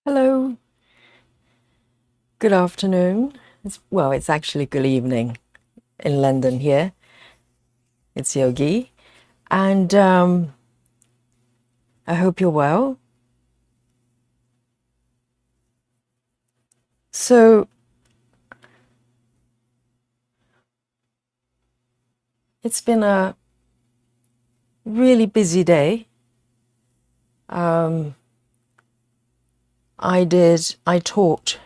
Hello, good afternoon. It's actually good evening in London here. It's Yogi, and I hope you're well. So it's been a really busy day. Um, I taught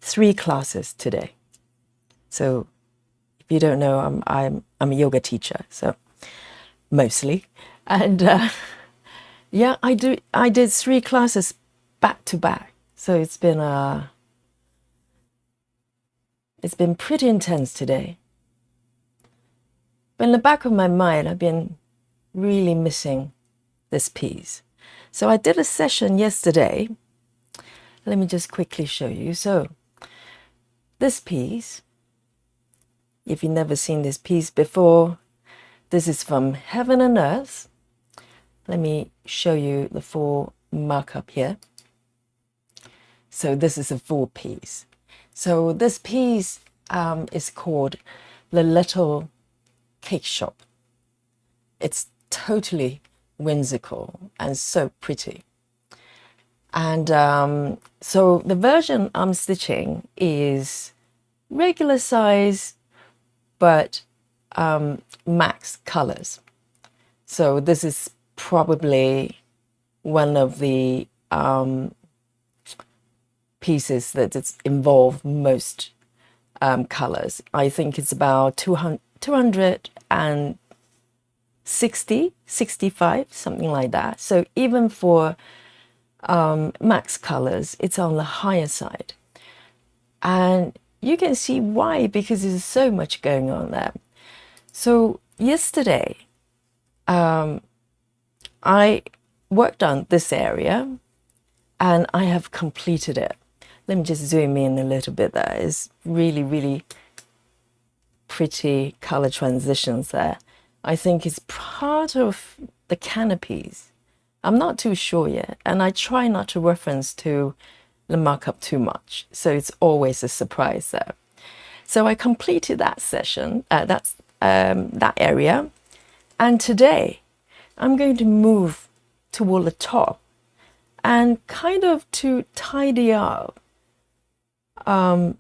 3 classes today. So if you don't know, I'm a yoga teacher, so mostly, and yeah, I did 3 classes back to back. So it's been pretty intense today. But in the back of my mind, I've been really missing this piece. So I did a session yesterday. Let me just quickly show you. So this piece, if you've never seen this piece before, this is from Heaven and Earth. Let me show you the full markup here. So this is a full piece. So this piece is called The Little Cake Shop. It's totally whimsical and so pretty. And so the version I'm stitching is regular size, but max colors. So this is probably one of the pieces that it's involved most colors. I think it's about 260, 65, something like that. So even for max colors, it's on the higher side. And you can see why, because there's so much going on there. So yesterday, I worked on this area and I have completed it. Let me just zoom in a little bit there. It's really, really pretty color transitions there. I think it's part of the canopies. I'm not too sure yet, and I try not to reference to the markup too much, so it's always a surprise there. So I completed that session, that area, and today I'm going to move toward the top and kind of to tidy up some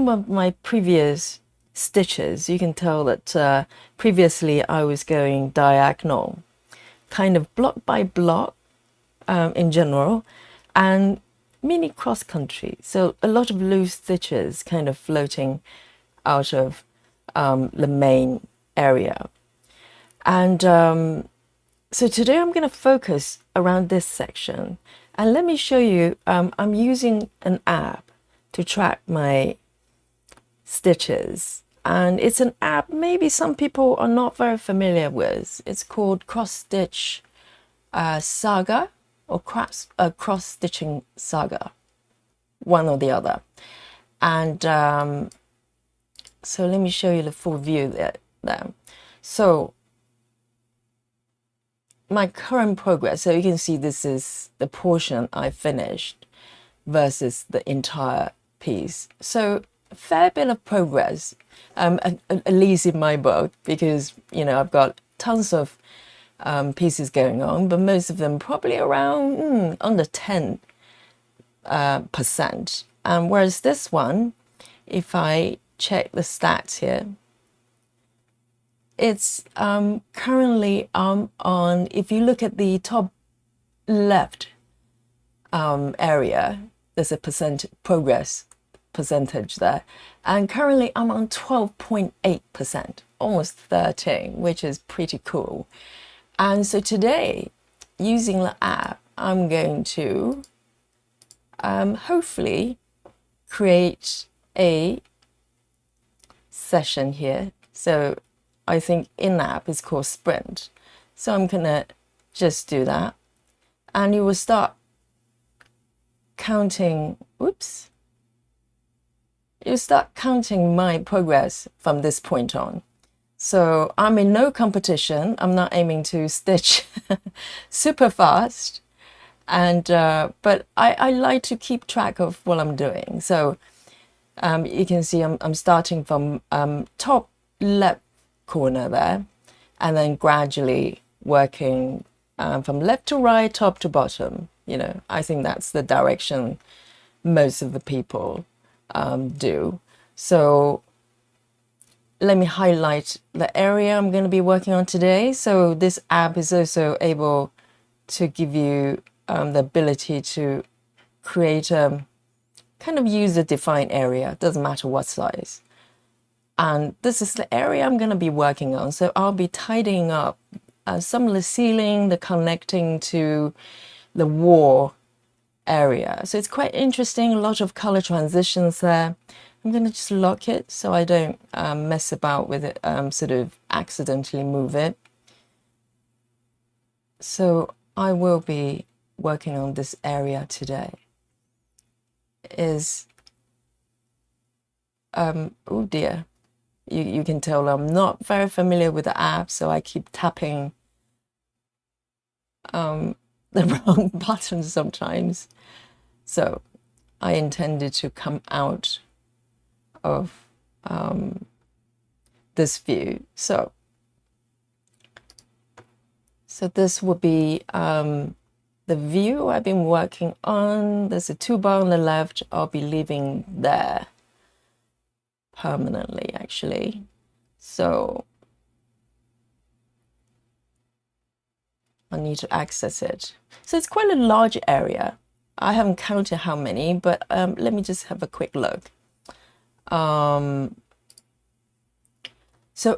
of my previous stitches. You can tell that previously I was going diagonal, kind of block by block in general, and mini cross country. So a lot of loose stitches kind of floating out of the main area. And so today I'm going to focus around this section. And let me show you, I'm using an app to track my stitches. And it's an app maybe some people are not very familiar with. It's called Cross Stitch Saga or Cross Stitching Saga, one or the other. And so let me show you the full view there. So my current progress, so you can see this is the portion I finished versus the entire piece. So a fair bit of progress, at least in my book, because I've got tons of pieces going on, but most of them probably around under 10%. Whereas this one, if I check the stats here, it's currently on, if you look at the top left area, there's a progress percentage there. And currently I'm on 12.8%, almost 13, which is pretty cool. And so today, using the app, I'm going to hopefully create a session here. So I think in-app is called Sprint. So I'm gonna just do that. And you will start counting, you start counting my progress from this point on. So I'm in no competition. I'm not aiming to stitch super fast. And but I like to keep track of what I'm doing. So you can see I'm starting from top left corner there, and then gradually working from left to right, top to bottom. I think that's the direction most of the people do. So let me highlight the area I'm going to be working on today. So this app is also able to give you the ability to create a kind of user-defined area. It doesn't matter what size. And this is the area I'm going to be working on. So I'll be tidying up some of the ceiling, the connecting to the wall area. So it's quite interesting, a lot of color transitions there. I'm going to just lock it so I don't mess about with it, sort of accidentally move it. So I will be working on this area today. Oh dear, you can tell I'm not very familiar with the app, so I keep tapping the wrong button sometimes. So I intended to come out of this view. So this would be the view I've been working on. There's a toolbar on the left. I'll be leaving there permanently, actually. So I need to access it. So it's quite a large area. I haven't counted how many, but let me just have a quick look. So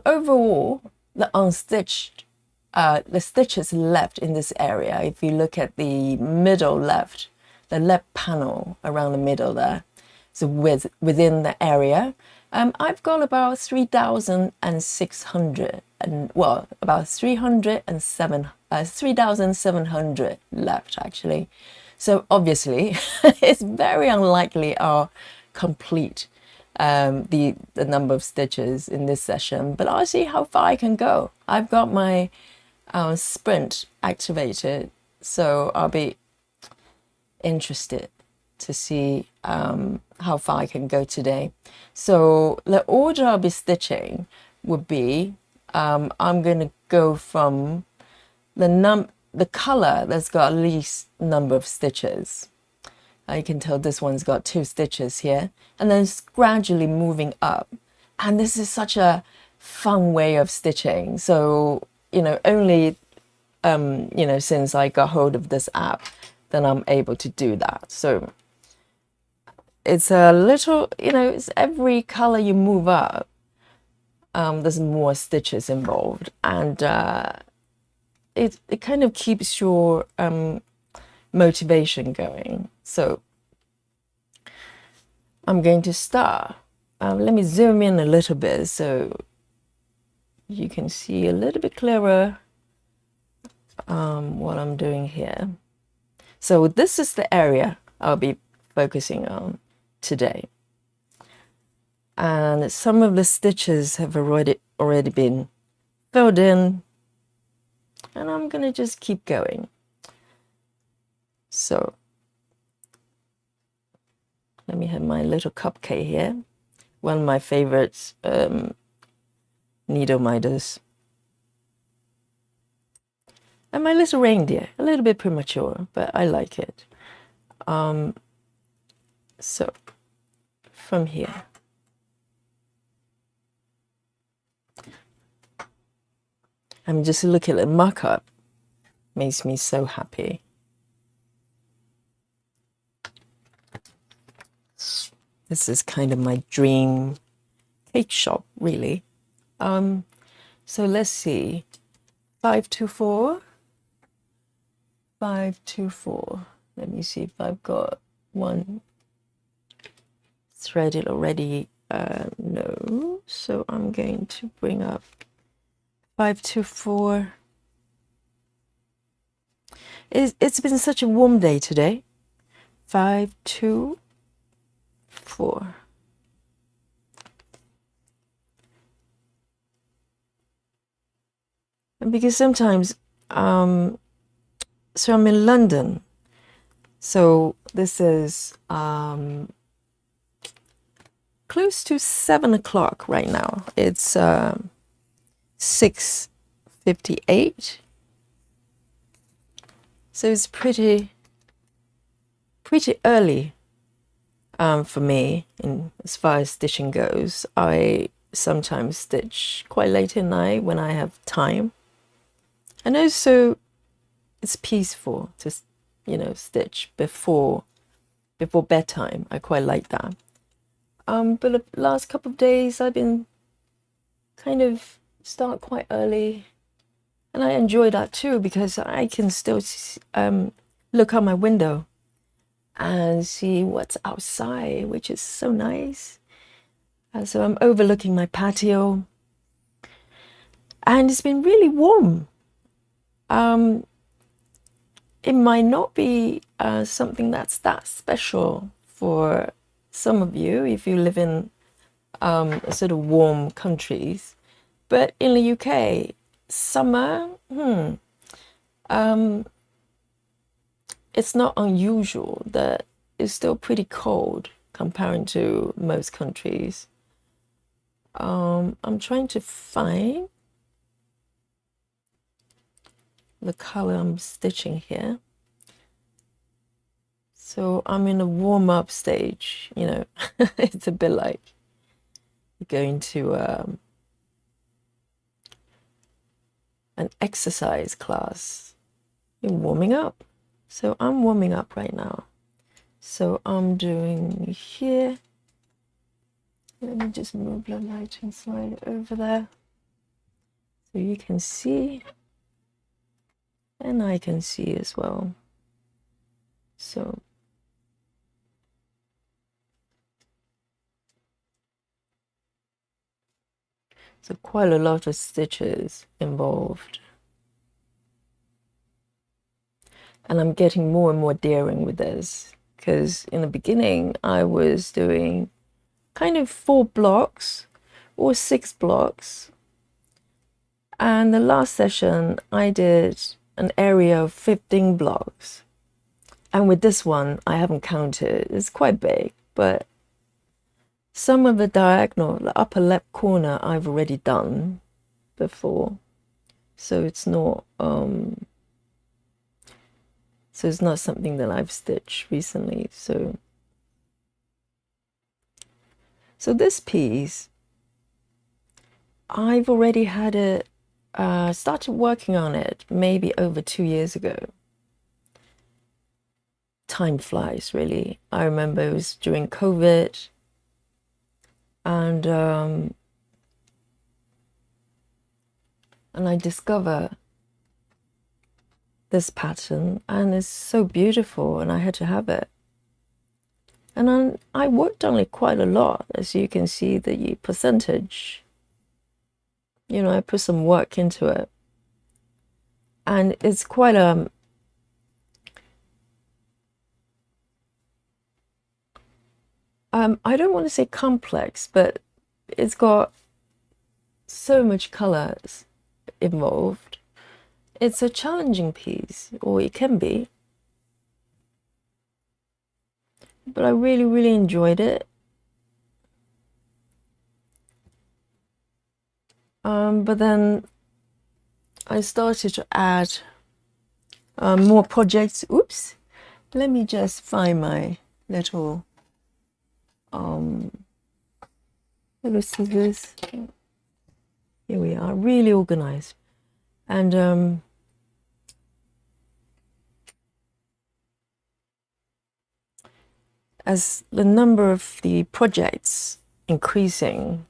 overall, the unstitched, the stitches left in this area, if you look at the middle left, the left panel around the middle there, so within the area, I've got about 3,600 and well, about 3,700 left actually. So obviously, it's very unlikely I'll complete the number of stitches in this session, but I'll see how far I can go. I've got my sprint activated, so I'll be interested to see how far I can go today. So the order I'll be stitching would be I'm going to go from the color that's got least number of stitches. You can tell this one's got 2 stitches here, and then it's gradually moving up. And this is such a fun way of stitching. So, only, since I got hold of this app, then I'm able to do that. So it's a little, it's every color you move up, there's more stitches involved. And it kind of keeps your motivation going. So I'm going to start. Let me zoom in a little bit so you can see a little bit clearer what I'm doing here. So this is the area I'll be focusing on today. And some of the stitches have already been filled in, and I'm going to just keep going. So let me have my little cupcake here, one of my favorites needle miters. And my little reindeer, a little bit premature, but I like it. So from here, I'm just looking at the mock-up, makes me so happy. This is kind of my dream cake shop, really. So let's see, 524, 524. Let me see if I've got one threaded already. No, so I'm going to bring up 524. It's been such a warm day today. 524. And because sometimes, so I'm in London, So this is close to 7 o'clock right now. It's 6:58. So it's pretty early for me in as far as stitching goes. I sometimes stitch quite late at night when I have time. And also it's peaceful to, stitch before bedtime. I quite like that. But the last couple of days I've been kind of start quite early, and I enjoy that too because I can still look out my window and see what's outside, which is so nice. So I'm overlooking my patio, and it's been really warm. It might not be something that's that special for some of you if you live in sort of warm countries, but in the UK, summer, it's not unusual that it's still pretty cold compared to most countries. I'm trying to find the color I'm stitching here. So I'm in a warm-up stage, it's a bit like going to an exercise class. You're warming up. So I'm warming up right now. So I'm doing here. Let me just move the lighting slide over there so you can see, and I can see as well. So quite a lot of stitches involved. And I'm getting more and more daring with this because in the beginning I was doing kind of 4 blocks or 6 blocks. And the last session I did an area of 15 blocks. And with this one, I haven't counted. It's quite big, but some of the diagonal, the upper left corner, I've already done before. So it's not something that I've stitched recently. So this piece, I've already had it, started working on it maybe over 2 years ago. Time flies, really. I remember it was during COVID, and I discovered this pattern, and it's so beautiful, and I had to have it. And I worked on it quite a lot, as you can see the percentage. I put some work into it, and it's quite I don't want to say complex, but it's got so much colors involved. It's a challenging piece, or it can be, but I really, really enjoyed it. But then I started to add more projects. Oops, let me just find my little scissors. Here we are, really organized. And as the number of the projects increasing,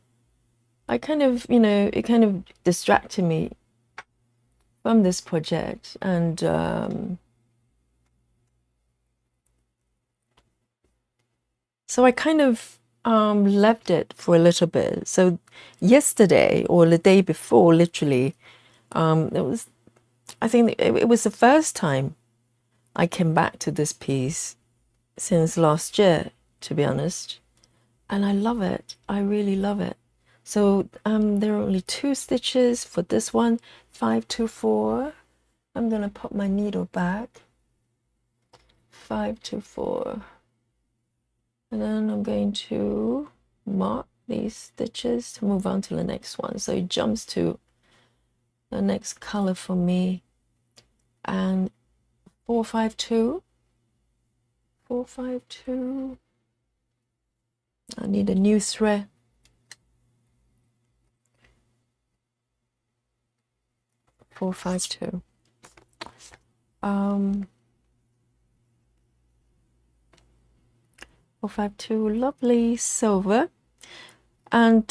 I kind of, it kind of distracted me from this project, and so I kind of left it for a little bit. So yesterday or the day before, literally, I think it was the first time I came back to this piece since last year, to be honest, and I love it. I really love it. So there are only 2 stitches for this one, 5 to 4. I'm gonna put my needle back. 5 to 4, and then I'm going to mark these stitches to move on to the next one, so it jumps to the next color for me. And 4, 5, 2, 4, 5, 2. I need a new thread. 4, 5, 2. 4, 5, 2, lovely silver. And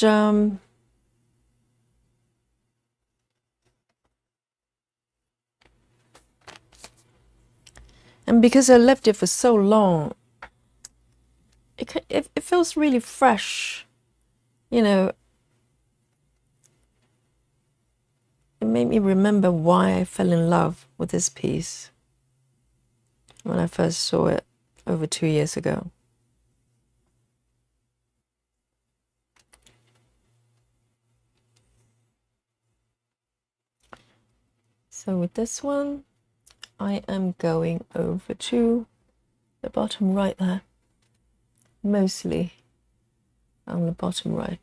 because I left it for so long, it feels really fresh, you know. It made me remember why I fell in love with this piece when I first saw it over 2 years ago. So with this one, I am going over to the bottom right there, mostly on the bottom right.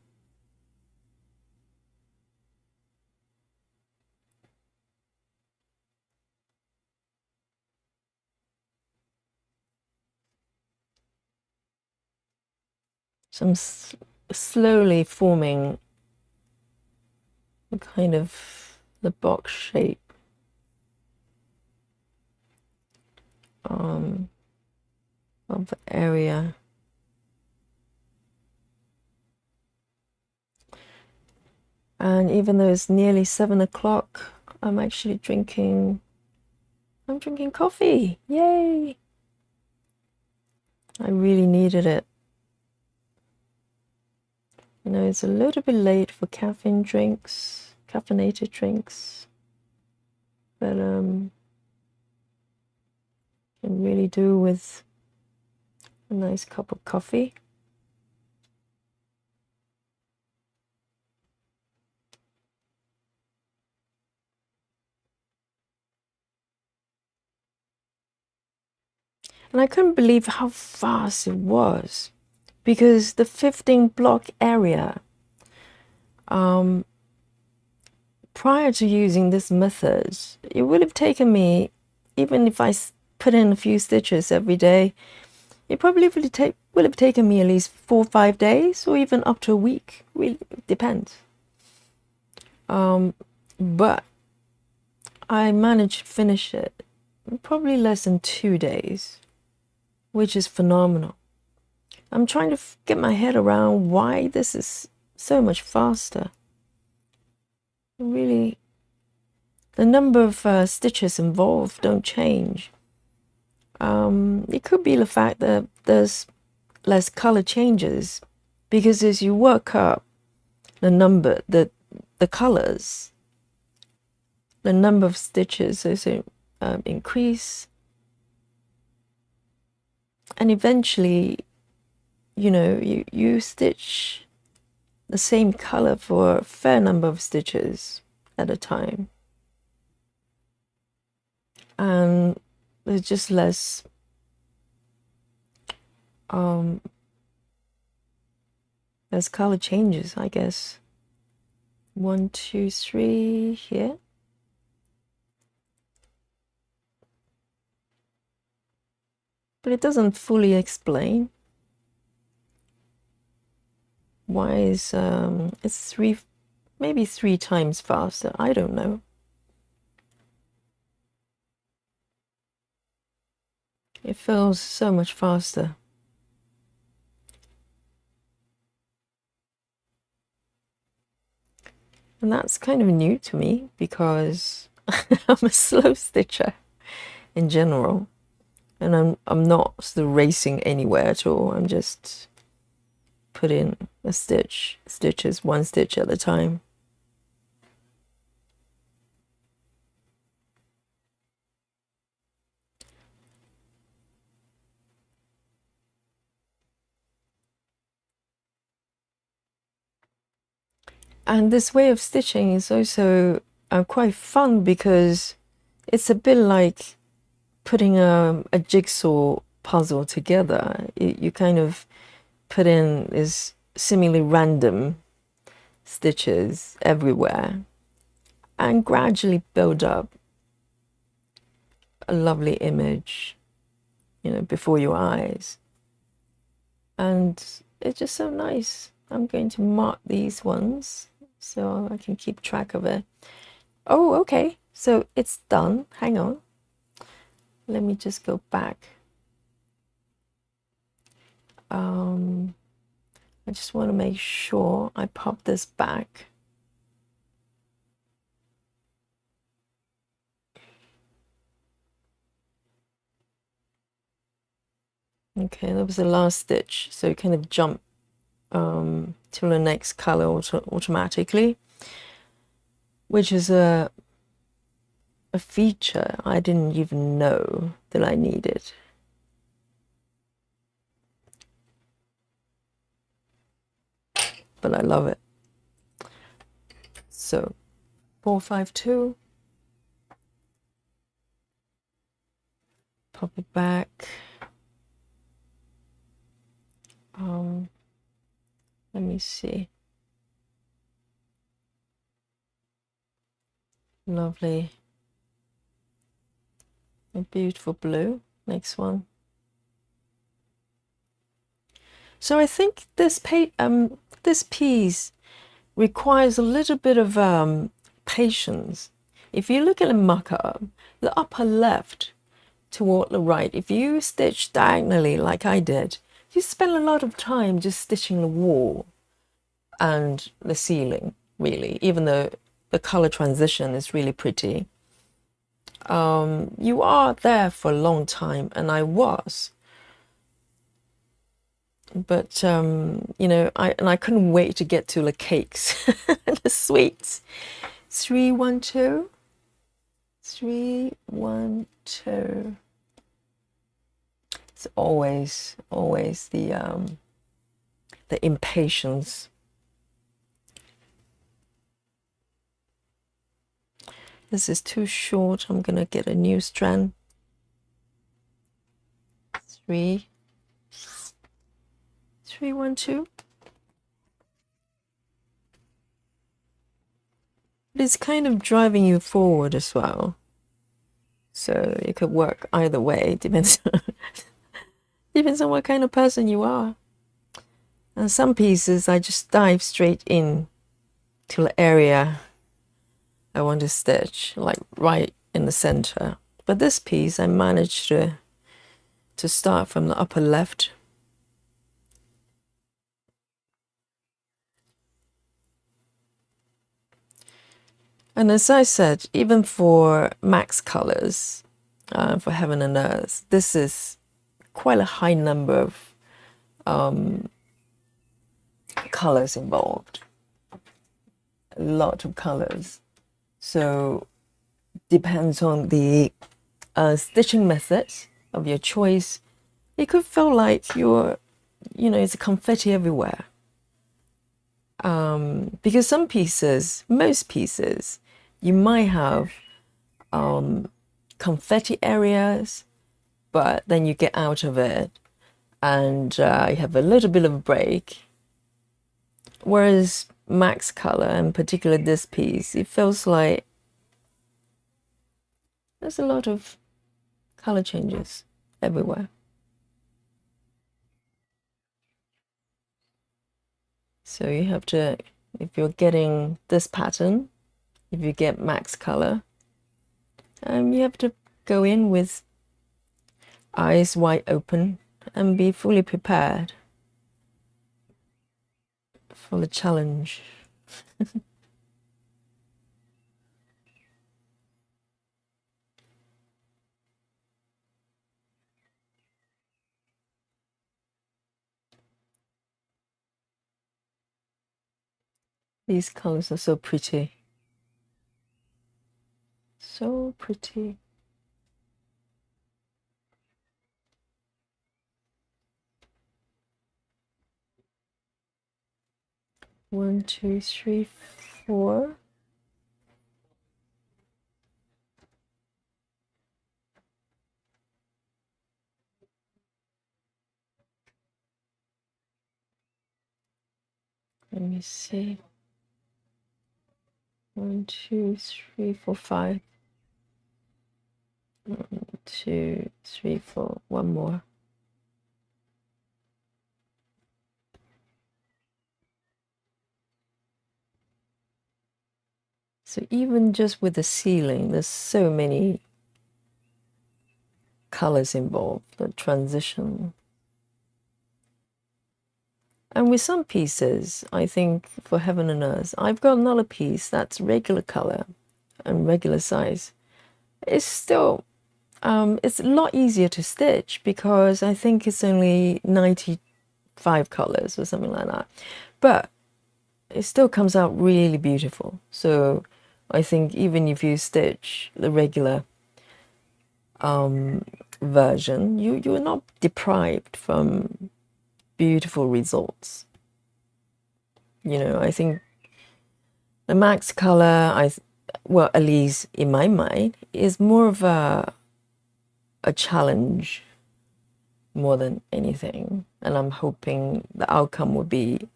So I'm slowly forming a kind of the box shape of the area. And even though it's nearly 7 o'clock, I'm actually drinking coffee. Yay! I really needed it. You know, it's a little bit late for caffeinated drinks, but can really do with a nice cup of coffee. And I couldn't believe how fast it was, because the 15 block area, prior to using this method, it would have taken me, even if I put in a few stitches every day, it probably would have taken me at least 4 or 5 days, or even up to a week. Really, it depends. But I managed to finish it in probably less than 2 days, which is phenomenal. I'm trying to get my head around why this is so much faster. Really, the number of stitches involved don't change. It could be the fact that there's less color changes, because as you work up the colors, the number of stitches also increase, and eventually, you know, you stitch the same color for a fair number of stitches at a time, and there's just less there's color changes, I guess. 1, 2, 3 here. But it doesn't fully explain why it's maybe 3 times faster. I don't know. It feels so much faster. And that's kind of new to me, because I'm a slow stitcher in general, and I'm not sort of racing anywhere at all. I'm just putting stitches 1 stitch at a time. And this way of stitching is also quite fun, because it's a bit like putting a jigsaw puzzle together. You kind of put in these seemingly random stitches everywhere and gradually build up a lovely image, you know, before your eyes. And it's just so nice. I'm going to mark these ones so I can keep track of it. Oh, okay. So it's done. Hang on. Let me just go back. I just want to make sure I pop this back. Okay, that was the last stitch. So you kind of jump to the next color automatically, which is a feature I didn't even know that I needed. But I love it. So 452, pop it back. Let me see. Lovely. A beautiful blue. Next one. So I think this piece requires a little bit of patience. If you look at the mock-up, the upper left toward the right, if you stitch diagonally like I did, you spend a lot of time just stitching the wall and the ceiling, really, even though the color transition is really pretty. You are there for a long time, and I was. But you know, I couldn't wait to get to the cakes and the sweets. 312, 312. It's always the impatience. This is too short. I'm gonna get a new strand. 312. But it's kind of driving you forward as well. So it could work either way. Depends depends on what kind of person you are. And some pieces I just dive straight in to the area I want to stitch, like right in the center. But this piece I managed to start from the upper left. And as I said, even for max colors, for heaven and earth, this is quite a high number of colors involved. A lot of colors. So depends on the stitching method of your choice. It could feel like you're, you know, it's confetti everywhere. Because some pieces, most pieces, you might have confetti areas, but then you get out of it and you have a little bit of a break. Whereas max color, and particularly this piece, it feels like there's a lot of color changes everywhere. So you have to, if you're getting this pattern, if you get max color, you have to go in with eyes wide open and be fully prepared for the challenge. These colors are so pretty. So pretty. One, two, three, four. Let me see. 1, 2, 3, 4, 5. 1, 2, 3, 4. One more. So even just with the ceiling, there's so many colors involved, the transition. And with some pieces, I think for Heaven and Earth, I've got another piece that's regular color and regular size. It's still, it's a lot easier to stitch because I think it's only 95 colors or something like that. But it still comes out really beautiful. So I think even if you stitch the regular version, you're not deprived from beautiful results. You know, I think the max color, well, at least in my mind, is more of a challenge more than anything. And I'm hoping the outcome will be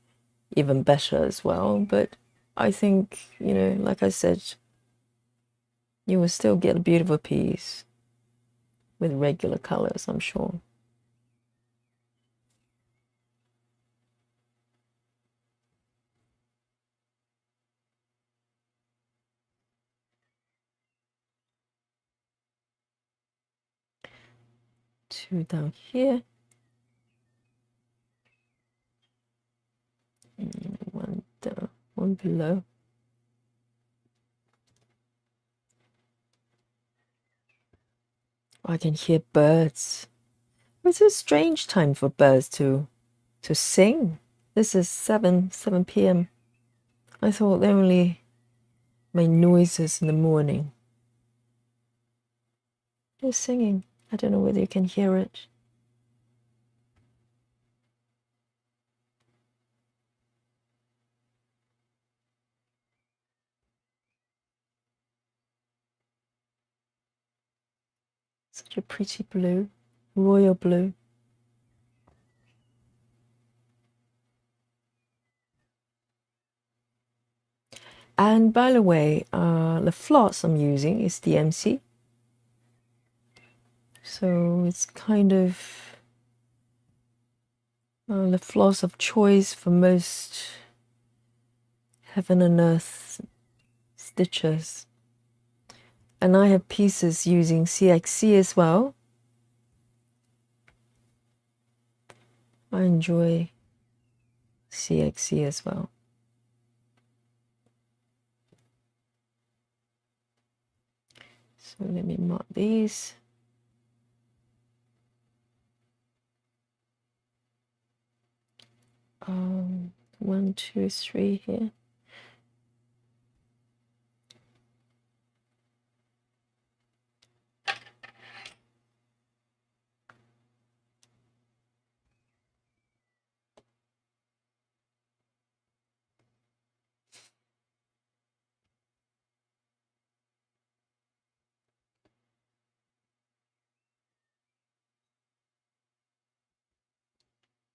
even better as well. But I think, you know, like I said, you will still get a beautiful piece with regular colors, I'm sure. Two down here. And one down, one below. I can hear birds. It's a strange time for birds to sing. This is 7 p.m. I thought they only made noises in the morning. They're singing. I don't know whether you can hear it. Such a pretty blue, royal blue. And by the way, the floss I'm using is DMC. So it's kind of the floss of choice for most Heaven and Earth stitches. And I have pieces using CXC as well. I enjoy CXC as well. So let me mark these. One, two, three here.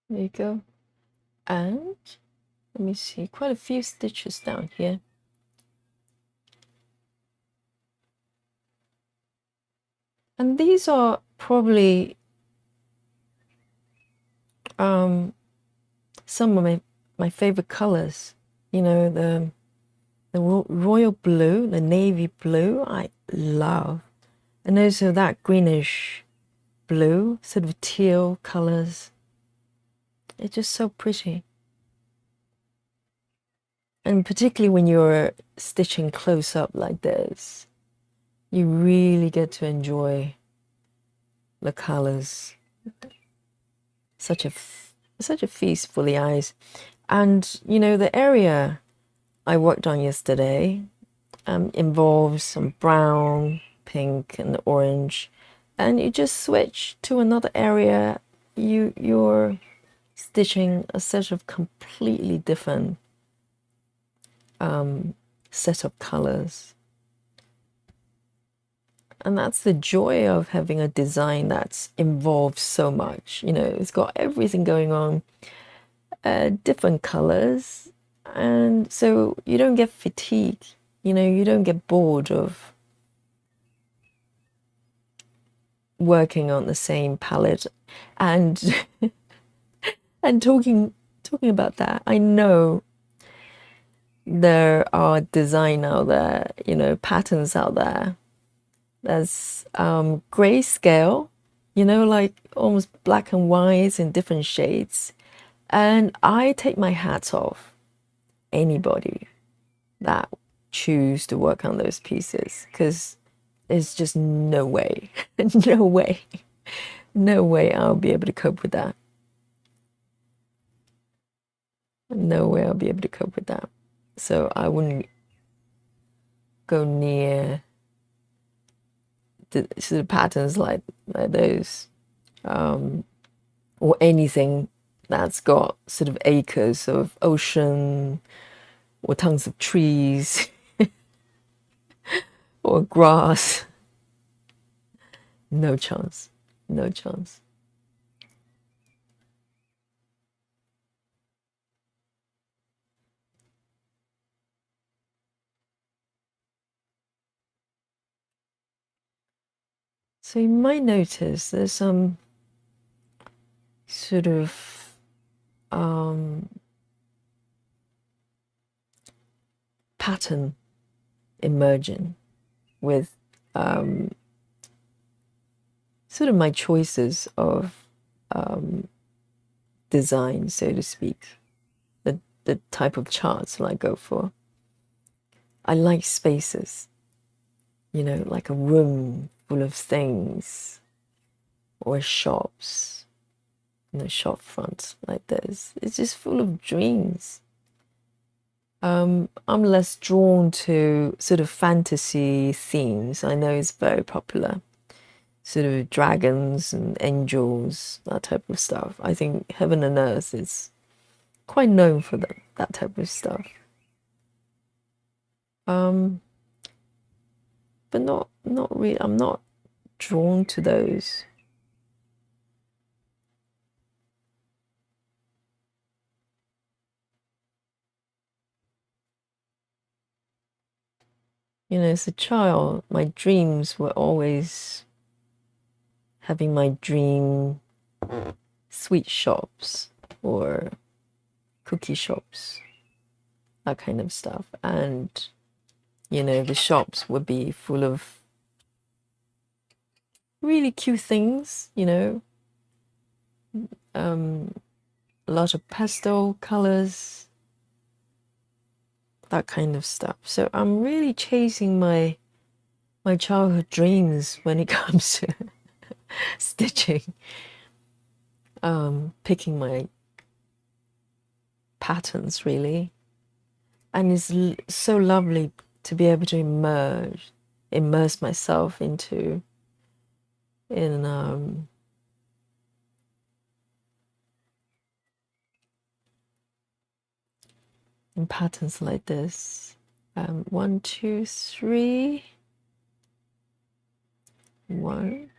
There you go. And let me see, quite a few stitches down here. And these are probably some of my favorite colors. You know, the royal blue, the navy blue, I love. And also that greenish blue, sort of teal colors. It's just so pretty. And particularly when you're stitching close up like this, you really get to enjoy the colors. Such a feast for the eyes. And you know, the area I worked on yesterday involves some brown, pink, and orange. And you just switch to another area, you're stitching a set of completely different set of colors. And that's the joy of having a design that's involved so much. You know, it's got everything going on, different colors, And so you don't get fatigued, you don't get bored of working on the same palette. And and talking about that, I know there are design out there, patterns out there. There's grayscale, like almost black and white in different shades. And I take my hat off anybody that choose to work on those pieces, because there's just no way, no way I'll be able to cope with that. No way I'll be able to cope with that. So I wouldn't go near the sort of patterns like those, or anything that's got sort of acres of ocean or tons of trees or grass. No chance. No chance. So you might notice there's some sort of pattern emerging with sort of my choices of design, so to speak, the type of charts that I go for. I like spaces, like a room full of things, or shops, shop fronts like this. It's just full of dreams. I'm less drawn to sort of fantasy themes. I know it's very popular, sort of dragons and angels, that type of stuff. I think Heaven and Earth is quite known for that type of stuff. But not really. I'm not drawn to those. As a child, my dreams were always having my dream sweet shops or cookie shops, that kind of stuff. And, the shops would be full of really cute things, a lot of pastel colors, that kind of stuff. So I'm really chasing my childhood dreams when it comes to stitching, picking my patterns, really. And it's so lovely to be able to immerse myself in patterns like this. 1, 2, 3. 1.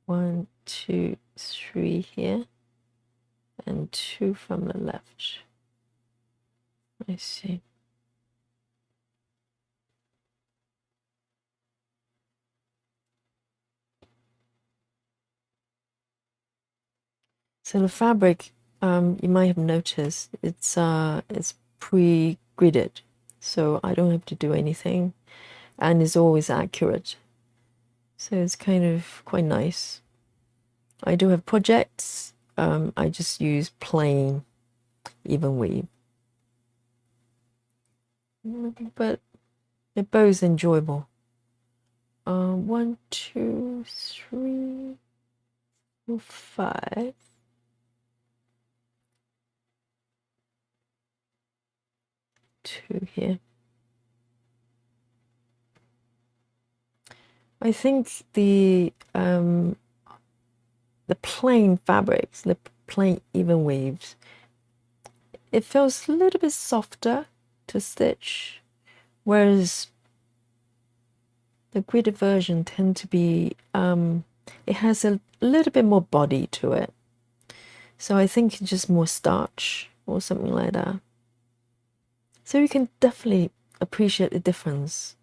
1, 2, 3 here, and 2 from the left. I see. So the fabric, you might have noticed, it's pre-gridded, so I don't have to do anything, and it's always accurate. So it's kind of quite nice. I do have projects. I just use plain even weave, but they're both enjoyable. 1, 2, 3, 4, 5. 2 here. I think the plain fabrics, the plain even weaves, it feels a little bit softer to stitch, whereas the gridded version tend to be, it has a little bit more body to it. So I think it's just more starch or something like that. So you can definitely appreciate the difference.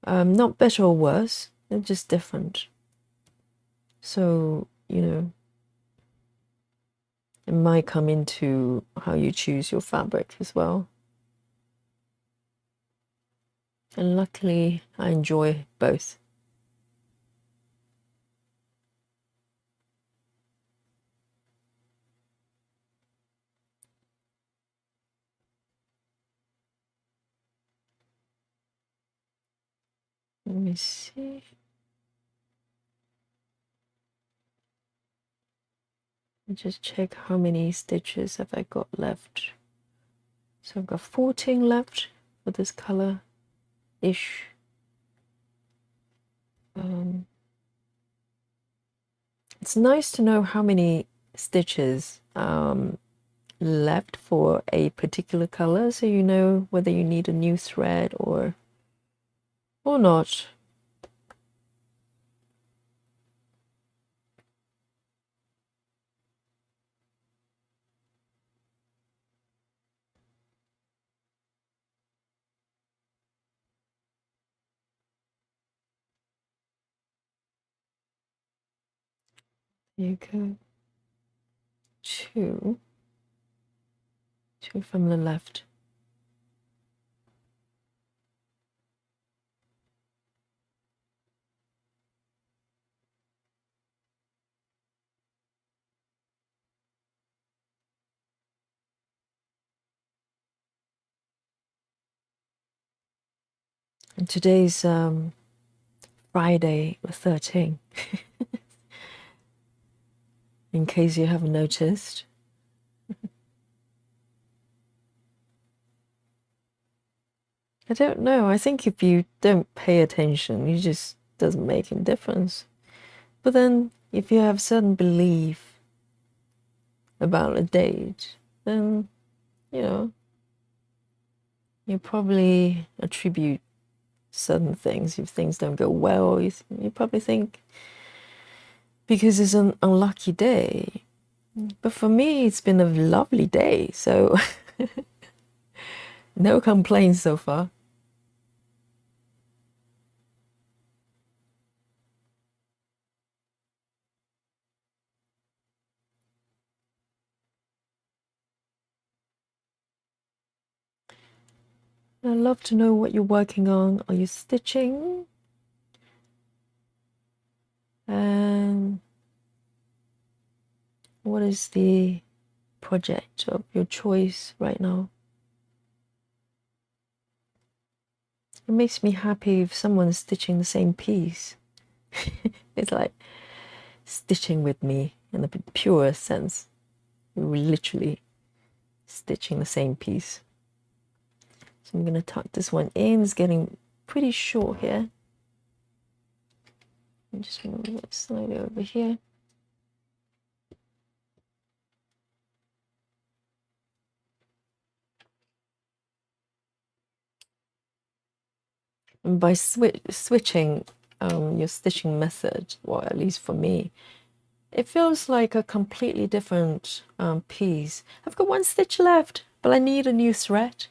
Not better or worse, they're just different. So, you know, it might come into how you choose your fabric as well. And luckily, I enjoy both. Let me see. Just check how many stitches have I got left. So I've got 14 left for this color-ish. It's nice to know how many stitches left for a particular color, so you know whether you need a new thread or not. There you go. Two from the left. And today's Friday the 13th, in case you haven't noticed. I don't know. I think if you don't pay attention, it just doesn't make any difference. But then, if you have certain belief about a date, then, you know, you probably attribute certain things. If things don't go well, you probably think because it's an unlucky day. But for me, it's been a lovely day, so no complaints so far. I'd love to know what you're working on. Are you stitching? And what is the project of your choice right now? It makes me happy if someone's stitching the same piece. It's like stitching with me in the purest sense. We're literally stitching the same piece. So I'm going to tuck this one in. It's getting pretty short here. I'm just move it slightly over here. And by switching your stitching method, well, at least for me, it feels like a completely different piece. I've got one stitch left, but I need a new thread.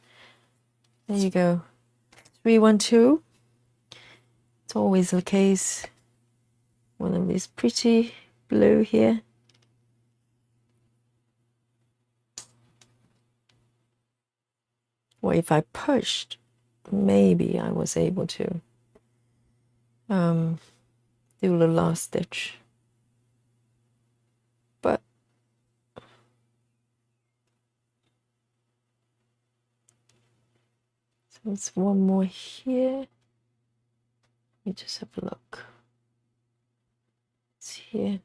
There you go. 312. It's always the case. One of these pretty blue here. Well, if I pushed, maybe I was able to do the last stitch. But so there's one more here. Let me just have a look. It's here.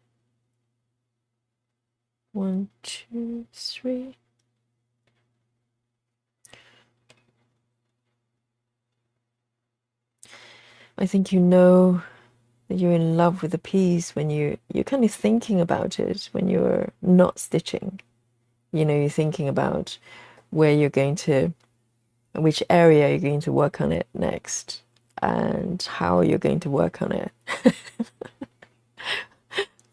1, 2, 3. I think you know that you're in love with the piece when you're kind of thinking about it when you're not stitching. You know, you're thinking about where you're going to, which area you're going to work on it next, and how you're going to work on it.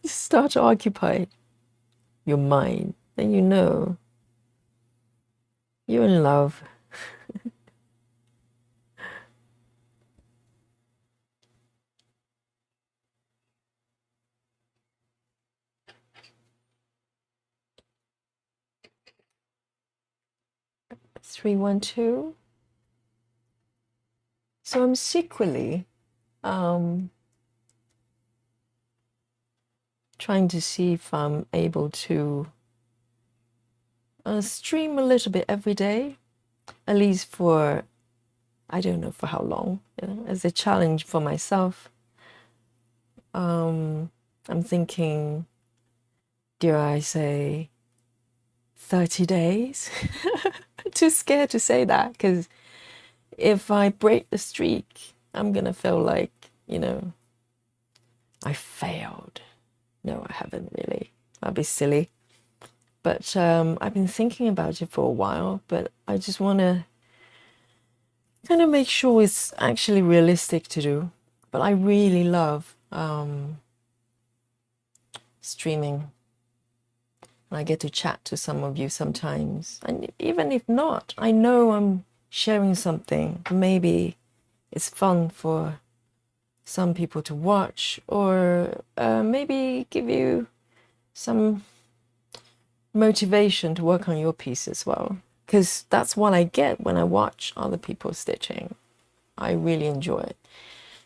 You start to occupy your mind, then you know you're in love. Three, 1, 2. So I'm secretly trying to see if I'm able to stream a little bit every day, at least for, I don't know for how long, as a challenge for myself. I'm thinking, dare I say, 30 days? Too scared to say that, because if I break the streak, I'm gonna feel like, I failed. No, I haven't really. I'd be silly. But I've been thinking about it for a while, but I just want to kind of make sure it's actually realistic to do. But I really love streaming. And I get to chat to some of you sometimes. And even if not, I know I'm sharing something. Maybe it's fun for some people to watch, or maybe give you some motivation to work on your piece as well, because that's what I get when I watch other people stitching. I really enjoy it.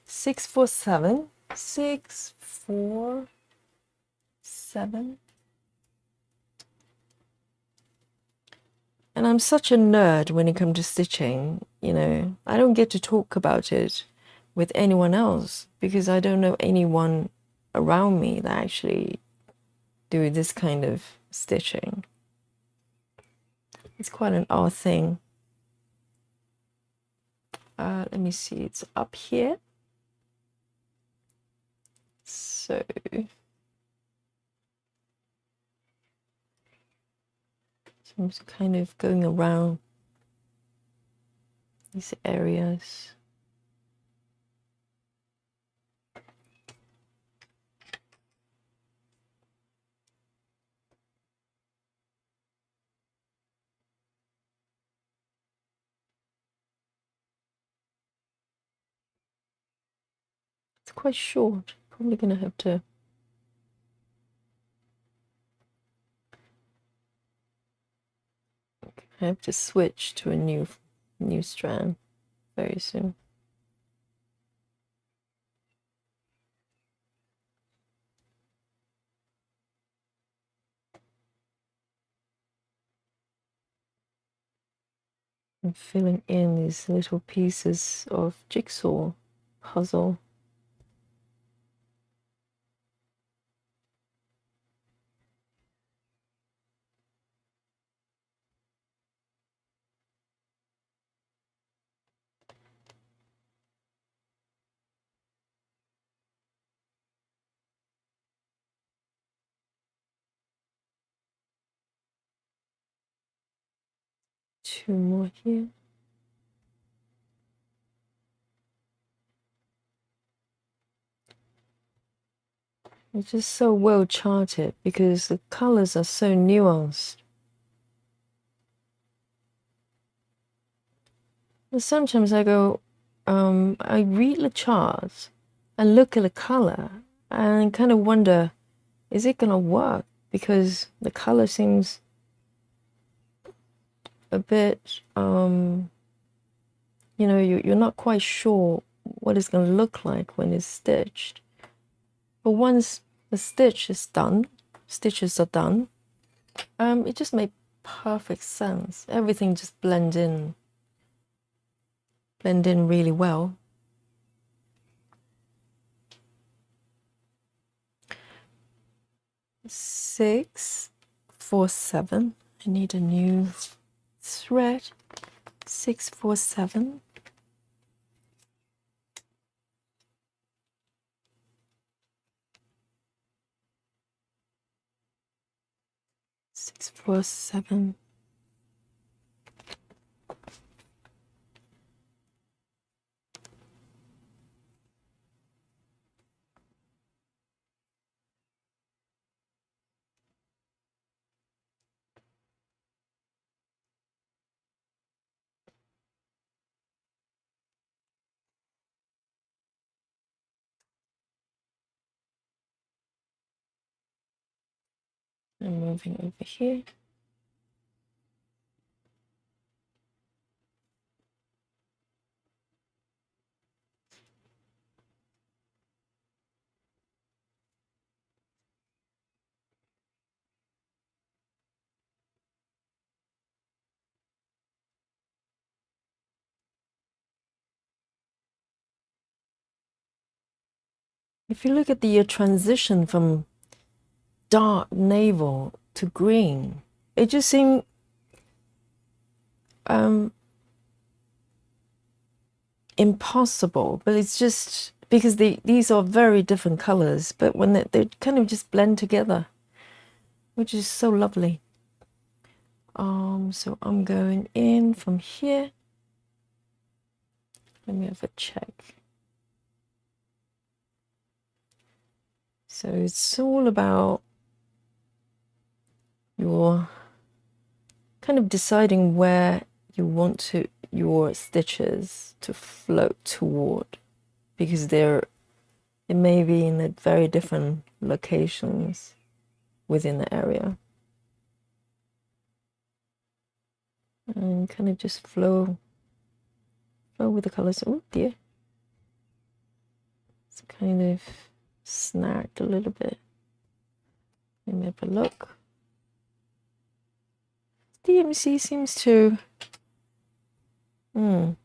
6, 4, 7, 6, 4, 7. And I'm such a nerd when it comes to stitching. I don't get to talk about it with anyone else because I don't know anyone around me that actually do this kind of stitching. It's quite an odd thing. Let me see, it's up here. So I'm just kind of going around these areas. It's quite short. Probably gonna have to switch to a new strand very soon. I'm filling in these little pieces of jigsaw puzzle. Two more here. It's just so well charted because the colors are so nuanced. And sometimes I go, I read the charts and look at the color and kind of wonder, is it gonna work? Because the color seems a bit, you're not quite sure what it's gonna look like when it's stitched. But once the stitches are done, it just made perfect sense. Everything just blend in really well. Six, 4, 7. I need a new thread. 6, 4, 7. 6, 4, 7. I'm moving over here. If you look at the transition from dark navel to green, it just seemed impossible, but it's just because these are very different colors, but when they kind of just blend together, which is so lovely. So I'm going in from here. Let me have a check. So it's all about your kind of deciding where you want your stitches to float toward, because they may be in very different locations within the area. And kind of just flow with the colors. Oh dear. It's kind of snagged a little bit. Let me have a look. DMC seems to kind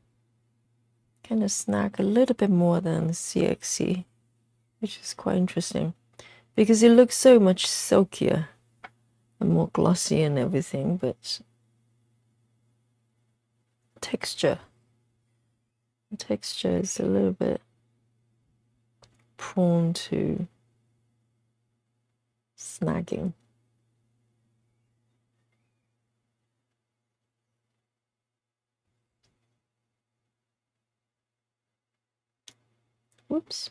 of snag a little bit more than CXC, which is quite interesting because it looks so much silkier and more glossy and everything, but the texture is a little bit prone to snagging. Whoops,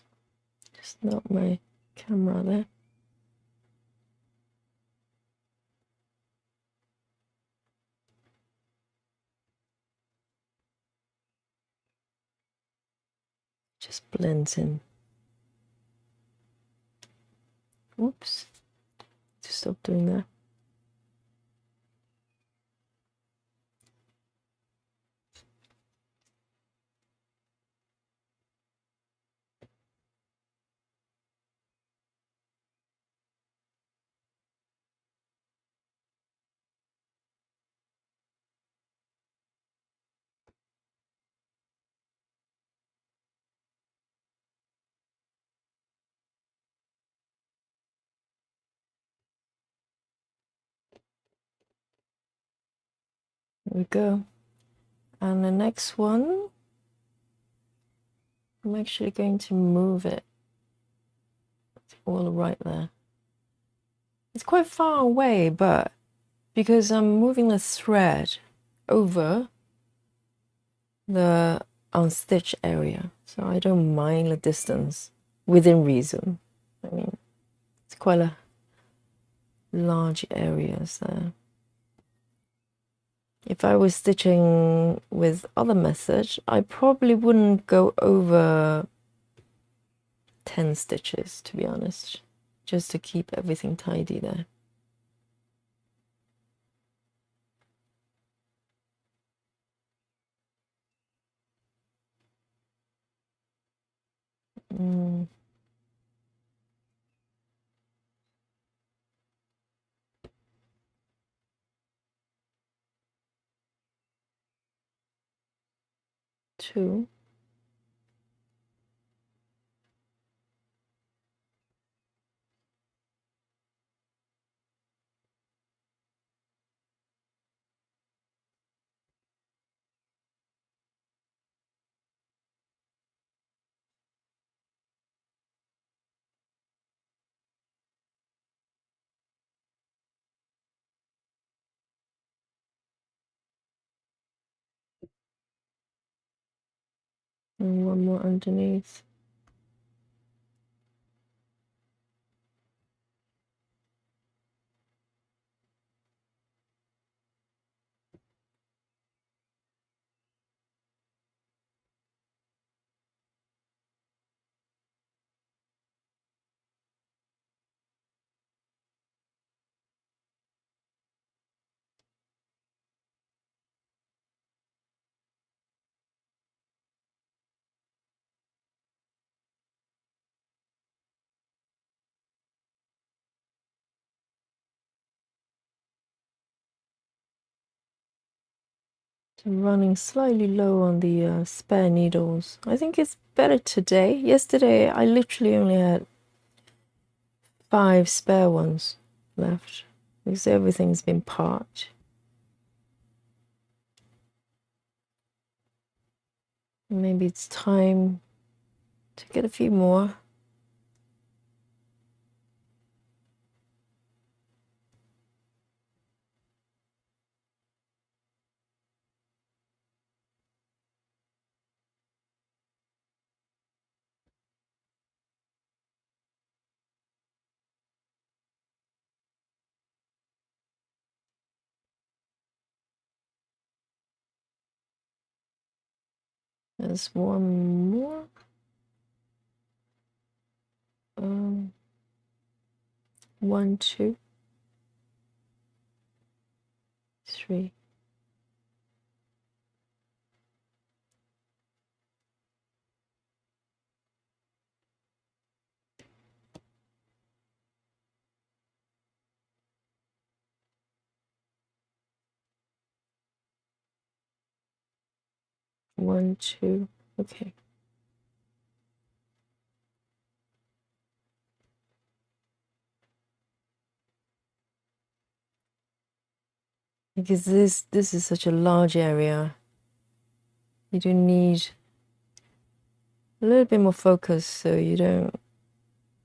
just not my camera there. Just blends in. Whoops, to stop doing that. There we go. And the next one, I'm actually going to move it all right there. It's quite far away, but because I'm moving the thread over the unstitched area, so I don't mind the distance within reason. I mean, it's quite a large area, so if I was stitching with other methods, I probably wouldn't go over 10 stitches, to be honest, just to keep everything tidy there. Two. And one more underneath. So running slightly low on the spare needles. I think it's better today. Yesterday I literally only had 5 spare ones left because everything's been parked. Maybe it's time to get a few more. There's one more. 1, 2, 3. One, two. Okay. Because this is such a large area, you do need a little bit more focus so you don't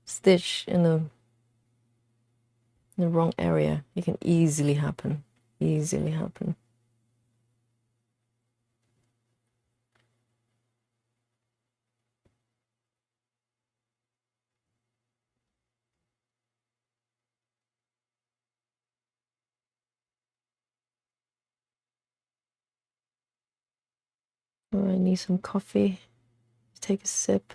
stitch in the wrong area. It can easily happen. Easily happen. Oh, I need some coffee. Take a sip.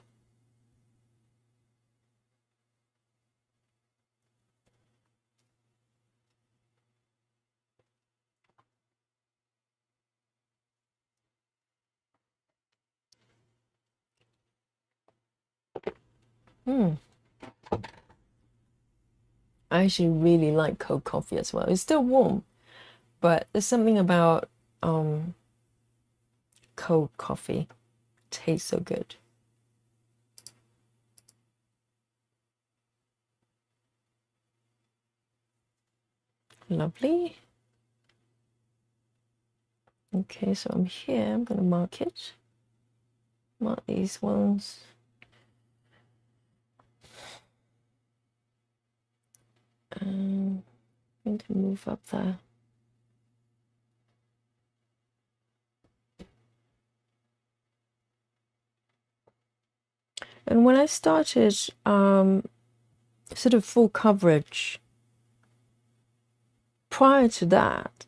I actually really like cold coffee as well. It's still warm, but there's something about cold coffee. It tastes so good. Lovely. Okay, so I'm here. I'm going to mark it. Mark these ones. I'm going to move up there. And when I started sort of full coverage, prior to that,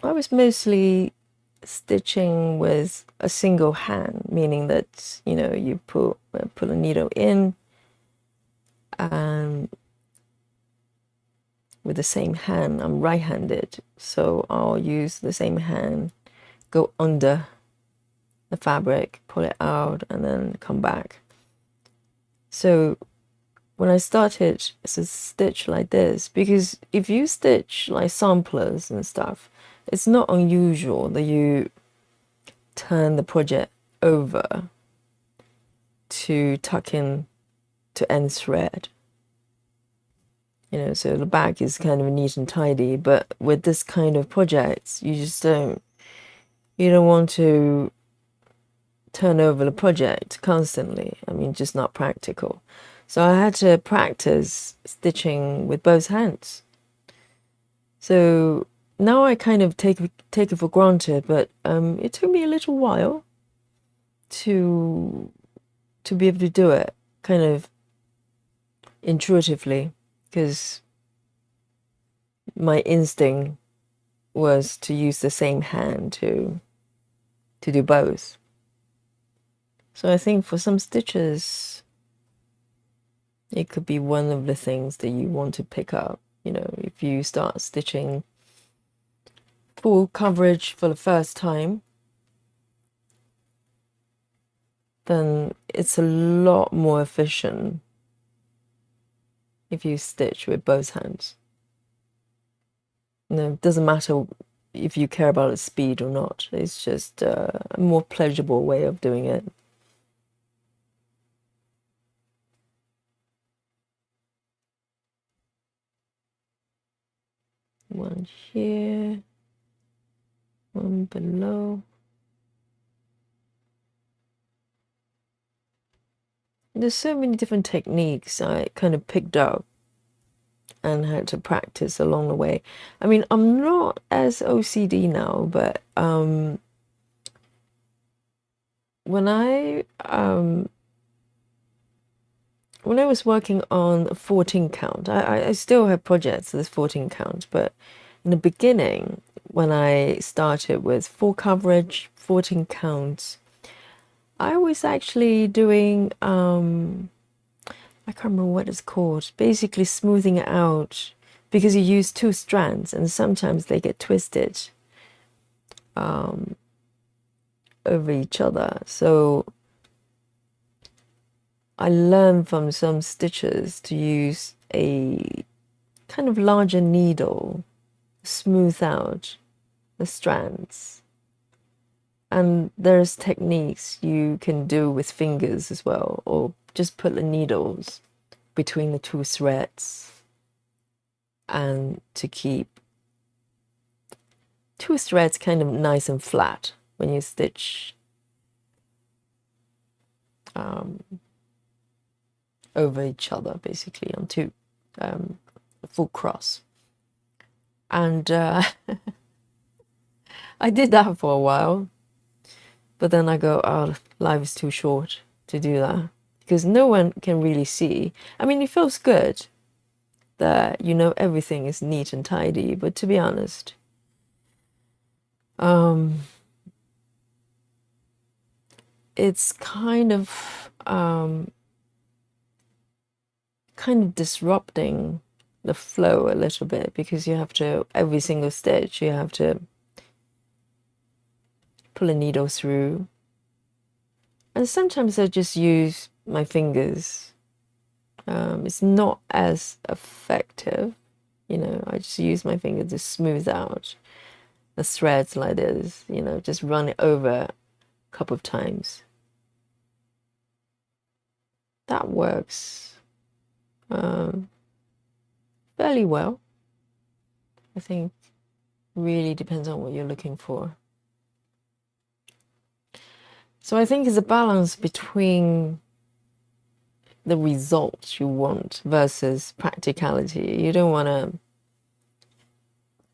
I was mostly stitching with a single hand, meaning that, you know, you put a needle in and with the same hand. I'm right-handed, so I'll use the same hand, go under the fabric, pull it out, and then come back. So when I started to stitch like this, because if you stitch like samplers and stuff, it's not unusual that you turn the project over to tuck in to end thread. You know, so the back is kind of neat and tidy, but with this kind of projects, you just don't want to turn over the project constantly. I mean, just not practical. So I had to practice stitching with both hands. So now I kind of take it for granted, but it took me a little while to be able to do it kind of intuitively, because my instinct was to use the same hand to do both. So I think for some stitches, it could be one of the things that you want to pick up. You know, if you start stitching full coverage for the first time, then it's a lot more efficient if you stitch with both hands. You know, it doesn't matter if you care about the speed or not. It's just a more pleasurable way of doing it. One here, one below. There's so many different techniques I kind of picked up and had to practice along the way. I mean, I'm not as OCD now, but when I was working on a 14 count, I still have projects with 14 count, but in the beginning, when I started with full coverage, 14 counts, I was actually doing I can't remember what it's called, basically smoothing it out, because you use two strands and sometimes they get twisted over each other. So I learned from some stitchers to use a kind of larger needle, smooth out the strands. And there's techniques you can do with fingers as well, or just put the needles between the two threads and to keep two threads kind of nice and flat when you stitch over each other, basically on two full cross. And I did that for a while, but then I go, oh, life is too short to do that, because no one can really see. I mean, it feels good that you know everything is neat and tidy, but to be honest, it's kind of disrupting the flow a little bit, because you have to, every single stitch, you have to pull a needle through. And sometimes I just use my fingers. It's not as effective, you know, I just use my finger to smooth out the threads like this, you know, just run it over a couple of times. That works fairly well. I think really depends on what you're looking for. So I think it's a balance between the results you want versus practicality. You don't want to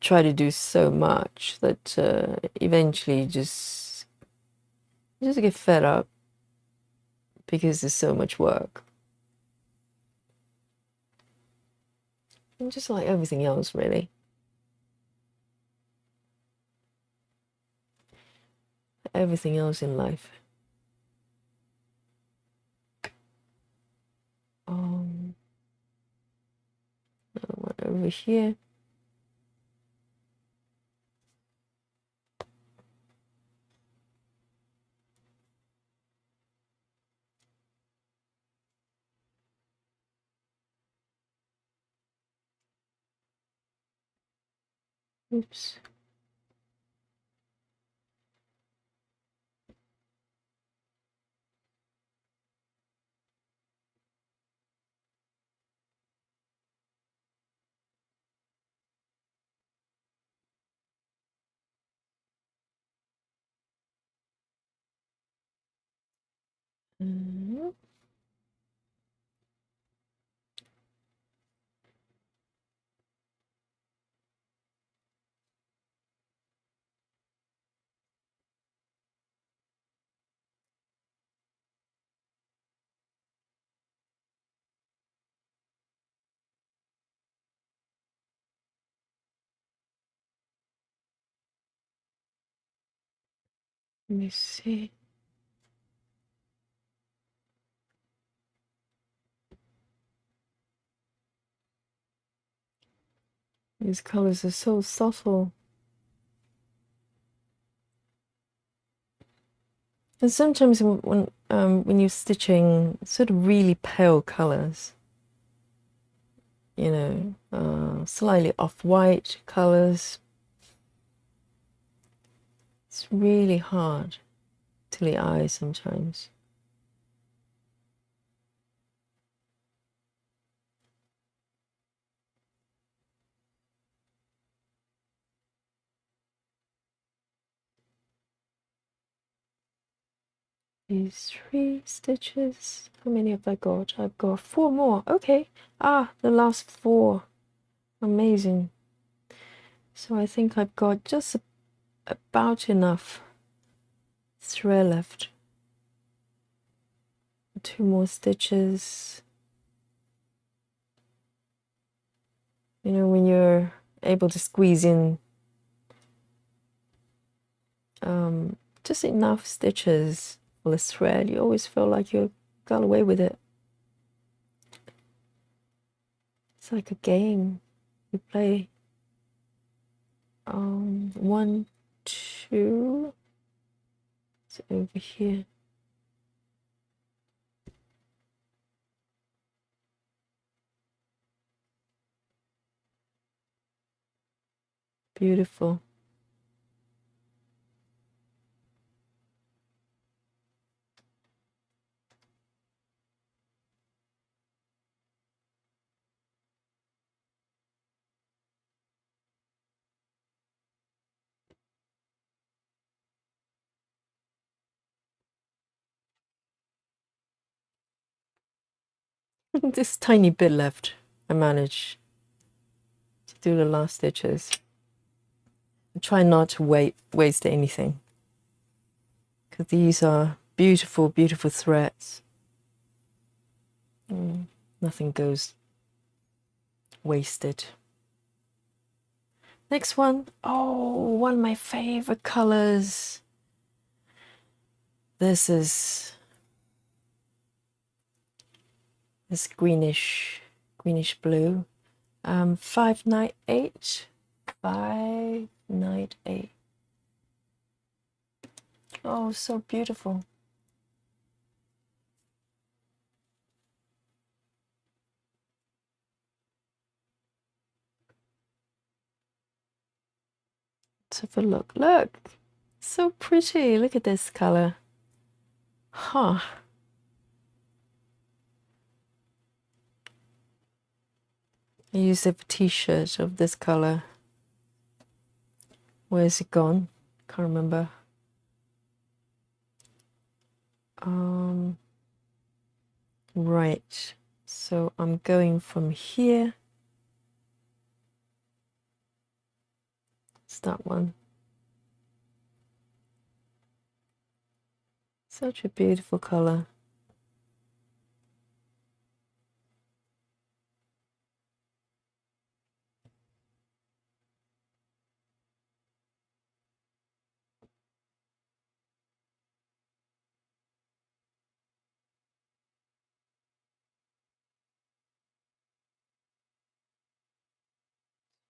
try to do so much that eventually you just get fed up because there's so much work. And just like everything else, really. Everything else in life. Another one over here. Oops. Let me see. These colors are so subtle. And sometimes when you're stitching sort of really pale colors, you know, slightly off-white colors, It's really hard to the eye sometimes. These 3 stitches. How many have I got? I've got 4 more. Okay. Ah, the last 4. Amazing. So I think I've got just about enough thread left. 2 more stitches. You know, when you're able to squeeze in just enough stitches for the thread, you always feel like you got away with it. It's like a game you play. 1, 2. It's over here. Beautiful. This tiny bit left. I managed to do the last stitches. I try not to waste anything, because these are beautiful, beautiful threads. Nothing goes wasted. Next one. Oh, one of my favorite colors. This is this greenish blue. 598. 598. Oh, so beautiful. Let's have a look. Look, so pretty. Look at this color. Huh. I used a t-shirt of this color. Where's it gone? Can't remember. Right. So I'm going from here. It's that one. Such a beautiful color.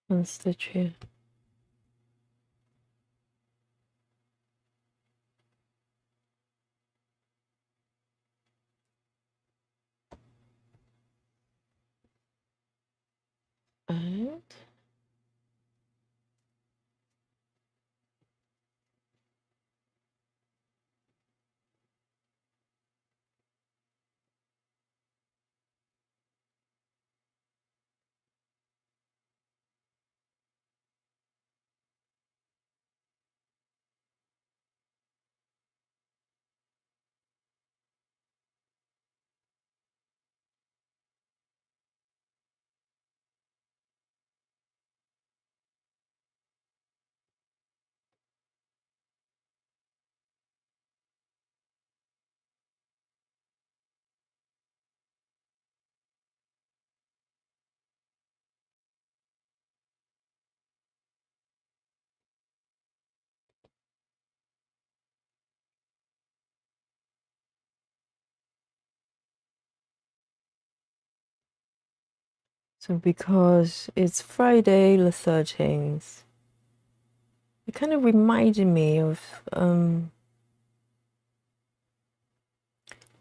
One stitch here. And so because it's Friday the 13th, it kind of reminded me of a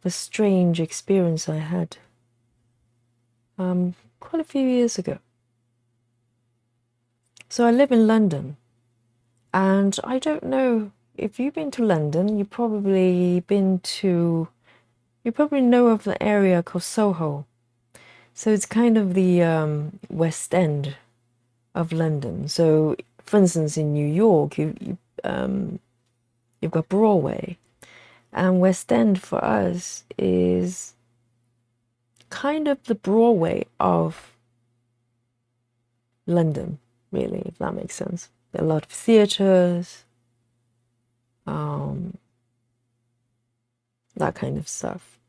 strange experience I had quite a few years ago. So I live in London, and I don't know if you've been to London, you probably know of the area called Soho. So it's kind of the West End of London. So, for instance, in New York, you've got Broadway, and West End for us is kind of the Broadway of London, really, if that makes sense. There are a lot of theatres, that kind of stuff.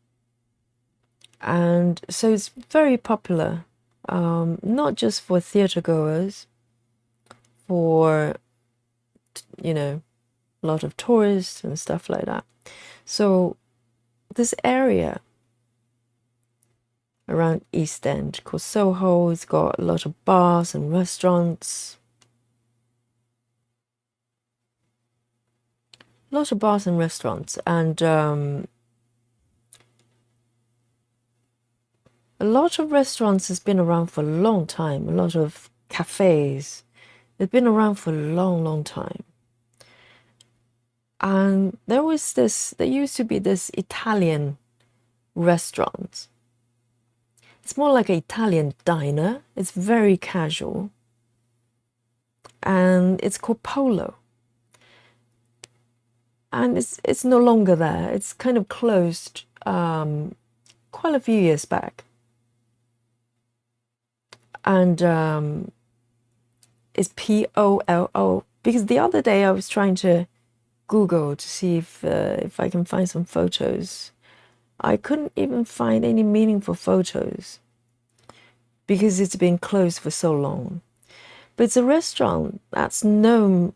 And so it's very popular, not just for theatre goers, for, a lot of tourists and stuff like that. So this area around East End called Soho, it's got a lot of bars and restaurants. And a lot of restaurants has been around for a long time. A lot of cafes, they've been around for a long, long time. And there used to be this Italian restaurant. It's more like an Italian diner. It's very casual. And it's called Polo. And it's no longer there. It's kind of closed quite a few years back. And it's Polo, because the other day I was trying to Google to see if I can find some photos. I couldn't even find any meaningful photos because it's been closed for so long. But it's a restaurant that's known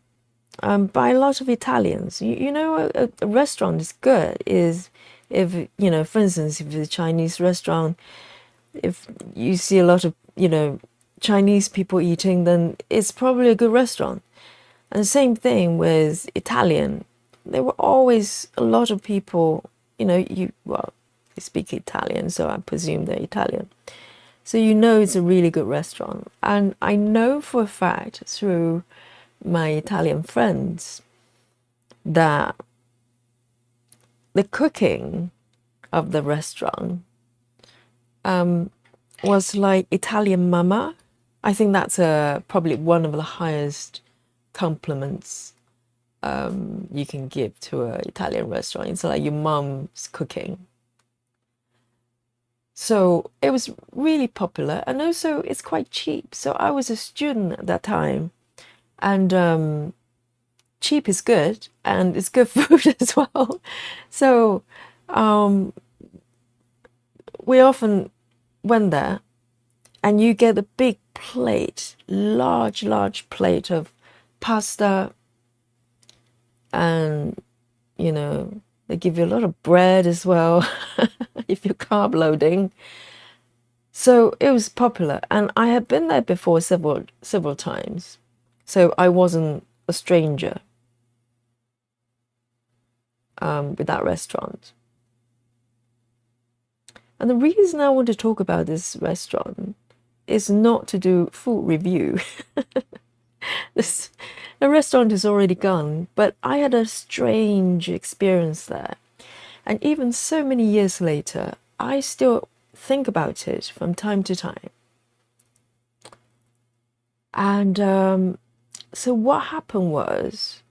by a lot of Italians. A restaurant is good is if, for instance, if it's a Chinese restaurant, if you see a lot of, Chinese people eating, then it's probably a good restaurant. And the same thing with Italian. There were always a lot of people, they speak Italian, so I presume they're Italian. So it's a really good restaurant. And I know for a fact through my Italian friends that the cooking of the restaurant was like Italian mama. I think that's probably one of the highest compliments you can give to an Italian restaurant. It's like your mom's cooking. So it was really popular, and also it's quite cheap. So I was a student at that time, and cheap is good, and it's good food as well. So we often went there, and you get a big plate, large plate of pasta, and they give you a lot of bread as well if you're carb loading. So it was popular, and I had been there before several times, so I wasn't a stranger with that restaurant. And the reason I want to talk about this restaurant is not to do food review. The restaurant is already gone, but I had a strange experience there. And even so many years later, I still think about it from time to time. And so what happened was,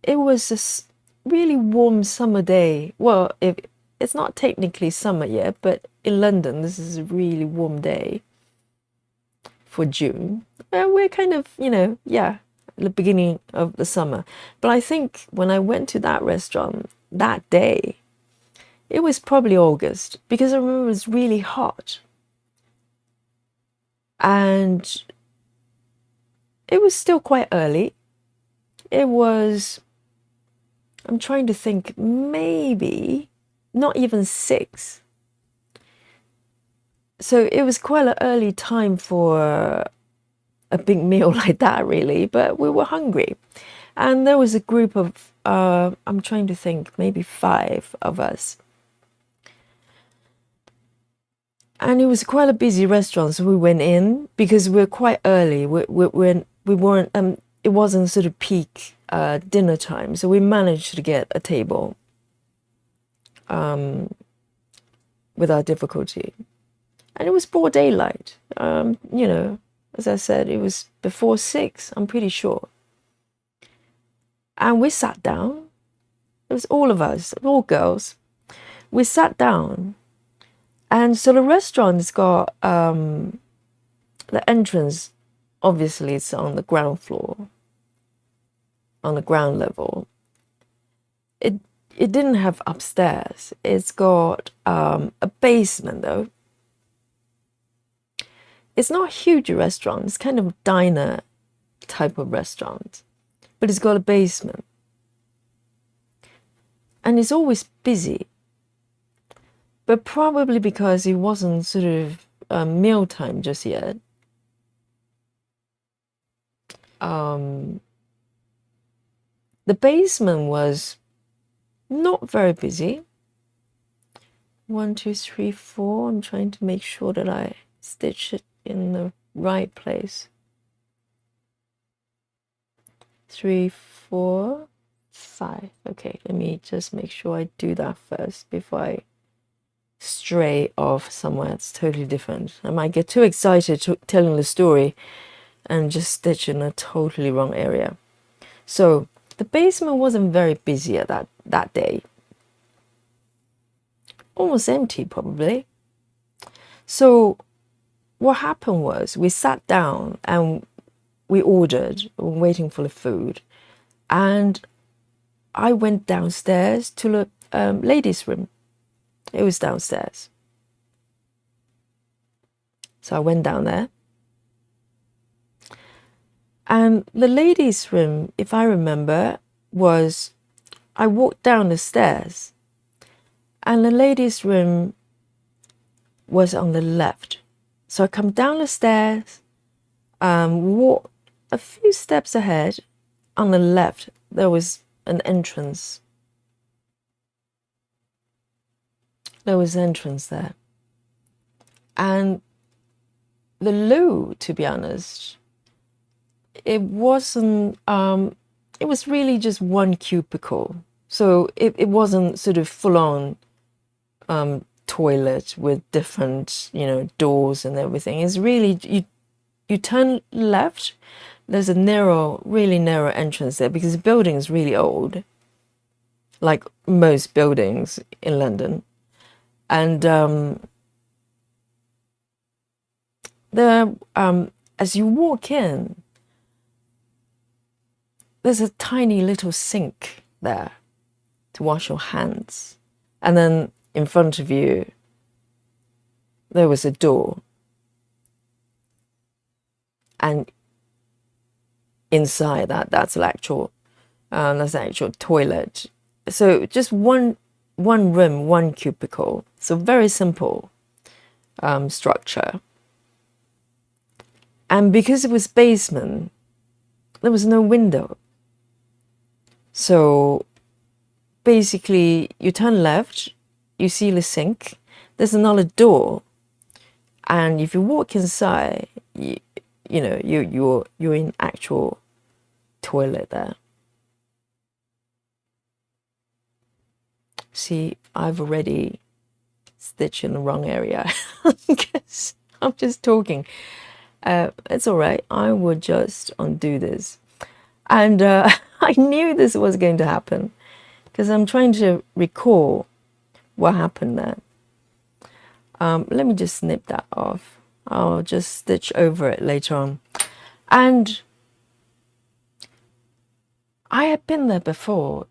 it was a really warm summer day. Well, it's not technically summer yet, but in London, this is a really warm day for June. We're kind of, the beginning of the summer. But I think when I went to that restaurant that day, it was probably August, because I remember it was really hot. And it was still quite early. It was, I'm trying to think, maybe not even 6. So it was quite an early time for a big meal like that, really, but we were hungry. And there was a group of, I'm trying to think, maybe 5 of us. And it was quite a busy restaurant, so we went in because we were quite early. We weren't. it wasn't sort of peak dinner time, so we managed to get a table without difficulty. And it was broad daylight. You know, as I said, it was before 6, I'm pretty sure. And we sat down. It was all of us, all girls. We sat down. And so the restaurant's got the entrance, obviously it's on the ground floor, on the ground level. It didn't have upstairs. It's got a basement though. It's not a huge restaurant. It's kind of a diner type of restaurant, but it's got a basement. And it's always busy. But probably because it wasn't sort of mealtime just yet. The basement was not very busy. 1, 2, 3, 4. I'm trying to make sure that I stitch it in the right place. 3, 4, 5. Okay, let me just make sure I do that first before I stray off somewhere it's totally different. I might get too excited telling the story and just stitch in a totally wrong area. So the basement wasn't very busy at that day. Almost empty probably. So what happened was we sat down and we ordered, waiting for the food, and I went downstairs to the ladies' room. It was downstairs. So I went down there. And the ladies' room, if I remember, was, I walked down the stairs and the ladies' room was on the left. So I come down the stairs, walk a few steps ahead. On the left, there was an entrance. There was an entrance there. And the loo, to be honest, it wasn't, it was really just one cubicle. So it wasn't sort of full on toilet with different, you know, doors and everything. It's really, you turn left, there's a narrow, really narrow entrance there because the building is really old, like most buildings in London. And as you walk in, there's a tiny little sink there to wash your hands. And then in front of you, there was a door. And inside that's an actual toilet. So just one room, one cubicle. So very simple structure. And because it was basement, there was no window. So basically, you turn left, you see the sink, there's another door, and if you walk inside, you know, you're in actual toilet there. See, I've already stitched in the wrong area because I'm just talking. It's all right. I will just undo this. And I knew this was going to happen because I'm trying to recall what happened there. Let me just snip that off. I'll just stitch over it later on. And I had been there before,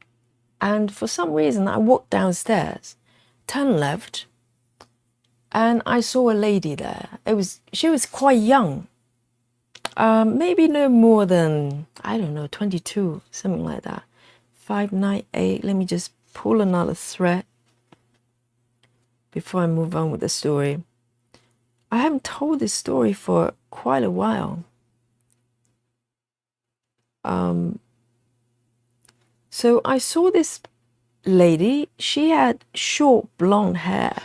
and for some reason I walked downstairs, turned left, and I saw a lady there. She was quite young, maybe no more than, I don't know, 22, something like that. 598. Let me just pull another thread before I move on with the story. I haven't told this story for quite a while. So I saw this lady. She had short blonde hair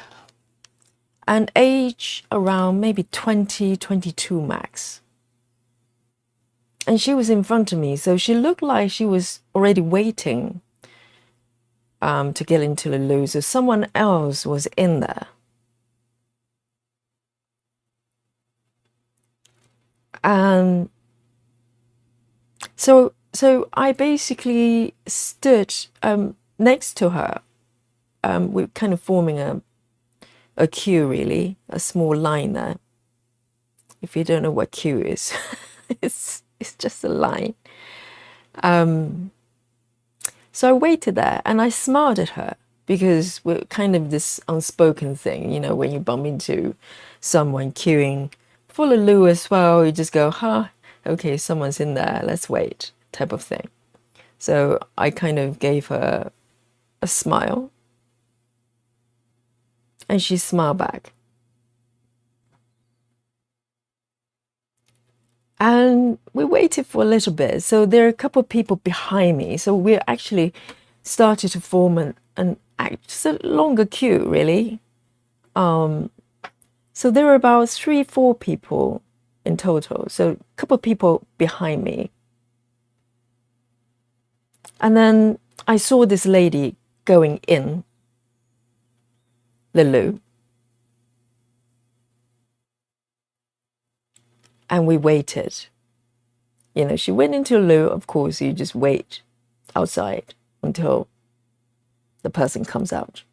and age around maybe 20, 22 max. And she was in front of me, so she looked like she was already waiting to get into the loo. So someone else was in there. And so I basically stood next to her. We're kind of forming a queue, really, a small line there. If you don't know what queue is, it's just a line. So I waited there and I smiled at her, because we're kind of this unspoken thing, you know, when you bump into someone queuing for the loo as well, you just go, okay, someone's in there, let's wait, type of thing. So I kind of gave her a smile and she smiled back. And we waited for a little bit. So there are a couple of people behind me. So we actually started to form just a longer queue, really. So there were about 3-4 people in total. So a couple of people behind me. And then I saw this lady going in the loo. And we waited. You know, she went into the loo. Of course, you just wait outside until the person comes out.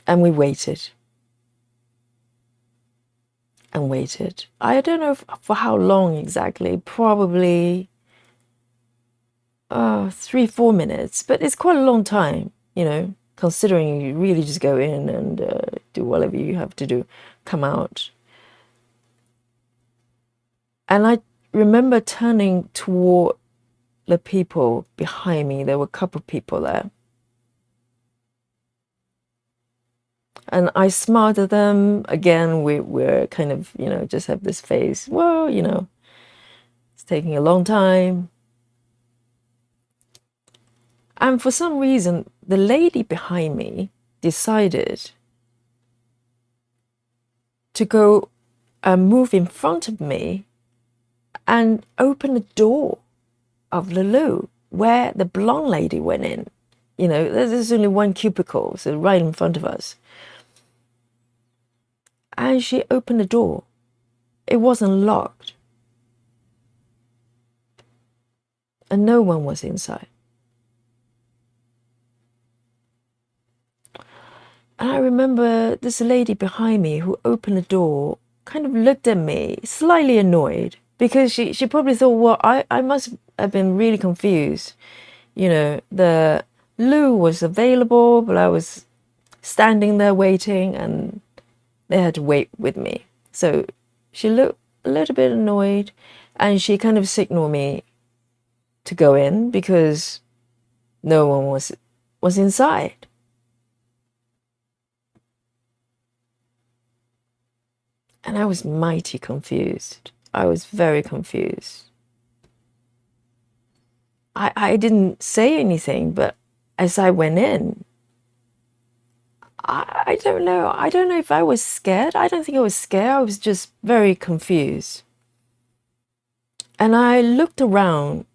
And we waited. And waited. I don't know for how long exactly, probably 3-4 minutes, but it's quite a long time, you know, considering you really just go in and do whatever you have to do, come out. And I remember turning toward the people behind me. There were a couple of people there. And I smiled at them. Again, we're kind of, you know, just have this face. Well, you know, it's taking a long time. And for some reason, the lady behind me decided to go and move in front of me and open the door of the loo where the blonde lady went in. You know, there's only one cubicle, so right in front of us. And she opened the door. It wasn't locked. And no one was inside. And I remember this lady behind me who opened the door kind of looked at me, slightly annoyed, because she probably thought, well, I must have been really confused. You know, the loo was available, but I was standing there waiting and they had to wait with me. So she looked a little bit annoyed and she kind of signaled me to go in because no one was inside. And I was mighty confused. I was very confused. I didn't say anything, but as I went in, I don't know. I don't know if I was scared. I don't think I was scared. I was just very confused. And I looked around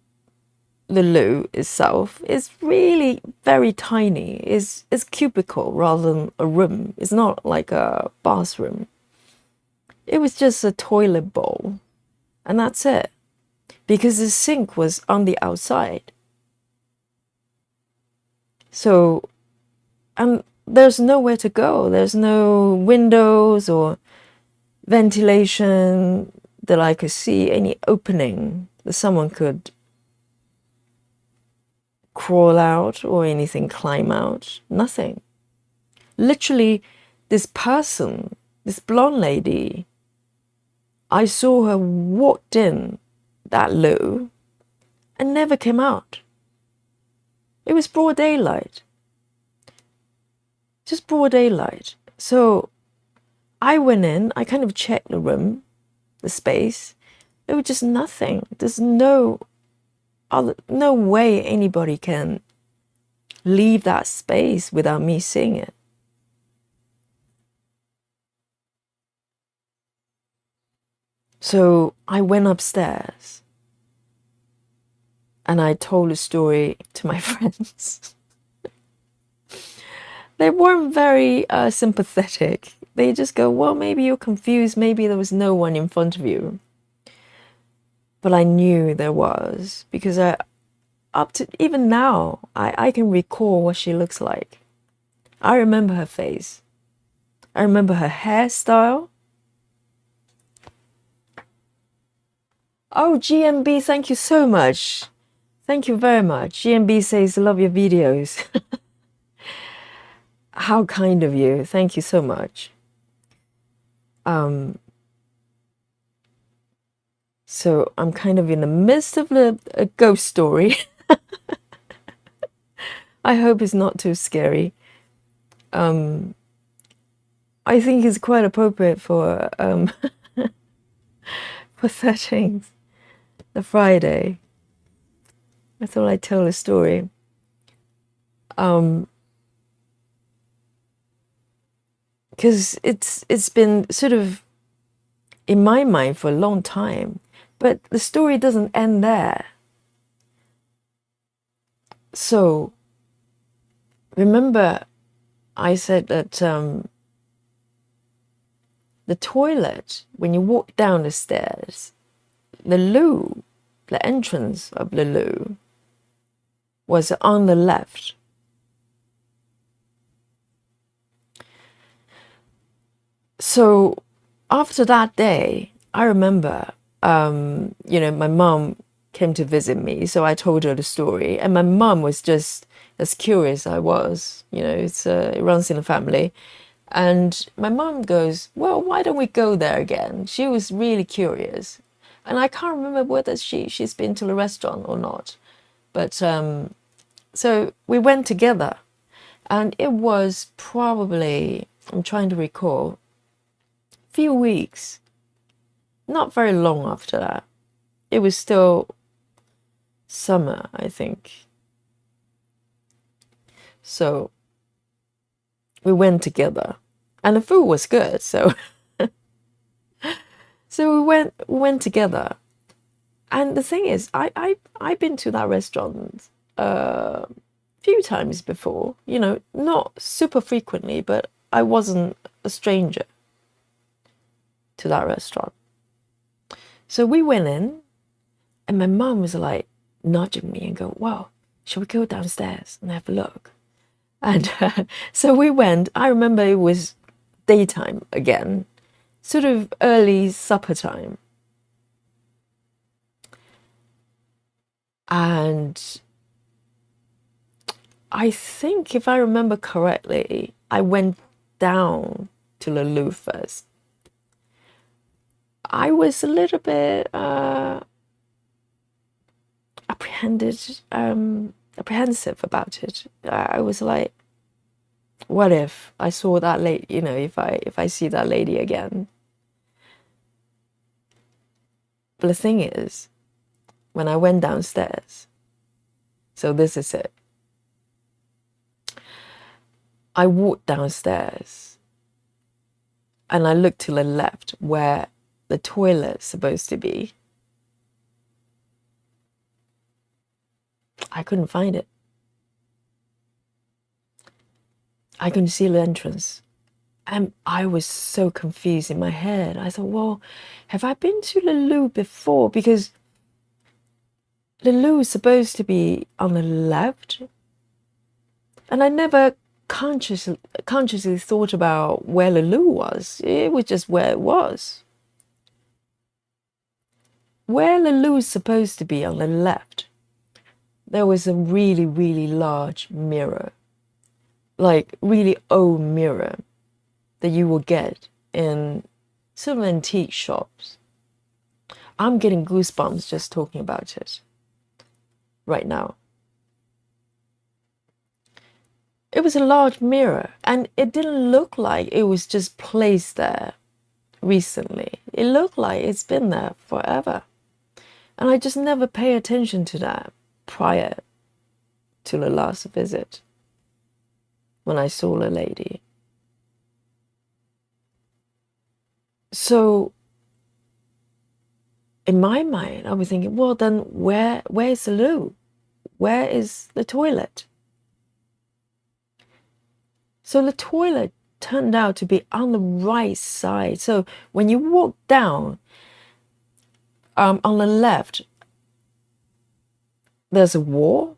the loo itself. It's really very tiny. It's cubicle rather than a room. It's not like a bathroom. It was just a toilet bowl. And that's it. Because the sink was on the outside. So, and there's nowhere to go. There's no windows or ventilation that I could see, any opening that someone could crawl out or anything climb out. Nothing. Literally, this person, this blonde lady, I saw her walked in that loo and never came out. It was broad daylight. Just broad daylight. So I went in, I kind of checked the room, the space. There was just nothing. There's no way anybody can leave that space without me seeing it. So I went upstairs and I told a story to my friends. They weren't very sympathetic. They just go, well, maybe you're confused. Maybe there was no one in front of you. But I knew there was, because up to even now, I can recall what she looks like. I remember her face. I remember her hairstyle. Oh, GMB, thank you so much. Thank you very much. GMB says, love your videos. How kind of you. Thank you so much. So I'm kind of in the midst of a ghost story. I hope it's not too scary. I think it's quite appropriate for for 13th, the Friday. I thought I'd tell a story. Because it's been sort of in my mind for a long time, but the story doesn't end there. So remember I said that the toilet, when you walk down the stairs, the loo, the entrance of the loo was on the left. So after that day, I remember, my mom came to visit me. So I told her the story. And my mom was just as curious as I was. It runs in the family. And my mom goes, well, why don't we go there again? She was really curious. And I can't remember whether she's been to the restaurant or not. But so we went together. And it was probably, I'm trying to recall, few weeks, not very long after that. It was still summer, I think. So we went together, and the food was good. So so we went together. And the thing is, I've been to that restaurant a few times before. Not super frequently, but I wasn't a stranger to that restaurant. So we went in, and my mom was like nudging me and go, well, shall we go downstairs and have a look? And so we went. I remember it was daytime again, sort of early supper time. And I think, if I remember correctly, I went down to the loo first. I was a little bit apprehensive about it. I was like, what if I saw that lady, if I see that lady again? But the thing is, when I went downstairs, so this is it. I walked downstairs and I looked to the left where the toilet's supposed to be. I couldn't find it. I couldn't see the entrance. And I was so confused in my head. I thought, well, have I been to the loo before? Because the loo is supposed to be on the left. And I never consciously thought about where the loo was. It was just where it was. Where the loo is supposed to be on the left, there was a really, really large mirror. Like really old mirror that you will get in some antique shops. I'm getting goosebumps just talking about it right now. It was a large mirror, and it didn't look like it was just placed there recently. It looked like it's been there forever. And I just never pay attention to that prior to the last visit when I saw the lady. So in my mind, I was thinking, well, then where's the loo? Where is the toilet? So the toilet turned out to be on the right side. So when you walk down, on the left, there's a wall,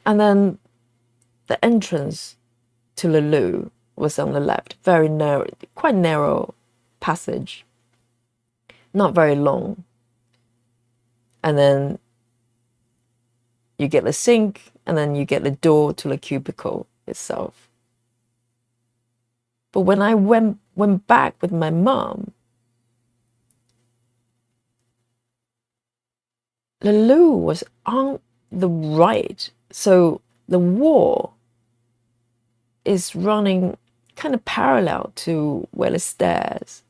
and then the entrance to the loo was on the left. Very narrow, quite narrow passage, not very long. And then you get the sink, and then you get the door to the cubicle itself. But when I went back with my mom, the loo was on the right. So the wall is running kind of parallel to where the stairs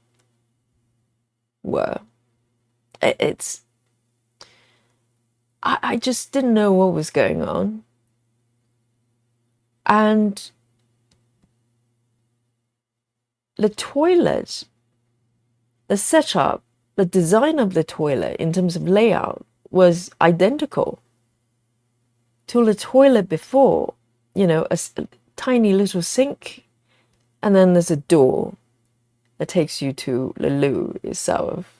were. I just didn't know what was going on. And the toilet, the setup, the design of the toilet in terms of layout was identical to the toilet before. You know, a tiny little sink, and then there's a door that takes you to the loo itself.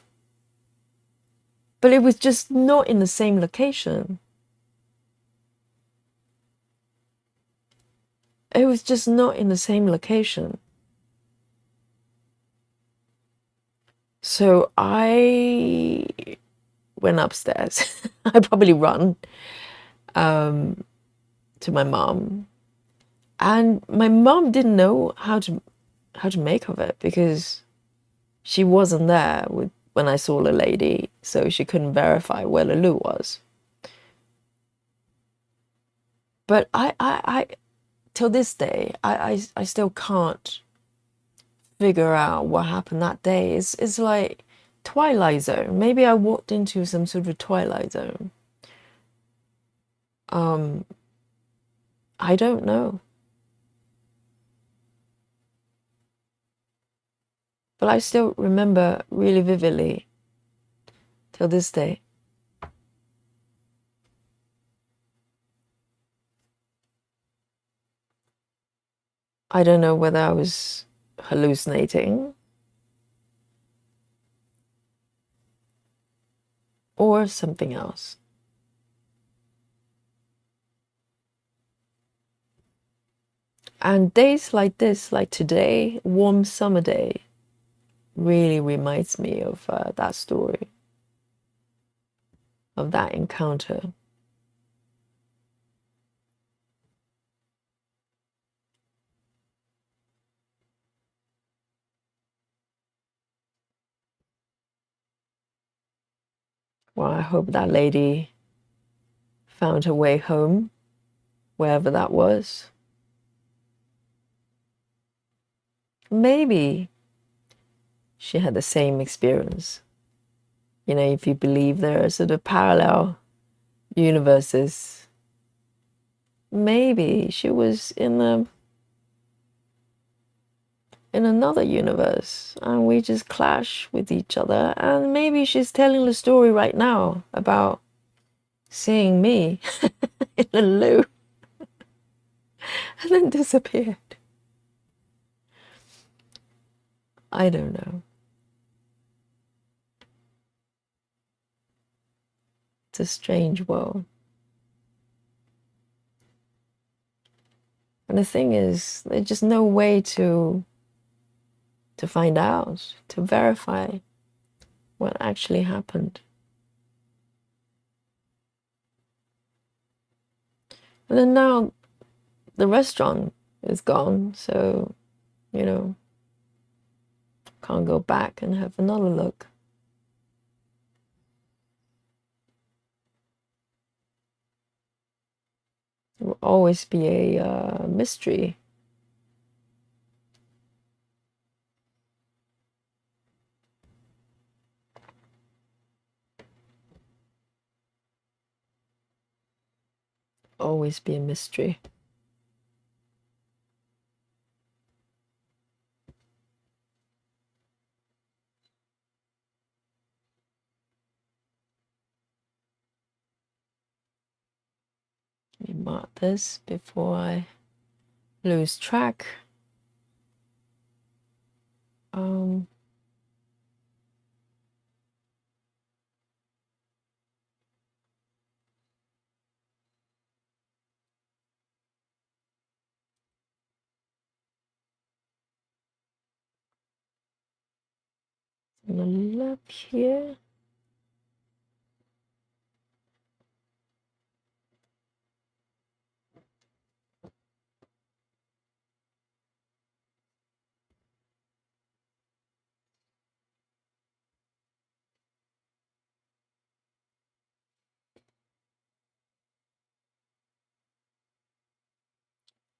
But it was just not in the same location. It was just not in the same location. So I went upstairs. I probably run to my mom, and my mom didn't know how to make of it, because she wasn't there when I saw the lady, so she couldn't verify where the loo was. But I till this day, I still can't figure out what happened that day. It's like Twilight Zone. Maybe I walked into some sort of Twilight Zone. I don't know. But I still remember really vividly till this day. I don't know whether I was hallucinating or something else. And days like this, like today, warm summer day, really reminds me of that story, of that encounter. Well, I hope that lady found her way home, wherever that was. Maybe she had the same experience. You know, if you believe there are sort of parallel universes, maybe she was in another universe, and we just clash with each other, and maybe she's telling the story right now about seeing me in the loo and then disappeared. I don't know. It's a strange world. And the thing is, there's just no way to find out, to verify what actually happened. And then now the restaurant is gone, so, you know, can't go back and have another look. It will always be a mystery. Always be a mystery. Let me mark this before I lose track. On the left here.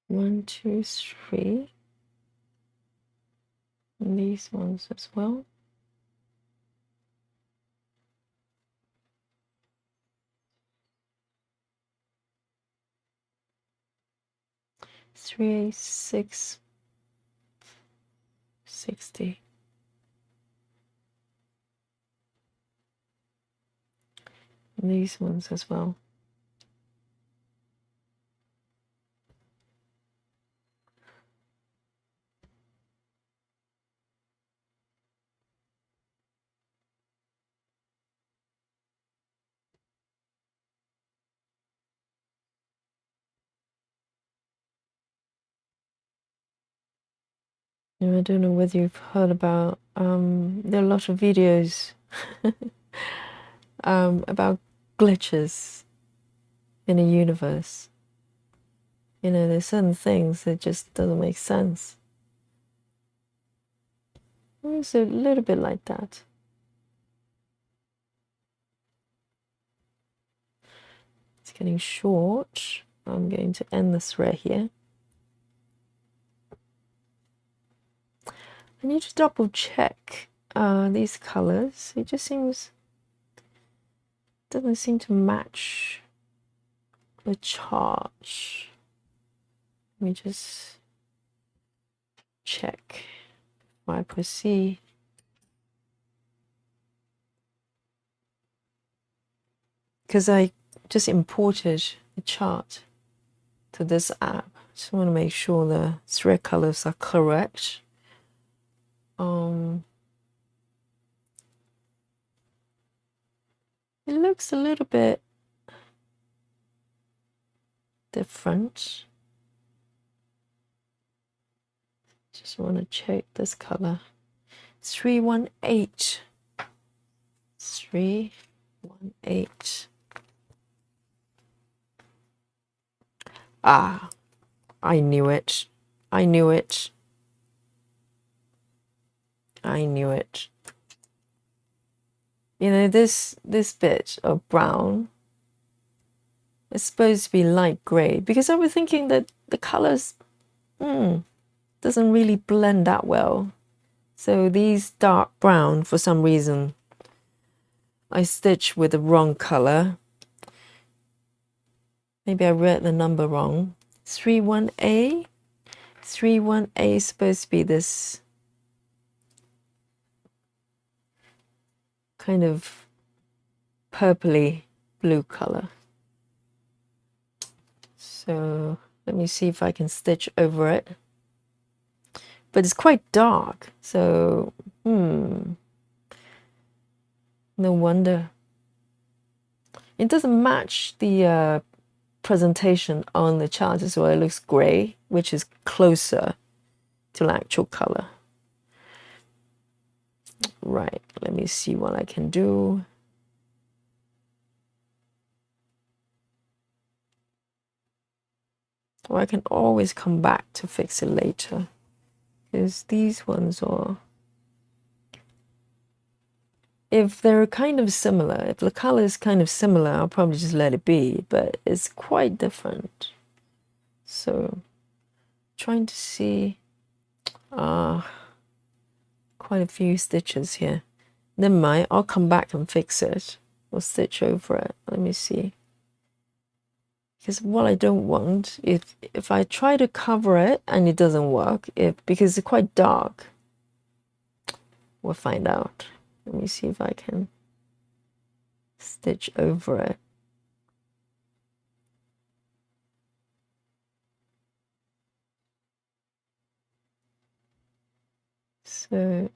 One, two, three. And these ones as well. Three, 6, 60. And these ones as well. Now, I don't know whether you've heard about, there are a lot of videos about glitches in a universe. You know, there's certain things that just doesn't make sense. It's a little bit like that. It's getting short. I'm going to end the thread here. I need to double check these colors. It just doesn't seem to match the chart. Let me just check before I proceed. Because I just imported a chart to this app. Just want to make sure the thread colors are correct. It looks a little bit different. Just want to check this color. 318. 318. Ah, I knew it. I knew it. I knew it. You know, this bit of brown is supposed to be light gray, because I was thinking that the colors doesn't really blend that well. So these dark brown, for some reason, I stitched with the wrong color. Maybe I read the number wrong. 31A. 31A is supposed to be this kind of purpley blue color. So let me see if I can stitch over it. But it's quite dark, so no wonder. It doesn't match the presentation on the chart as well. It looks gray, which is closer to the actual color. Right, let me see what I can do. Or I can always come back to fix it later, because these ones are, if they're kind of similar, if the color is kind of similar, I'll probably just let it be, but it's quite different. So trying to see quite a few stitches here. Never mind, I'll come back and fix it or stitch over it. Let me see. Because what I don't want, if I try to cover it and it doesn't work, because it's quite dark, we'll find out. Let me see if I can stitch over it. So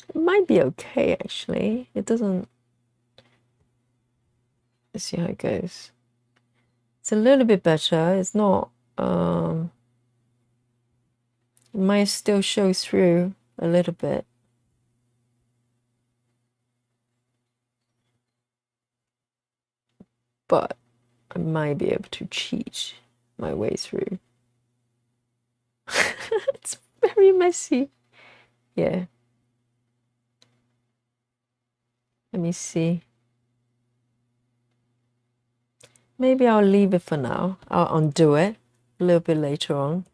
it might be okay actually. It doesn't. Let's see how it goes. It's a little bit better. It's not. It might still show through a little bit. But I might be able to cheat my way through. It's very messy. Yeah. Let me see. Maybe I'll leave it for now. I'll undo it a little bit later on.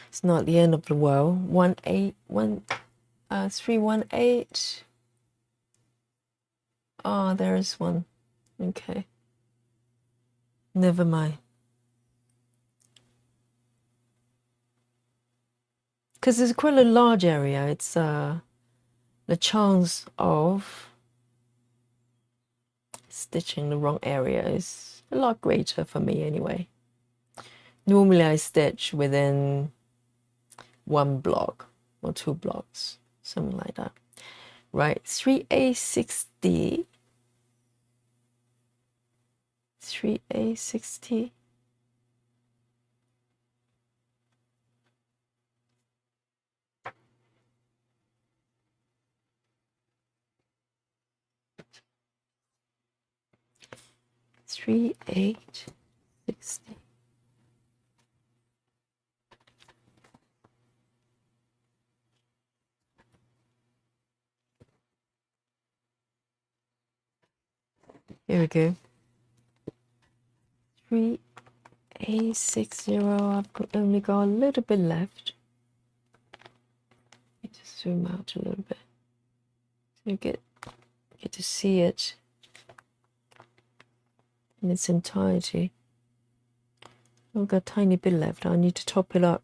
It's not the end of the world. 318. Oh, there is one. Okay. Never mind. Because it's quite a large area. It's the chance of stitching the wrong area is a lot greater for me anyway. Normally I stitch within 1 block or 2 blocks, something like that. Right, 3A60. 3A60. Three, 8, 60. Here we go. 3A60. I've only got a little bit left. Let me just zoom out a little bit so you get to see it in its entirety. I've got a tiny bit left. I need to top it up.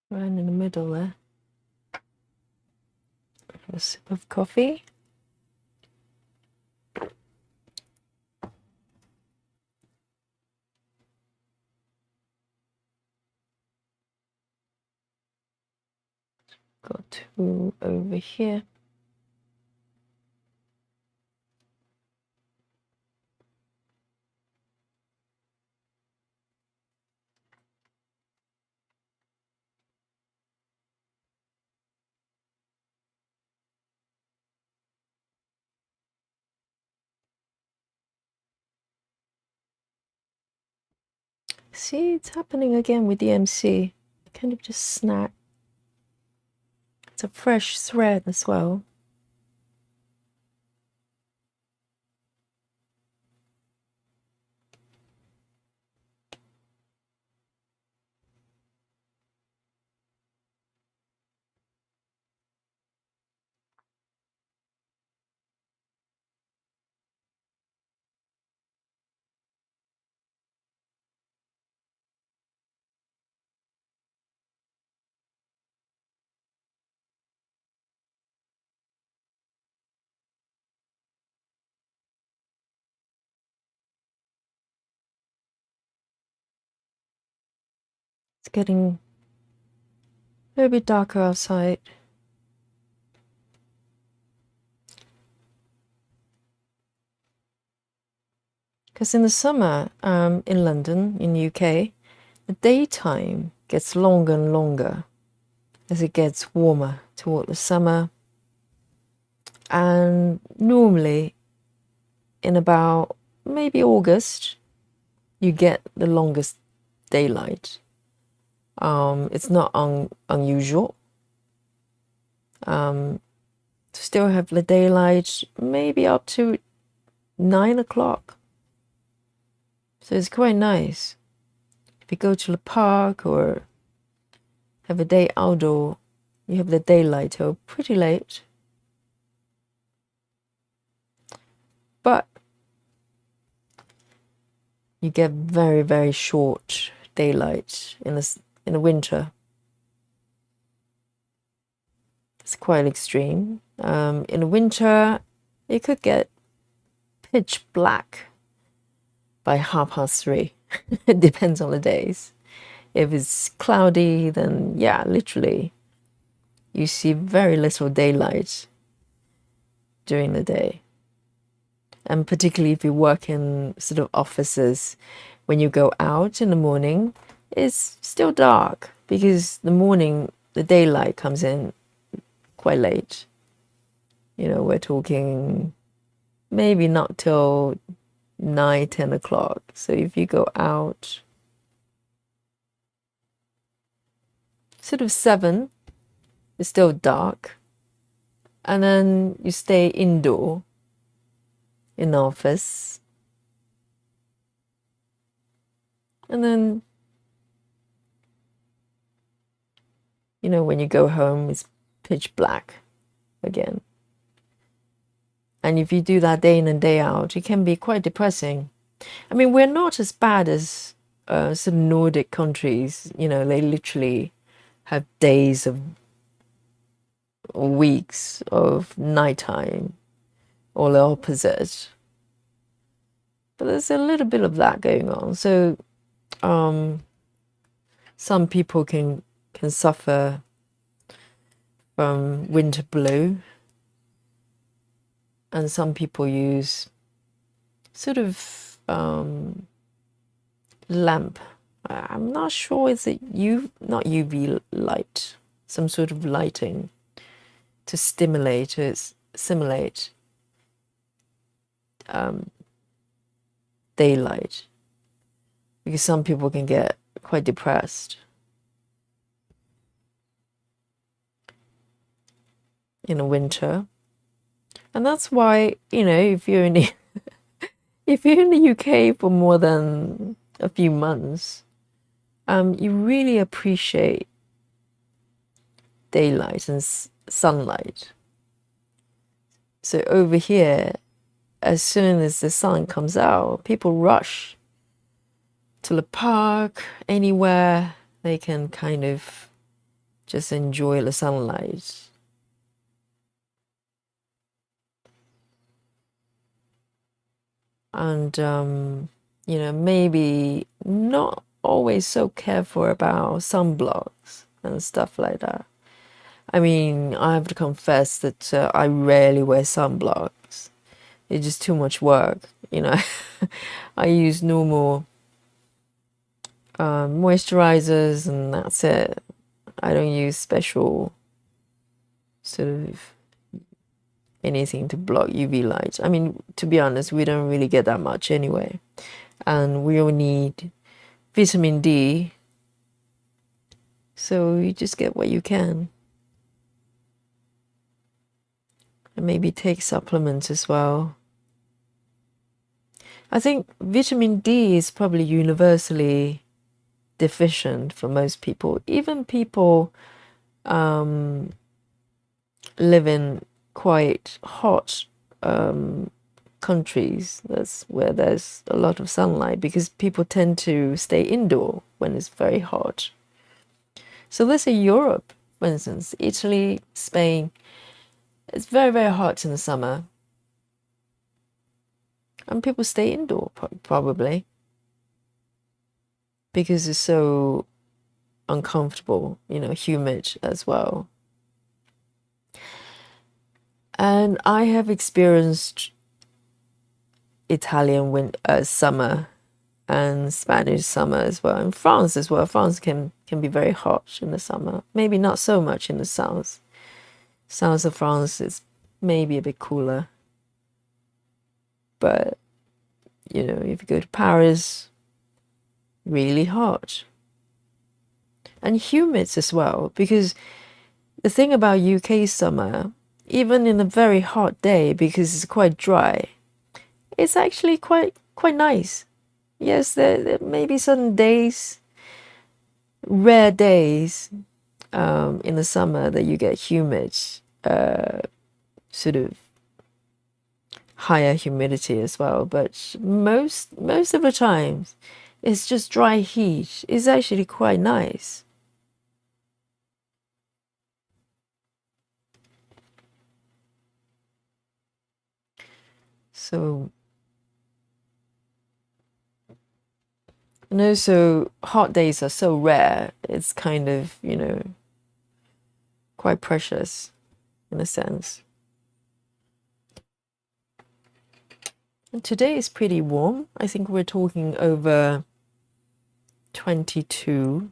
Right in the middle there. Have a sip of coffee. Got 2 over here. See, it's happening again with the MC. Kind of just snap. It's a fresh thread as well. It's getting a little bit darker outside. Because in the summer, in London, in the UK, the daytime gets longer and longer as it gets warmer toward the summer. And normally, in about maybe August, you get the longest daylight. It's not unusual. To still have the daylight, maybe up to 9 o'clock. So it's quite nice. If you go to the park or have a day outdoor, you have the daylight till pretty late. But you get very, very short daylight in the winter. It's quite extreme. In the winter, it could get pitch black by 3:30. It depends on the days. If it's cloudy, then yeah, literally, you see very little daylight during the day. And particularly if you work in sort of offices, when you go out in the morning, it's still dark because the daylight comes in quite late. You know, we're talking maybe not till 9, 10 o'clock. So if you go out sort of 7, it's still dark. And then you stay indoor in the office. And then, you know, when you go home, it's pitch black again. And if you do that day in and day out, it can be quite depressing. I mean, we're not as bad as some Nordic countries. You know, they literally have days of weeks of nighttime, or the opposite. But there's a little bit of that going on. So some people can suffer from winter blue, and some people use sort of lamp. I'm not sure, is it not UV light, some sort of lighting to simulate daylight, because some people can get quite depressed in the winter. And that's why, you know, if you're in the if you're in the UK for more than a few months, you really appreciate daylight and sunlight. So over here, as soon as the sun comes out, people rush to the park, anywhere they can kind of just enjoy the sunlight. And, you know, maybe not always so careful about sunblocks and stuff like that. I mean, I have to confess that I rarely wear sunblocks. It's just too much work, you know. I use normal moisturizers and that's it. I don't use special sort of anything to block UV light. I mean, to be honest, we don't really get that much anyway. And we all need vitamin D. So you just get what you can. And maybe take supplements as well. I think vitamin D is probably universally deficient for most people. Even people live in quite hot countries. That's where there's a lot of sunlight, because people tend to stay indoor when it's very hot. So let's say Europe, for instance, Italy, Spain, it's very, very hot in the summer. And people stay indoor, probably, because it's so uncomfortable, you know, humid as well. And I have experienced Italian summer and Spanish summer as well, and France as well. France can be very hot in the summer. Maybe not so much in the south. South of France is maybe a bit cooler. But, you know, if you go to Paris, really hot. and humid as well. Because the thing about UK summer, even in a very hot day, because it's quite dry, it's actually quite nice. Yes, there may be some days, rare days, in the summer that you get humid, sort of higher humidity as well. But most of the times, it's just dry heat. It's actually quite nice. So, and also hot days are so rare. It's kind of, quite precious in a sense. And today is pretty warm. I think we're talking over 22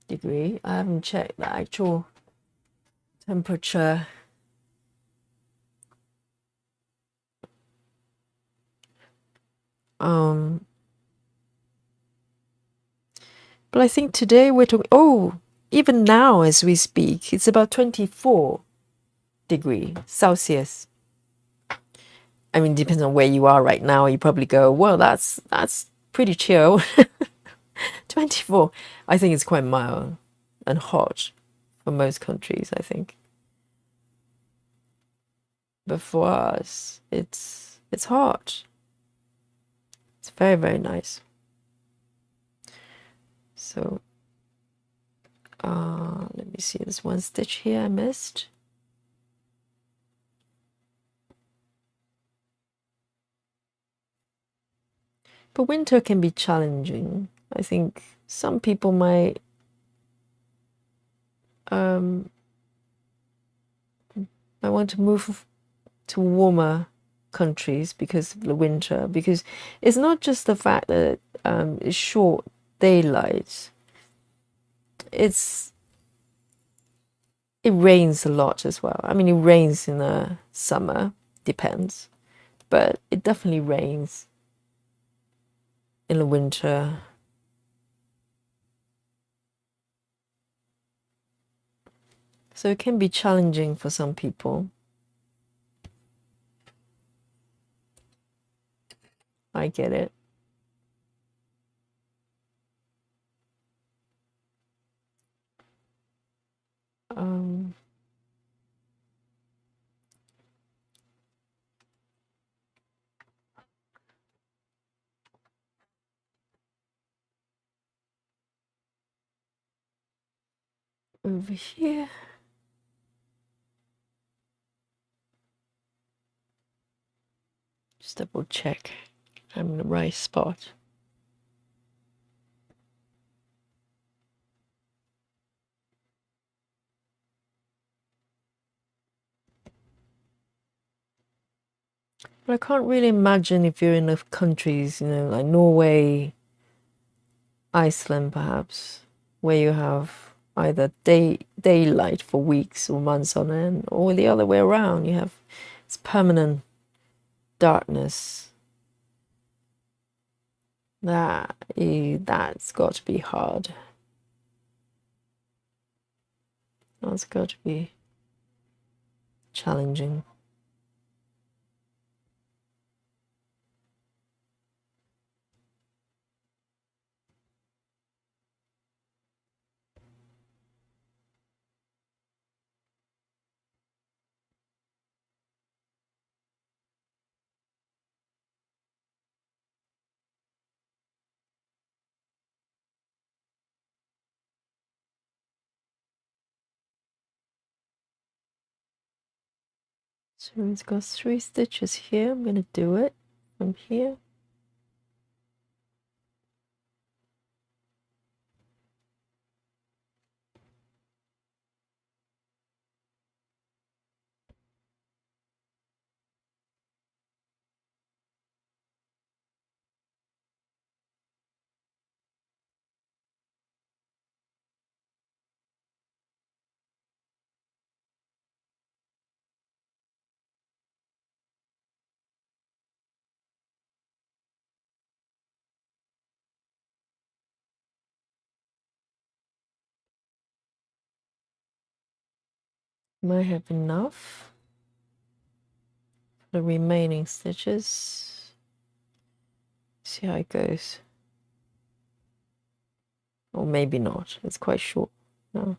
degree. I haven't checked the actual temperature. But I think today we're talking, oh, even now as we speak, it's about 24 degree Celsius. I mean, depends on where you are right now. You probably go, well, that's pretty chill. 24. I think it's quite mild and hot for most countries, I think. But for us, it's hot. It's very, very nice. So, let me see. There's one stitch here I missed. But winter can be challenging. I think some people might I want to move to warmer countries because of the winter. Because it's not just the fact that it's short daylight. It rains a lot as well. I mean, it rains in the summer, depends, but it definitely rains in the winter. So it can be challenging for some people. I get it. Um, Over here. Just double check I'm in the right spot. But I can't really imagine if you're in the countries, like Norway, Iceland perhaps, where you have either daylight for weeks or months on end, or the other way around. You have it's permanent darkness. That's got to be hard. That's got to be challenging. So it's got 3 stitches here. I'm going to do it from here. Might have enough for the remaining stitches. See how it goes. Or maybe not. It's quite short now.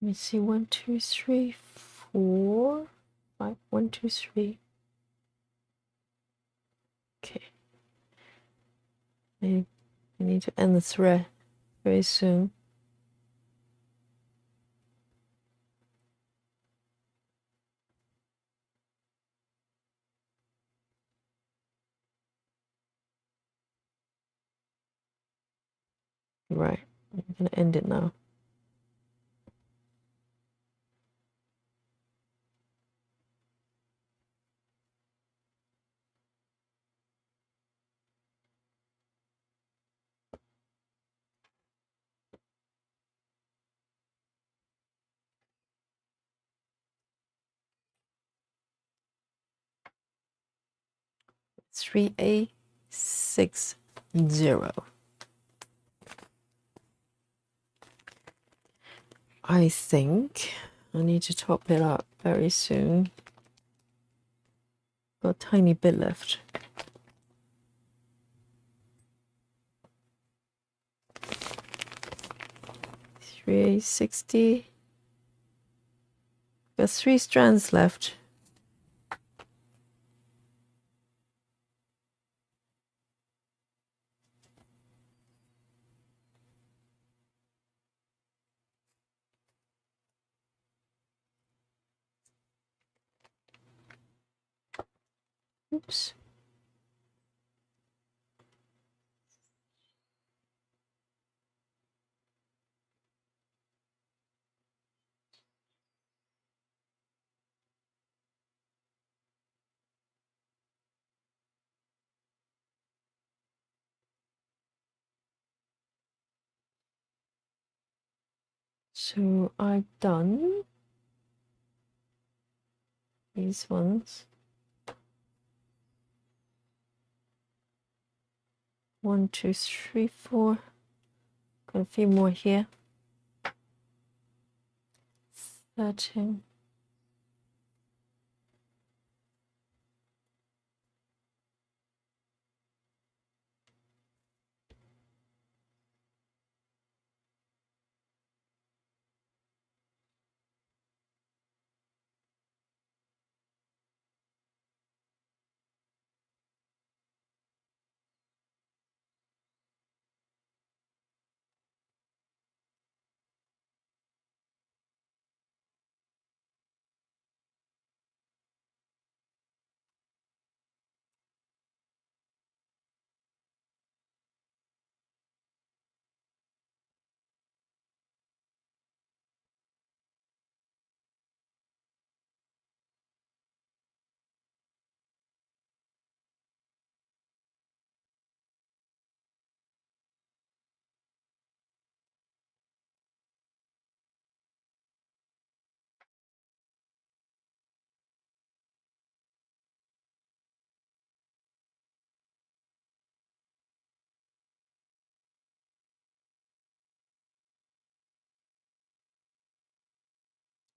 Let me see, 1, 2, 3, 4, 5, 1, 2, 3. Okay. I need to end the thread very soon. Right, I'm gonna end it now. $3,860. I think I need to top it up very soon. Got a tiny bit left. $3,860. Got 3 strands left. Oops. So I've done these ones. 1, 2, 3, 4. Got a few more here. 13.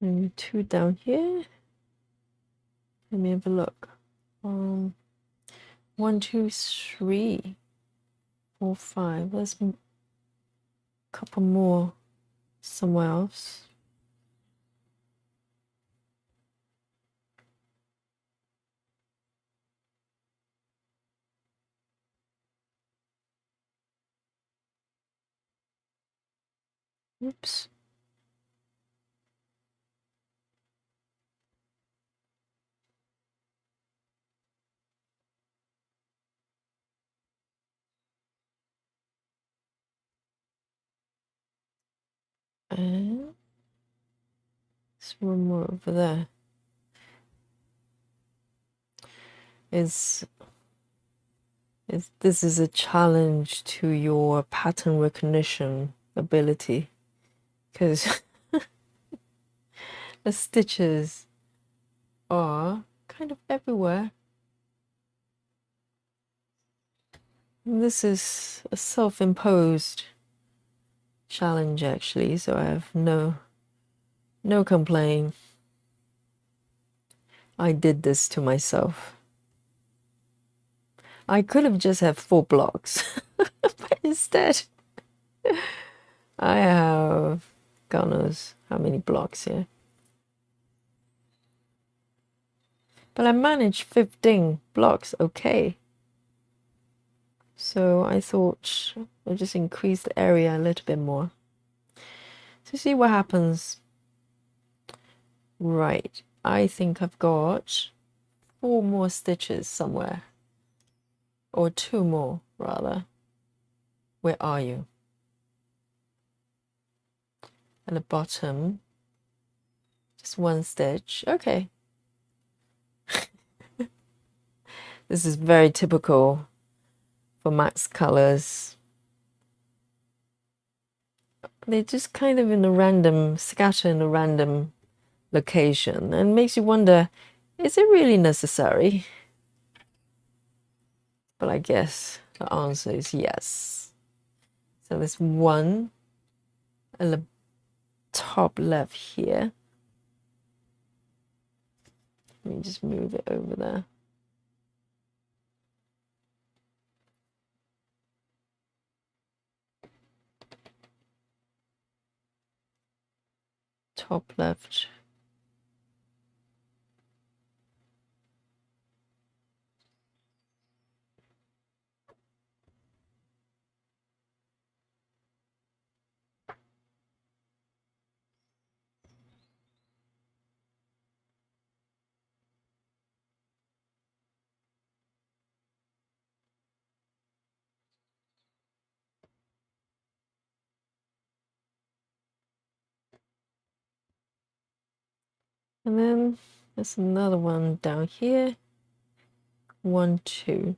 And 2 down here. Let me have a look. 1, 2, 3, 4, 5. There's a couple more somewhere else. Oops. And there's one more over there. This is a challenge to your pattern recognition ability, because the stitches are kind of everywhere. And this is a self-imposed challenge actually, so I have no complaint. I did this to myself. I could have just had 4 blocks, but instead I have, God knows how many blocks here. But I managed 15 blocks, okay. So I thought I'll just increase the area a little bit more to see what happens. Right, I think I've got 4 more stitches somewhere, or 2 more rather. Where are you? At the bottom, just 1 stitch. Okay. This is very typical for Max colors. They're just kind of in a random, scatter in a random location, and makes you wonder, is it really necessary? But I guess the answer is yes. So there's 1 at the top left here. Let me just move it over there. Top left. And then there's another one down here. 1, 2.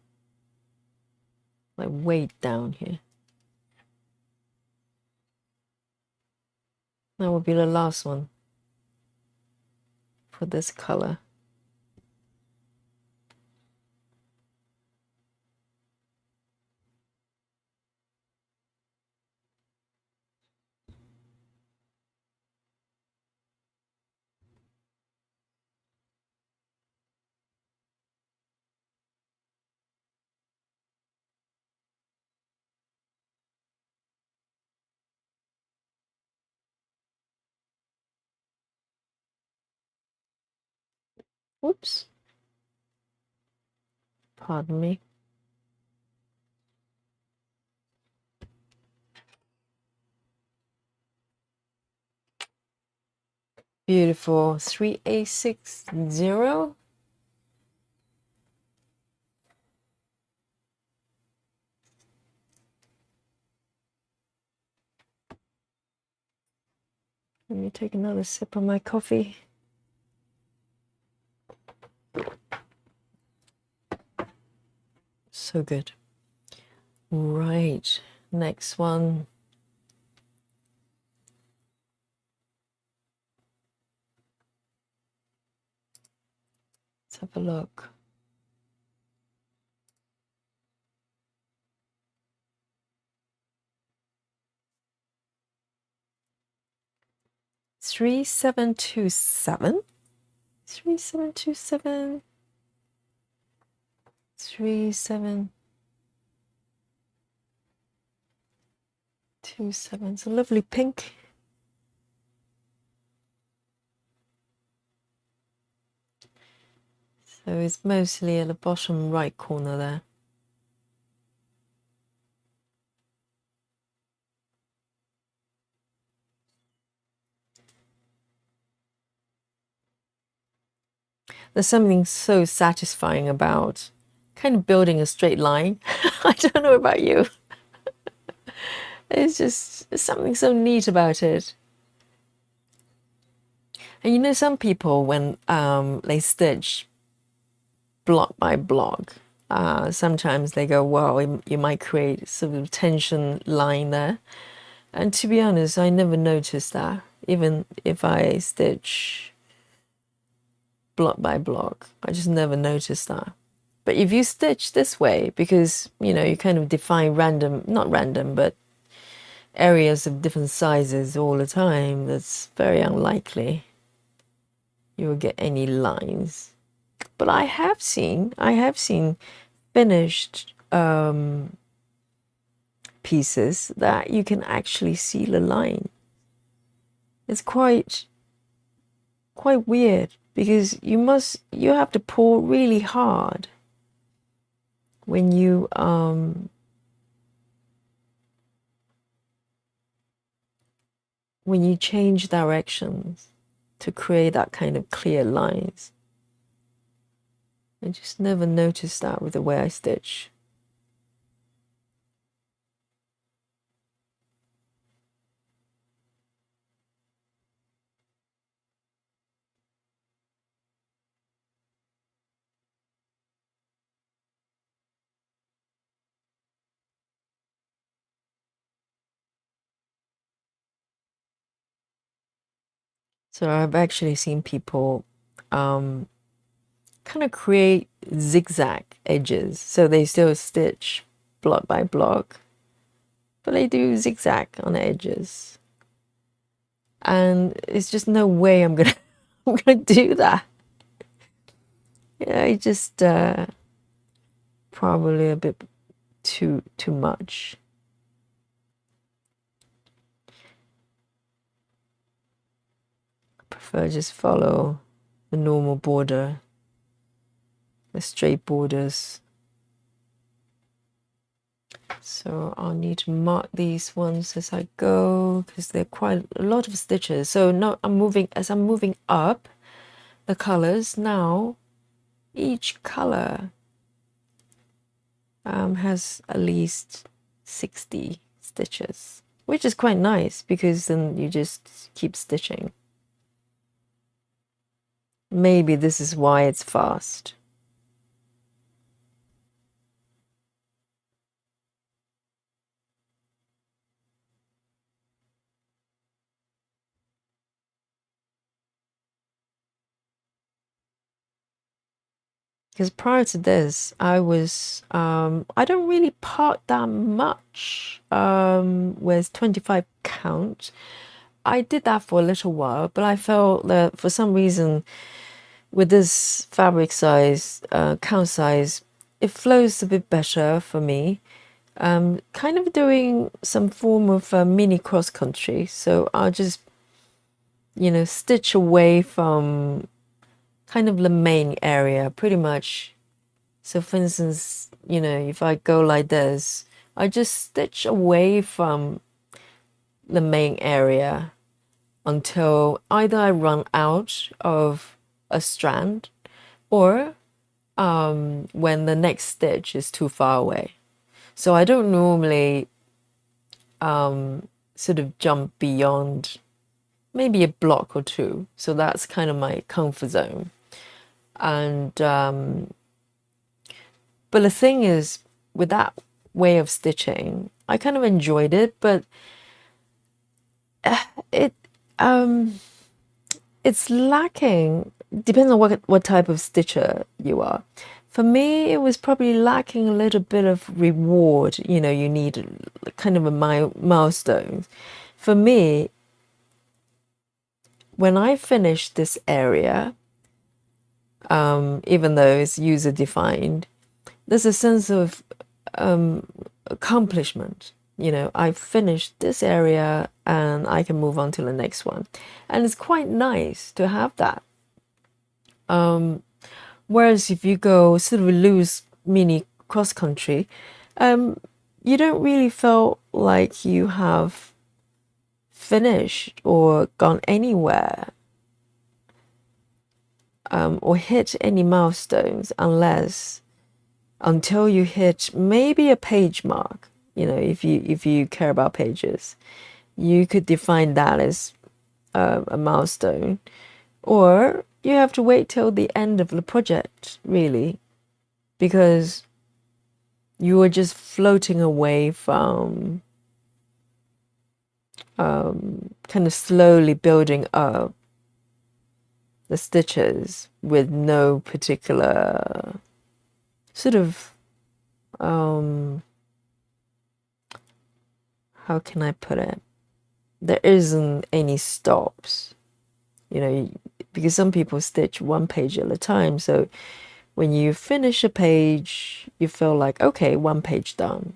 Like way down here. That will be the last one for this color. Whoops. Pardon me. Beautiful. 3860. Let me take another sip of my coffee. So good. Right, next one. Let's have a look. Three, 7, 2, 7. 3, 7, 2, 7. 3, 7, 2, 7. It's a lovely pink. So it's mostly at the bottom right corner there. There's something so satisfying about kind of building a straight line. I don't know about you. It's just something so neat about it. And you know, some people, when they stitch block by block, sometimes they go, well, you might create sort of tension line there. And to be honest, I never noticed that, even if I stitch block by block. I just never noticed that. But if you stitch this way, because, you know, you kind of define random, not random, but areas of different sizes all the time, that's very unlikely you will get any lines. But I have seen finished pieces that you can actually see the line. It's quite weird, because you have to pull really hard when you change directions to create that kind of clear lines. I just never noticed that with the way I stitch. So I've actually seen people kind of create zigzag edges. So they still stitch block by block, but they do zigzag on the edges. And it's just no way I'm gonna I'm gonna do that. Yeah, it just probably a bit too much. I prefer just follow the normal border, the straight borders. So I'll need to mark these ones as I go, because they're quite a lot of stitches. So now as I'm moving up the colors, now each color has at least 60 stitches, which is quite nice, because then you just keep stitching. Maybe this is why it's fast. Because prior to this, I was, I don't really part that much with 25 count. I did that for a little while, but I felt that for some reason with this fabric size, count size, it flows a bit better for me. Kind of doing some form of mini cross country. So I'll just, you know, stitch away from kind of the main area pretty much. So for instance, you know, if I go like this, I just stitch away from the main area until either I run out of a strand, or when the next stitch is too far away. So I don't normally sort of jump beyond maybe a block or two. So that's kind of my comfort zone. And but the thing is, with that way of stitching, I kind of enjoyed it, but it it's lacking. Depends on what type of stitcher you are. For me, it was probably lacking a little bit of reward. You know, you need kind of a milestone. For me, when I finish this area, even though it's user defined, there's a sense of accomplishment. You know, I've finished this area and I can move on to the next one. And it's quite nice to have that. Whereas if you go sort of loose mini cross country, you don't really feel like you have finished or gone anywhere, or hit any milestones until you hit maybe a page mark. You know, if you care about pages, you could define that as a milestone. Or you have to wait till the end of the project, really, because you are just floating away from kind of slowly building up the stitches with no particular sort of how can I put it? There isn't any stops, you know, because some people stitch one page at a time. So when you finish a page, you feel like, okay, one page done,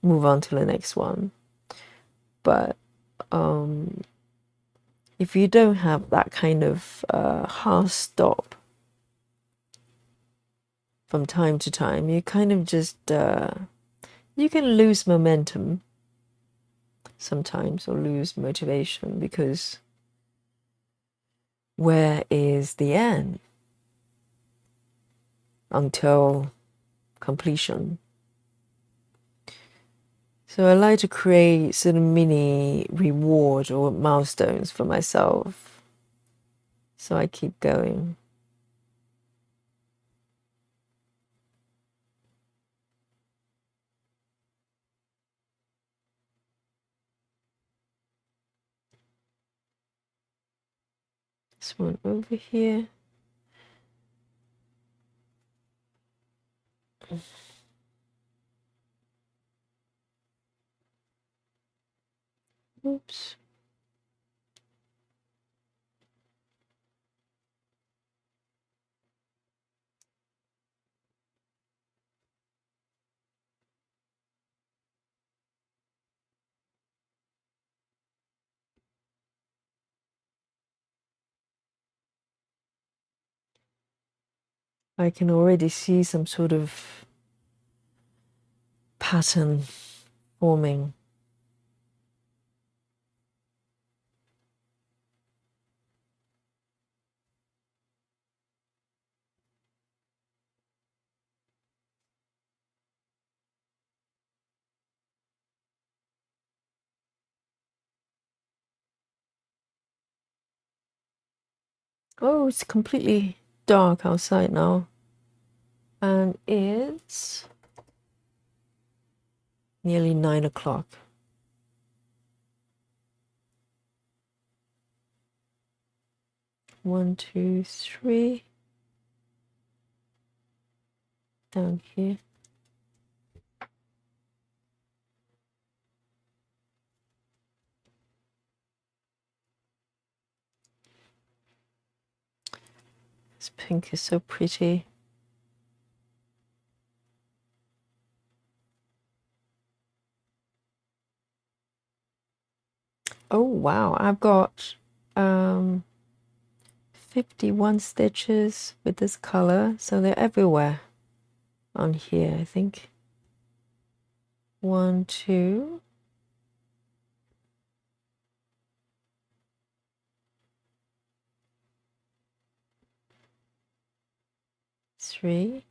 move on to the next one. But if you don't have that kind of hard stop from time to time, you kind of just you can lose momentum sometimes or lose motivation, because where is the end until completion? So I like to create sort of mini reward or milestones for myself, so I keep going. This one over here. Oops. I can already see some sort of pattern forming. Oh, it's completely dark outside now. And it's nearly 9 o'clock. One, two, three. Down here. This pink is so pretty. Oh wow, I've got 51 stitches with this color, so they're everywhere on here, I think. 1, 2, 3.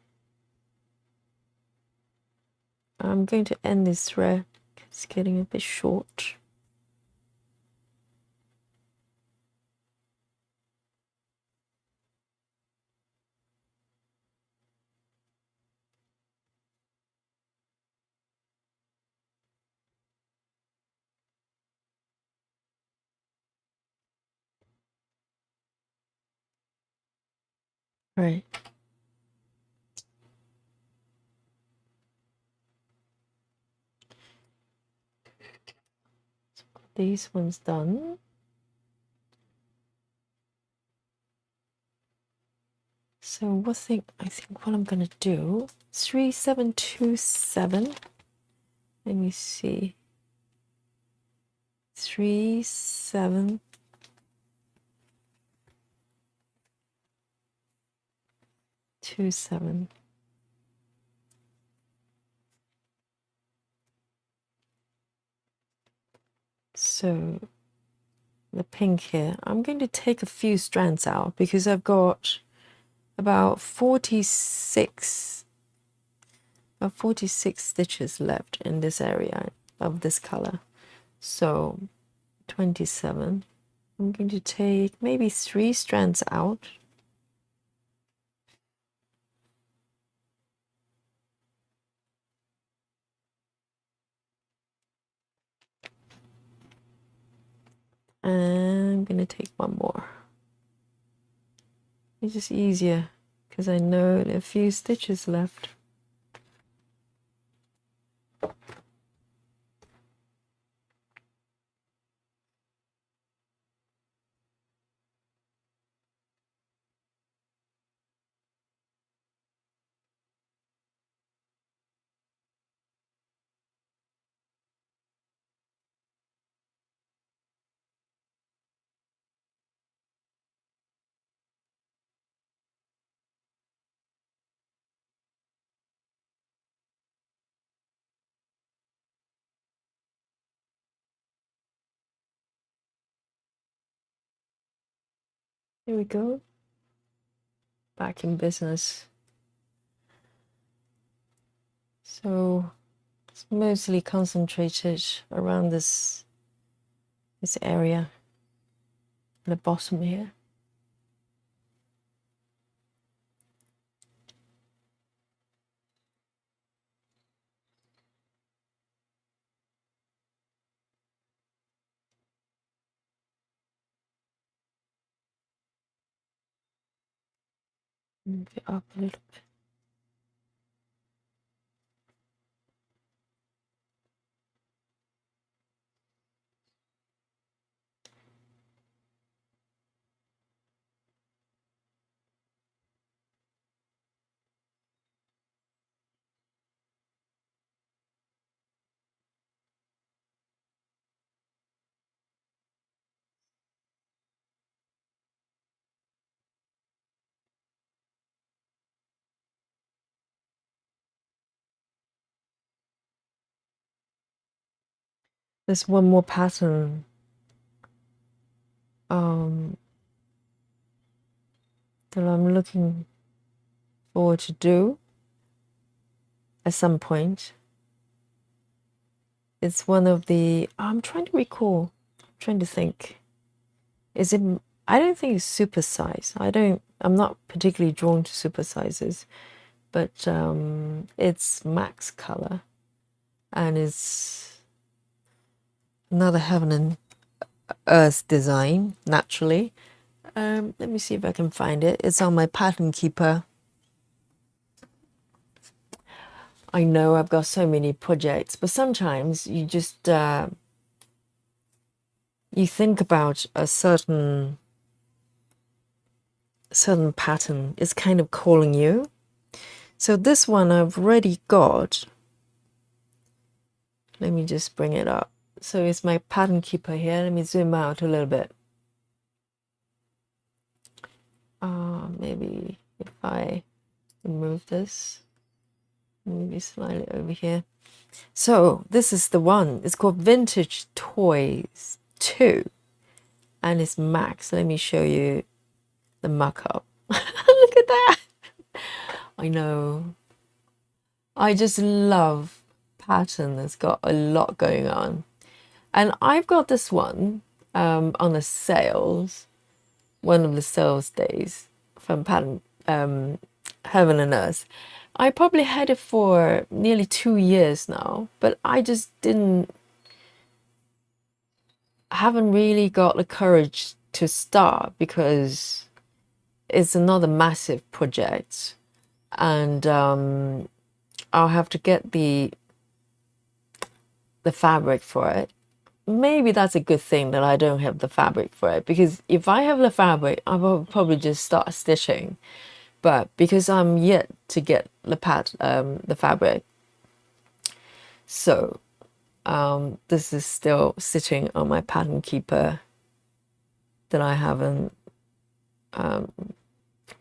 I'm going to end this thread. It's getting a bit short. Right. These ones done. So I think what I'm gonna do, 3727. Let me see. 3727. So the pink here, I'm going to take a few strands out because I've got about 46 stitches left in this area of this color. So 27. I'm going to take maybe 3 strands out. And I'm going to take one more. It's just easier because I know there are a few stitches left. Here we go. Back in business. So it's mostly concentrated around this area, the bottom here. Move it up a little bit. There's one more pattern that I'm looking forward to do at some point. It's one of the, I'm trying to recall, I'm trying to think. Is it, I don't think it's super size. I'm not particularly drawn to super sizes, but it's max color and it's another heaven and earth design, naturally. Let me see if I can find it. It's on my pattern keeper. I know I've got so many projects, but sometimes you just you think about a certain pattern is kind of calling you. So this one I've already got. Let me just bring it up. So it's my pattern keeper here. Let me zoom out a little bit. Maybe if I remove this, maybe slide it over here. So this is the one. It's called Vintage Toys 2 and it's max. Let me show you the mock-up. Look at that. I know. I just love pattern that's got a lot going on. And I've got this one on the sales, one of the sales days from Pattern Heaven and Earth. I probably had it for nearly 2 years now, but I just haven't really got the courage to start because it's another massive project and I'll have to get the fabric for it. Maybe that's a good thing that I don't have the fabric for it, because if I have the fabric, I will probably just start stitching. But because I'm yet to get the fabric, so this is still sitting on my pattern keeper that I haven't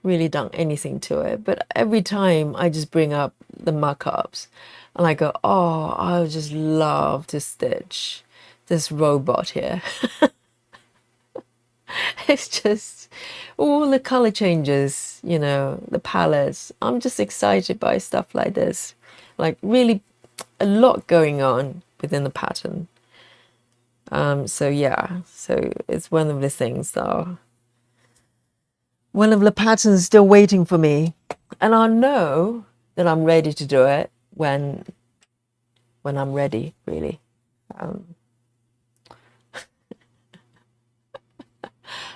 really done anything to it. But every time I just bring up the mock-ups and I go, oh, I would just love to stitch this robot here. It's just all the color changes, you know, the palettes. I'm just excited by stuff like this. Like really a lot going on within the pattern. So yeah, so it's one of the things that one of the patterns still waiting for me, and I'll know that I'm ready to do it when I'm ready, really.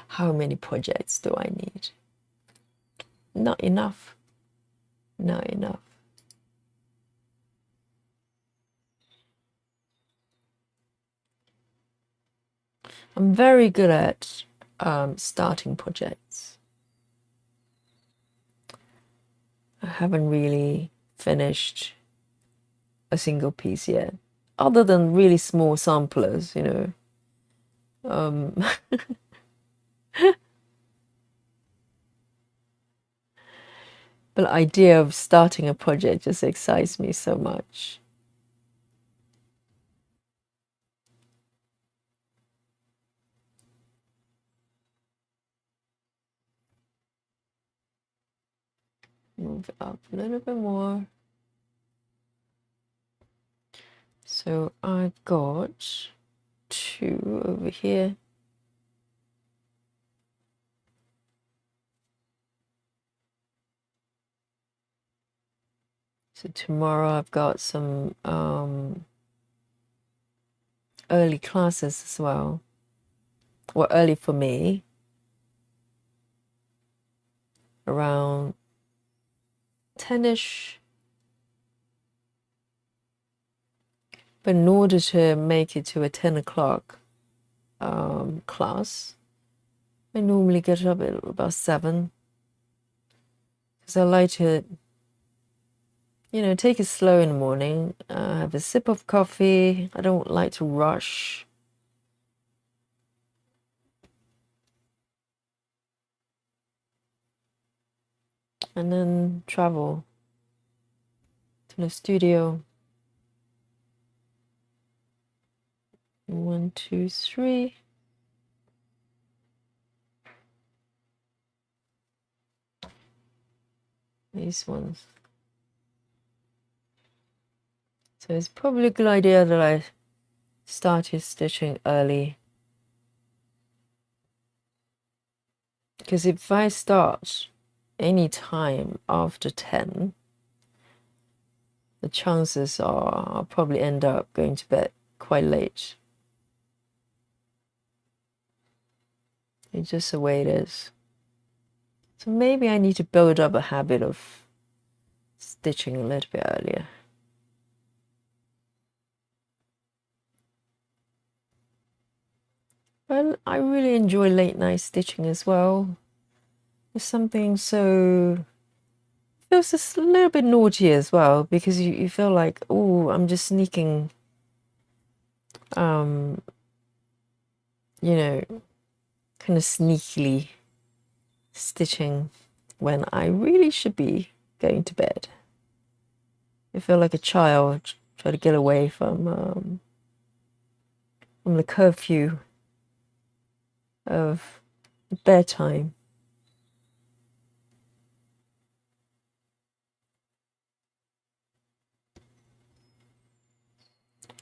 How many projects do I need? Not enough. Not enough. I'm very good at starting projects. I haven't really finished a single piece yet, other than really small samplers, you know. But the idea of starting a project just excites me so much. Move it up a little bit more. So I've got 2 over here. So tomorrow I've got some early classes as well. Well, early for me, around 10ish. But in order to make it to a 10 o'clock class, I normally get up at about 7, because I like to, you know, take it slow in the morning, have a sip of coffee. I don't like to rush. And then travel to the studio. 1, 2, 3. These ones. So it's probably a good idea that I started stitching early. Because if I start any time after 10, the chances are I'll probably end up going to bed quite late. It's just the way it is. So maybe I need to build up a habit of stitching a little bit earlier. But I really enjoy late night stitching as well. There's something so, feels just a little bit naughty as well, because you feel like, oh, I'm just sneaking, you know, kind of sneakily stitching when I really should be going to bed. I feel like a child try to get away from the curfew of bedtime.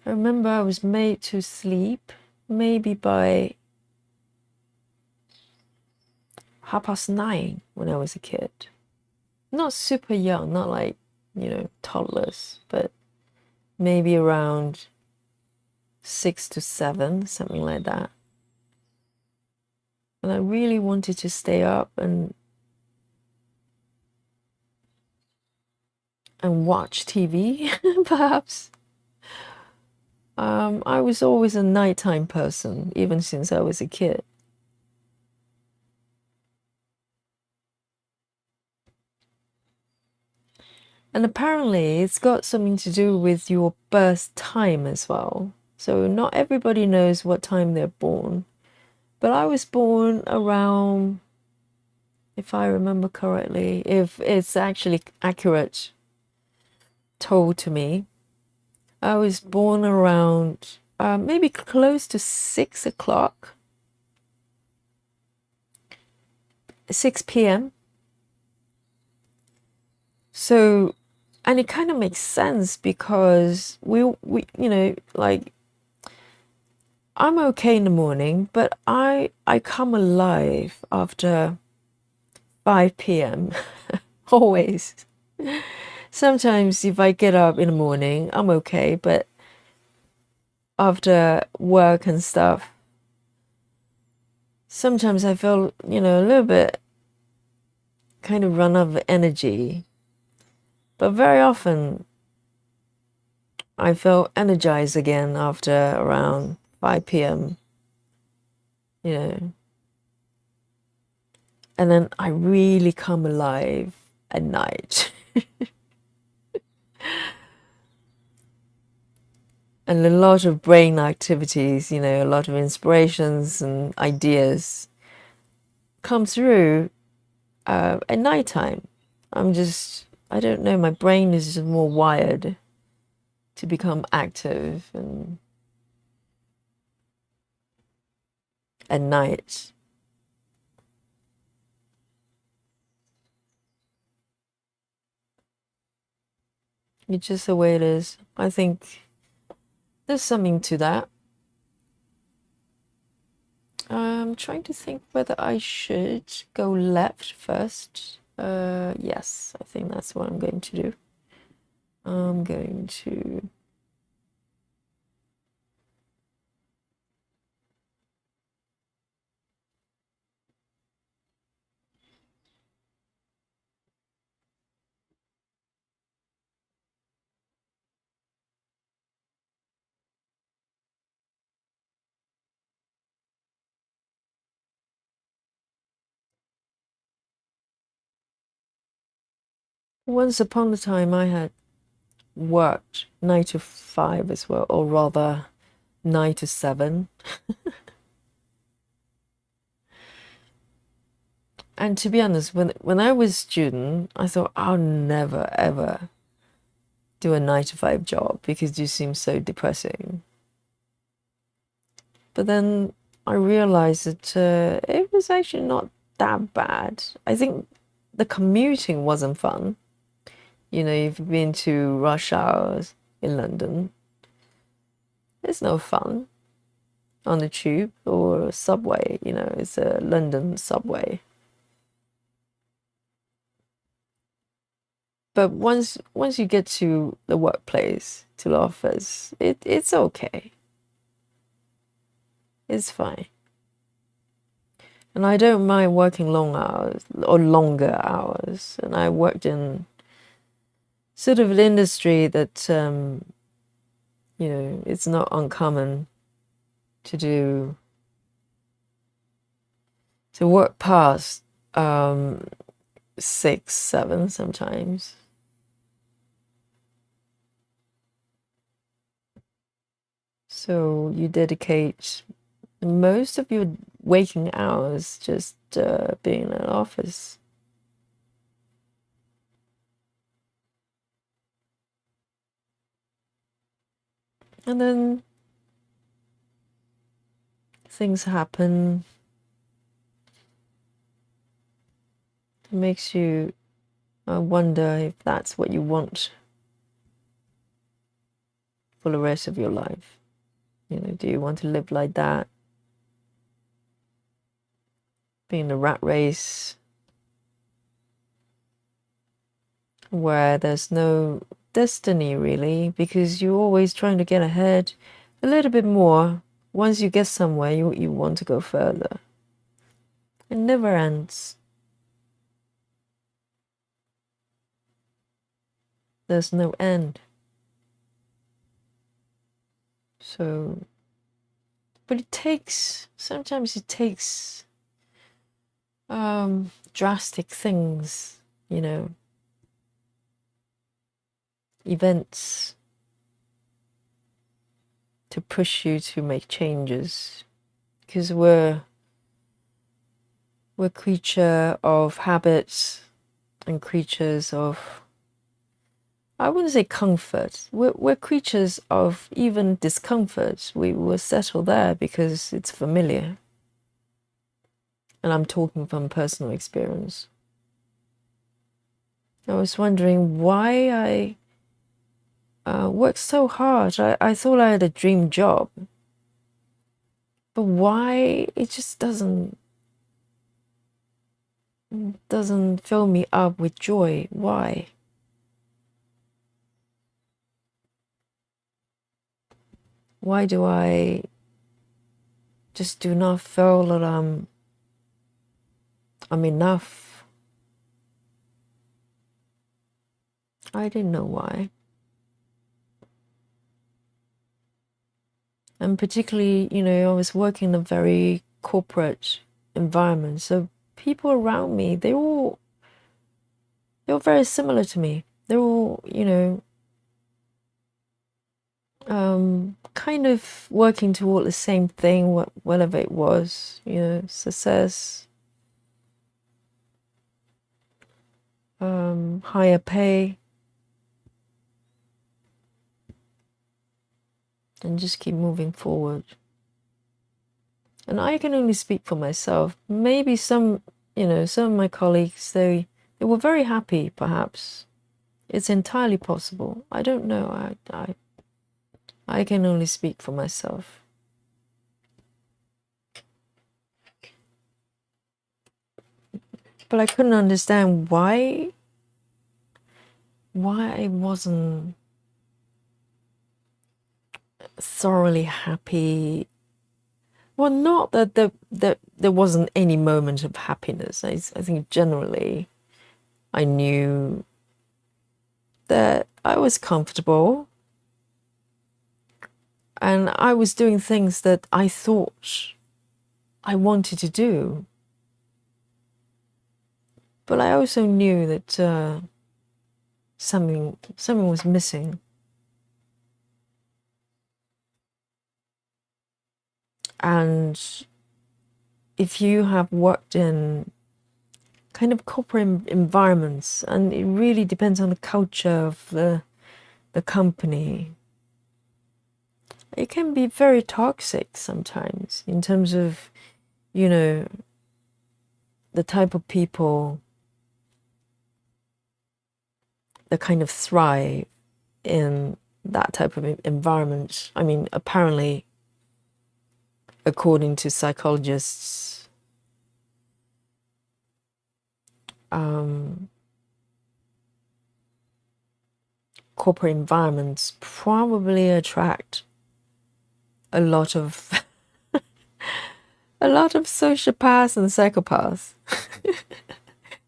I remember I was made to sleep maybe by 9:30 when I was a kid. Not super young, not like, you know, toddlers, but maybe around 6 to 7, something like that. And I really wanted to stay up and watch TV, perhaps. I was always a nighttime person, even since I was a kid. And apparently it's got something to do with your birth time as well. So not everybody knows what time they're born. But I was born around, if I remember correctly, if it's actually accurate told to me, I was born around maybe close to 6 o'clock, 6 p.m. So, and it kind of makes sense because we you know, like I'm okay in the morning, but I come alive after 5 p.m. Always. Sometimes if I get up in the morning, I'm okay, but after work and stuff, sometimes I feel, a little bit kind of run out of energy. But very often I feel energized again after around 5 p.m., you know, and then I really come alive at night. And a lot of brain activities, a lot of inspirations and ideas come through at nighttime. I don't know, my brain is just more wired to become active and at night. It's just the way it is. I think there's something to that. I'm trying to think whether I should go left first. Yes, I think that's what I'm going to do. I'm going to... Once upon a time, I had worked 9 to 5 as well, or rather 9 to 7. And to be honest, when I was a student, I thought I'll never ever do a 9 to 5 job because it seems so depressing. But then I realized that it was actually not that bad. I think the commuting wasn't fun. If you've been to rush hours in London, it's no fun on the tube or subway. It's a London subway. But once you get to the workplace, to the office, it's okay. It's fine. And I don't mind working long hours or longer hours. And I worked in sort of an industry that, it's not uncommon to work past 6, 7 sometimes. So you dedicate most of your waking hours just being in an office. And then things happen. It makes you wonder if that's what you want for the rest of your life. Do you want to live like that? Being a rat race where there's no destiny really, because you're always trying to get ahead a little bit more. Once you get somewhere, you want to go further. It never ends. There's no end. So, but sometimes it takes drastic things, events to push you to make changes, because we're creature of habits and creatures of, I wouldn't say comfort. We're creatures of even discomfort. We will settle there because it's familiar. And I'm talking from personal experience. I was wondering why I worked so hard. I thought I had a dream job. But why? It just doesn't fill me up with joy. Why? Why do I just do not feel that I'm enough? I didn't know why. And particularly, I was working in a very corporate environment, so people around me, they were very similar to me. They're all, kind of working toward the same thing, whatever it was, success, higher pay, and just keep moving forward. And I can only speak for myself. Maybe some of my colleagues, they were very happy, perhaps. It's entirely possible. I don't know. I can only speak for myself. But I couldn't understand why I wasn't thoroughly happy. Well, not that there wasn't any moment of happiness. I think generally I knew that I was comfortable and I was doing things that I thought I wanted to do. But I also knew that something was missing. And if you have worked in kind of corporate environments, and it really depends on the culture of the company, it can be very toxic sometimes in terms of, the type of people that kind of thrive in that type of environment. I mean, apparently, according to psychologists, corporate environments probably attract a lot of sociopaths and psychopaths.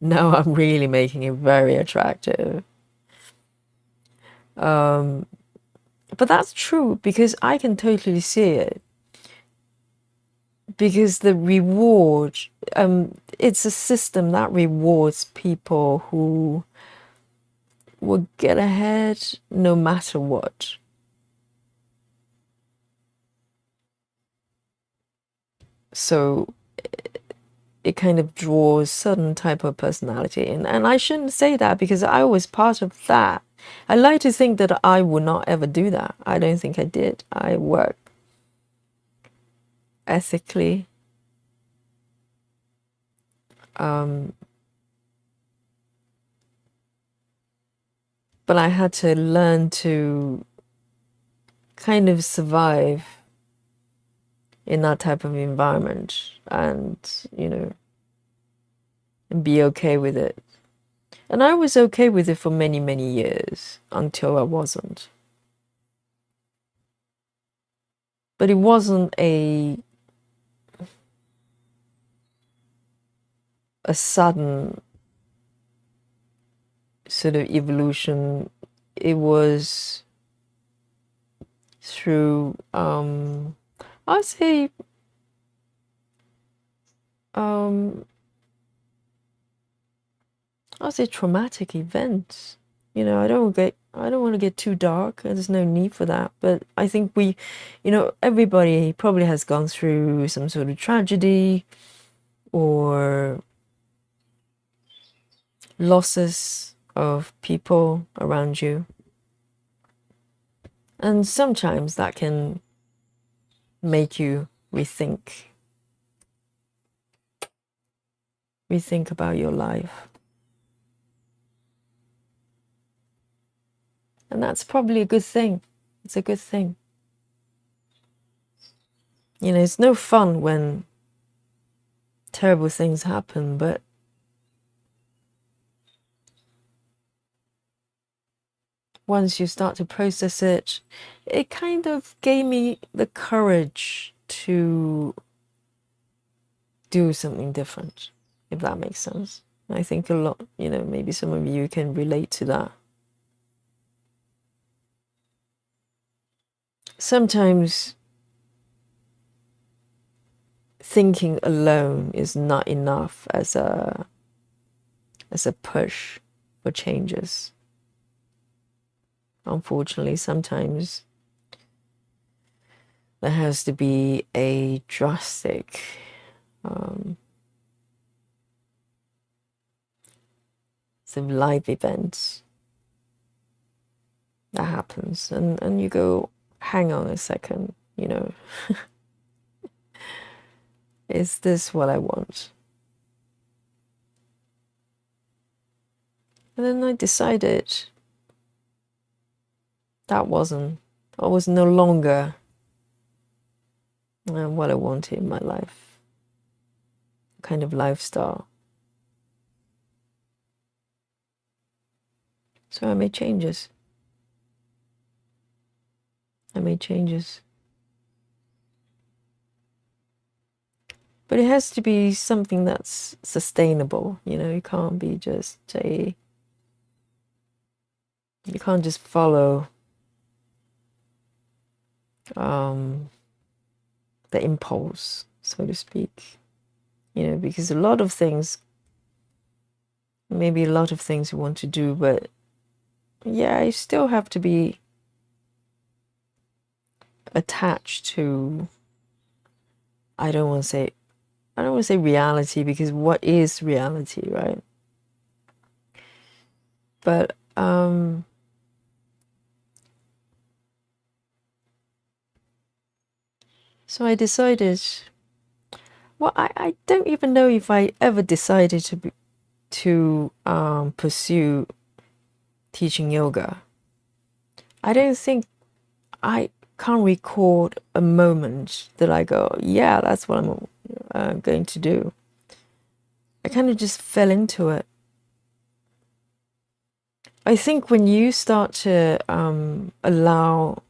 Now I'm really making it very attractive. But that's true because I can totally see it. Because the reward, it's a system that rewards people who will get ahead no matter what. So it kind of draws certain type of personality in. And I shouldn't say that because I was part of that. I like to think that I would not ever do that. I don't think I did. I work ethically. But I had to learn to kind of survive in that type of environment and, and be okay with it. And I was okay with it for many, many years until I wasn't. But it wasn't a sudden sort of evolution. It was through, I'd say, traumatic events. I don't want to get too dark. There's no need for that. But I think everybody probably has gone through some sort of tragedy or losses of people around you. And sometimes that can make you rethink about your life. And that's probably a good thing. It's a good thing. You know, it's no fun when terrible things happen, but once you start to process it, it kind of gave me the courage to do something different, if that makes sense. I think a lot, you know, maybe some of you can relate to that. Sometimes thinking alone is not enough as a push for changes. Unfortunately, sometimes there has to be a drastic some life events that happens, and you go, hang on a second, you know, is this what I want? And then I decided I was no longer what I wanted in my life, kind of lifestyle. So I made changes. But it has to be something that's sustainable, you know, you can't be just you can't just follow the impulse, so to speak, you know, because maybe a lot of things you want to do, but yeah, you still have to be attached to, I don't want to say reality, because what is reality, right? But so I decided, well, I don't even know if I ever decided to pursue teaching yoga. I don't think, I can't record a moment that I go, yeah, that's what I'm going to do. I kind of just fell into it. I think when you start to allow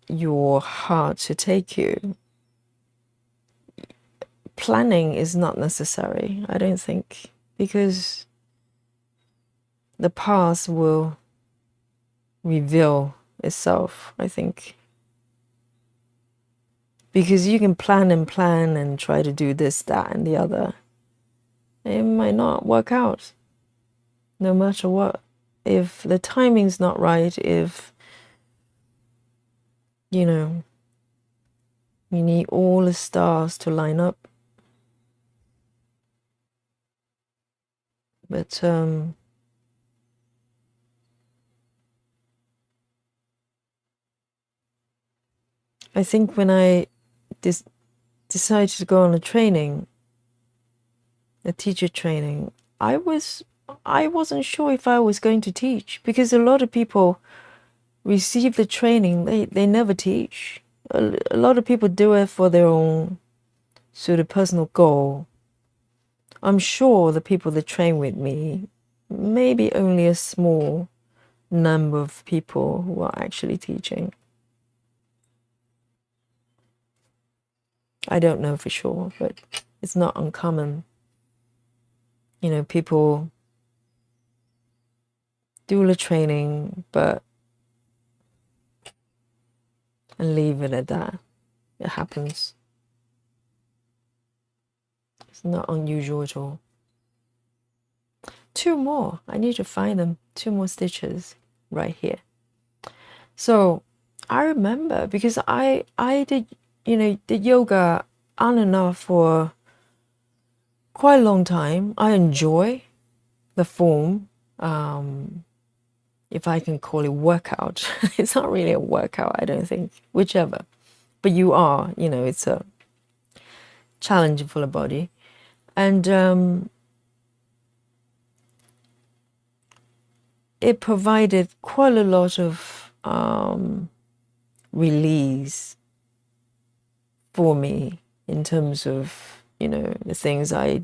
your heart to take you, planning is not necessary, I don't think, because the path will reveal itself, I think. Because you can plan and try to do this, that, and the other. It might not work out, no matter what. If the timing's not right, if, you know, you need all the stars to line up. But I think when I decided to go on a teacher training, I wasn't sure if I was going to teach, because a lot of people receive the training, they never teach. A lot of people do it for their own sort of personal goal. I'm sure the people that train with me, maybe only a small number of people who are actually teaching. I don't know for sure, but it's not uncommon. You know, people do the training, but and leave it at that. It happens. It's not unusual at all. 2 more. I need to find them. 2 more stitches right here. So I remember, because I did, you know, did yoga on and off for quite a long time. I enjoy the form, if I can call it workout. It's not really a workout, I don't think, whichever. But you are, you know, it's a challenge for the body. And it provided quite a lot of release for me in terms of, you know, the things I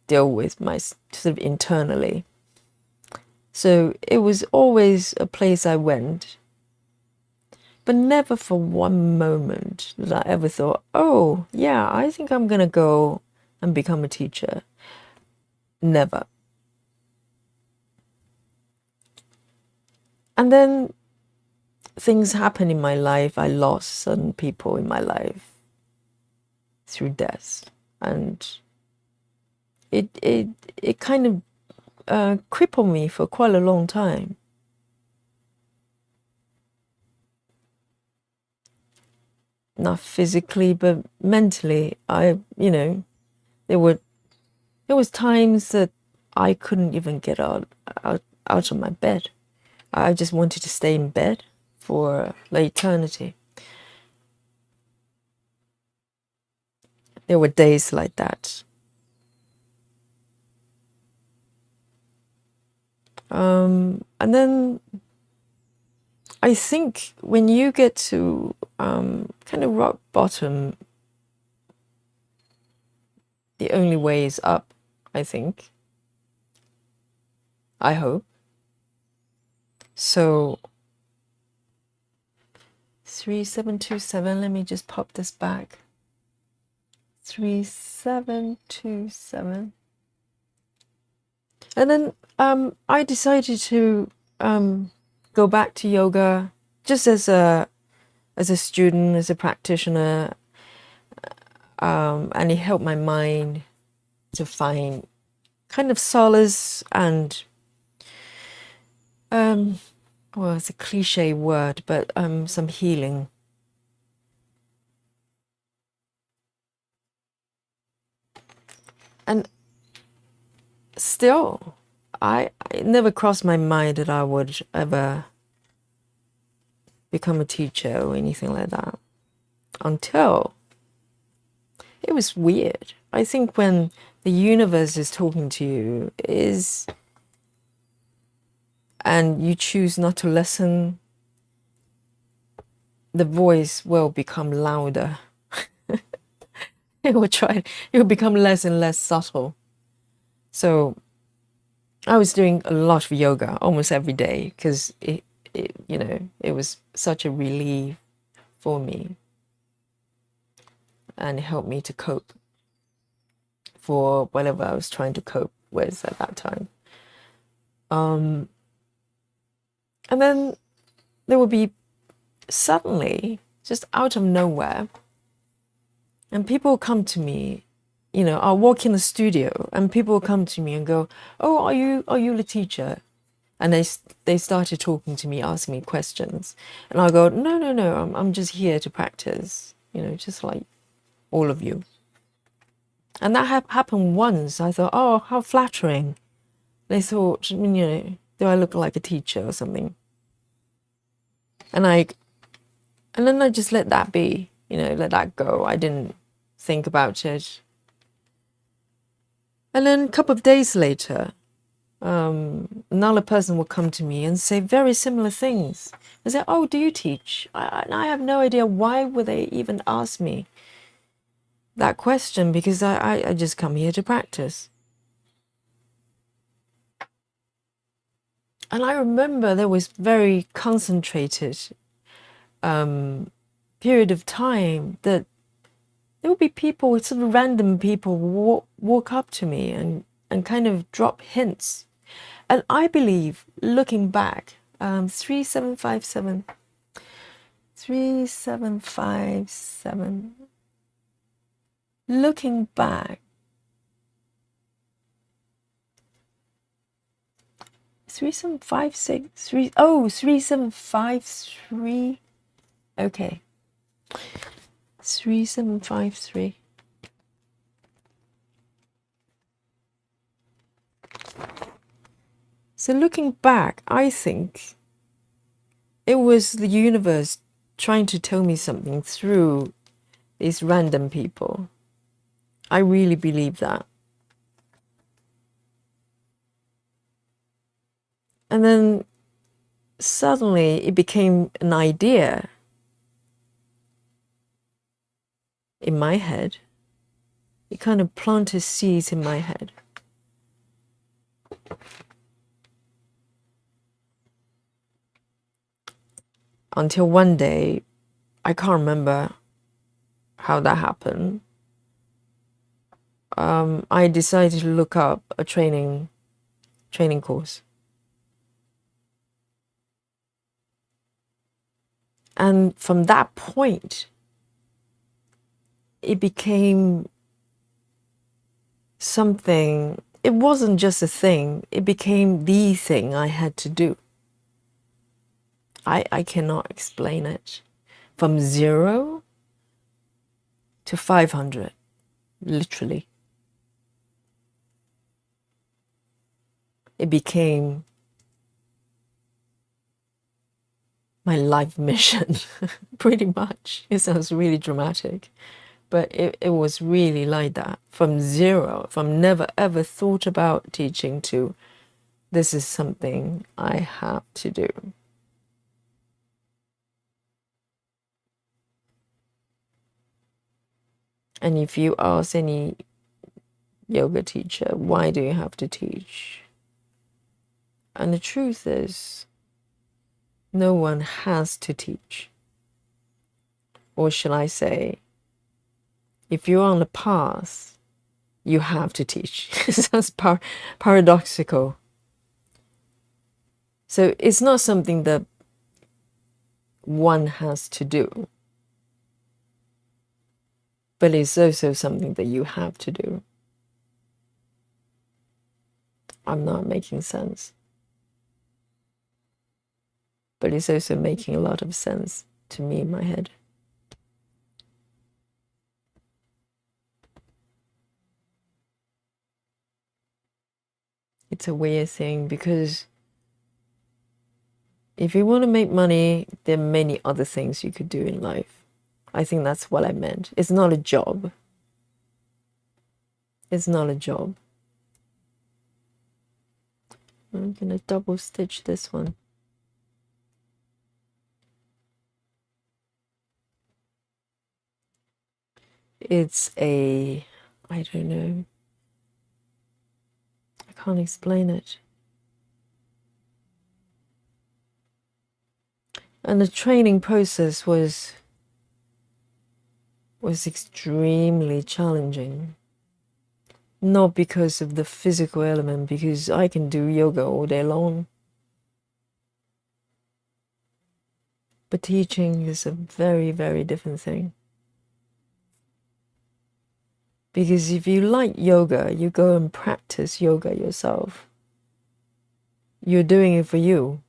deal with my sort of internally. So it was always a place I went, but never for one moment did I ever thought, oh yeah, I think I'm gonna go and become a teacher. Never. And then things happen in my life. I lost certain people in my life through death, and it kind of crippled me for quite a long time. Not physically, but mentally. You know, there was times that I couldn't even get out of my bed. I just wanted to stay in bed for eternity. There were days like that. And then I think when you get to kind of rock bottom, the only way is up, I think. I hope. So 3727, let me just pop this back. 3727. And then I decided to go back to yoga just as a student, as a practitioner, and it helped my mind to find kind of solace and well, it's a cliche word, but some healing. And still, it never crossed my mind that I would ever become a teacher or anything like that, until it was weird. I think when the universe is talking to you and you choose not to listen, the voice will become louder. It will become less and less subtle. So I was doing a lot of yoga almost every day because it you know, it was such a relief for me, and it helped me to cope for whatever I was trying to cope with at that time. And then there would be suddenly, just out of nowhere, and people will come to me, you know, I'll walk in the studio and people will come to me and go, oh, are you the teacher? And they started talking to me, asking me questions. And I'll go, no, I'm just here to practice, you know, just like all of you. And that happened once. I thought, oh, how flattering. They thought, you know, do I look like a teacher or something? And then I just let that be, you know, let that go. I didn't think about it. And then a couple of days later, another person will come to me and say very similar things. They say, oh, do you teach? And I have no idea why would they even ask me that question, because I just come here to practice. And I remember there was very concentrated period of time that there would be people, sort of random people, walk up to me and kind of drop hints. And I believe, looking back, 3757, 3757, looking back, 3756, 3753, okay, 3753. So looking back, I think it was the universe trying to tell me something through these random people. I really believe that. And then suddenly it became an idea in my head. It kind of planted seeds in my head. Until one day, I can't remember how that happened. I decided to look up a training course. And from that point, it became something. It wasn't just a thing. It became the thing I had to do. I cannot explain it. From 0 to 500, literally. It became my life mission, pretty much. It sounds really dramatic, but it was really like that. From 0, from never ever thought about teaching to this is something I have to do. And if you ask any yoga teacher, why do you have to teach? And the truth is, no one has to teach. Or shall I say, if you're on the path, you have to teach. It sounds paradoxical. So it's not something that one has to do, but it's also something that you have to do. I'm not making sense, but it's also making a lot of sense to me in my head. It's a weird thing because if you want to make money, there are many other things you could do in life. I think that's what I meant. It's not a job. It's not a job. I'm going to double stitch this one. It's I don't know. I can't explain it. And the training process was extremely challenging. Not because of the physical element, because I can do yoga all day long. But teaching is a very, very different thing. Because if you like yoga, you go and practice yoga yourself. You're doing it for you.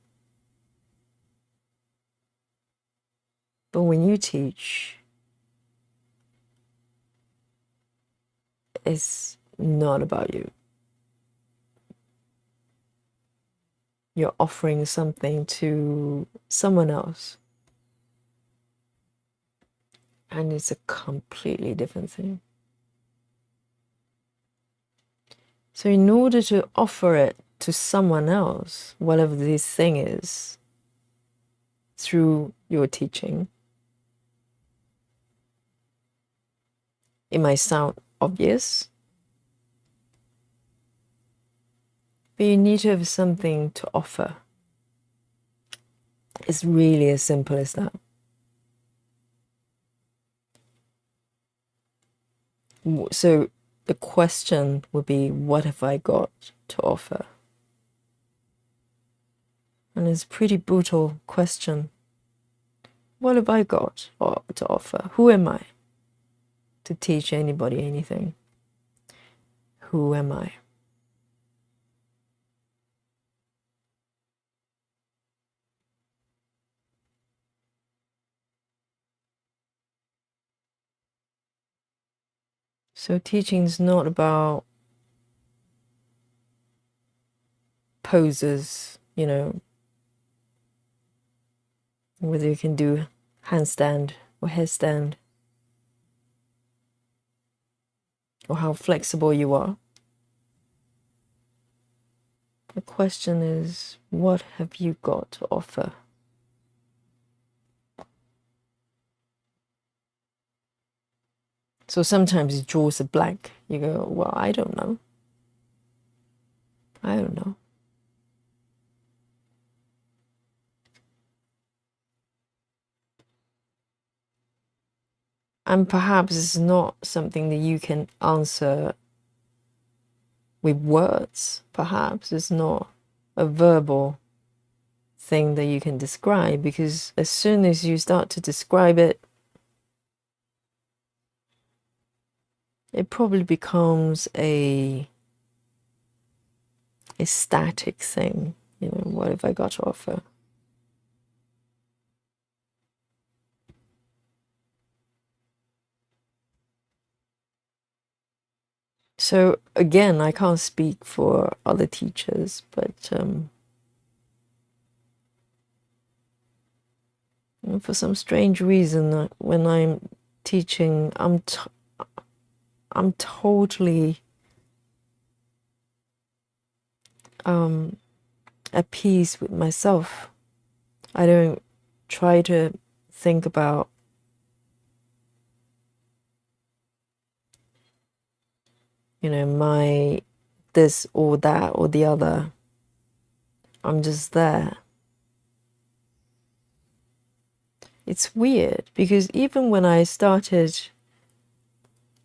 But when you teach, it's not about you. You're offering something to someone else. And it's a completely different thing. So in order to offer it to someone else, whatever this thing is, through your teaching, it might sound obvious, but you need to have something to offer. It's really as simple as that. So the question would be, what have I got to offer? And it's a pretty brutal question. What have I got to offer? Who am I to teach anybody anything? Who am I? So teaching is not about poses, you know, whether you can do handstand or headstand, or how flexible you are. The question is, what have you got to offer? So sometimes it draws a blank. You go, well, I don't know. I don't know. And perhaps it's not something that you can answer with words. Perhaps it's not a verbal thing that you can describe, because as soon as you start to describe it, it probably becomes a static thing. You know, what have I got to offer? So again, I can't speak for other teachers, but for some strange reason, when I'm teaching, I'm totally at peace with myself. I don't try to think about my this or that or the other. I'm just there. It's weird because even when I started,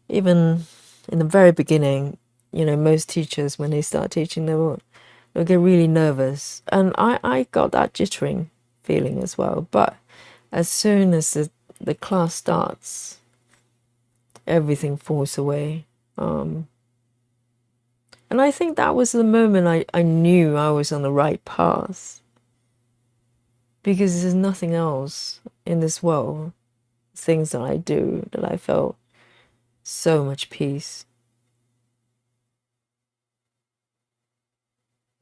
even in the very beginning, most teachers, when they start teaching, they'll get really nervous. And I got that jittering feeling as well. But as soon as the class starts, everything falls away. And I think that was the moment I knew I was on the right path. Because there's nothing else in this world, things that I do, that I felt so much peace.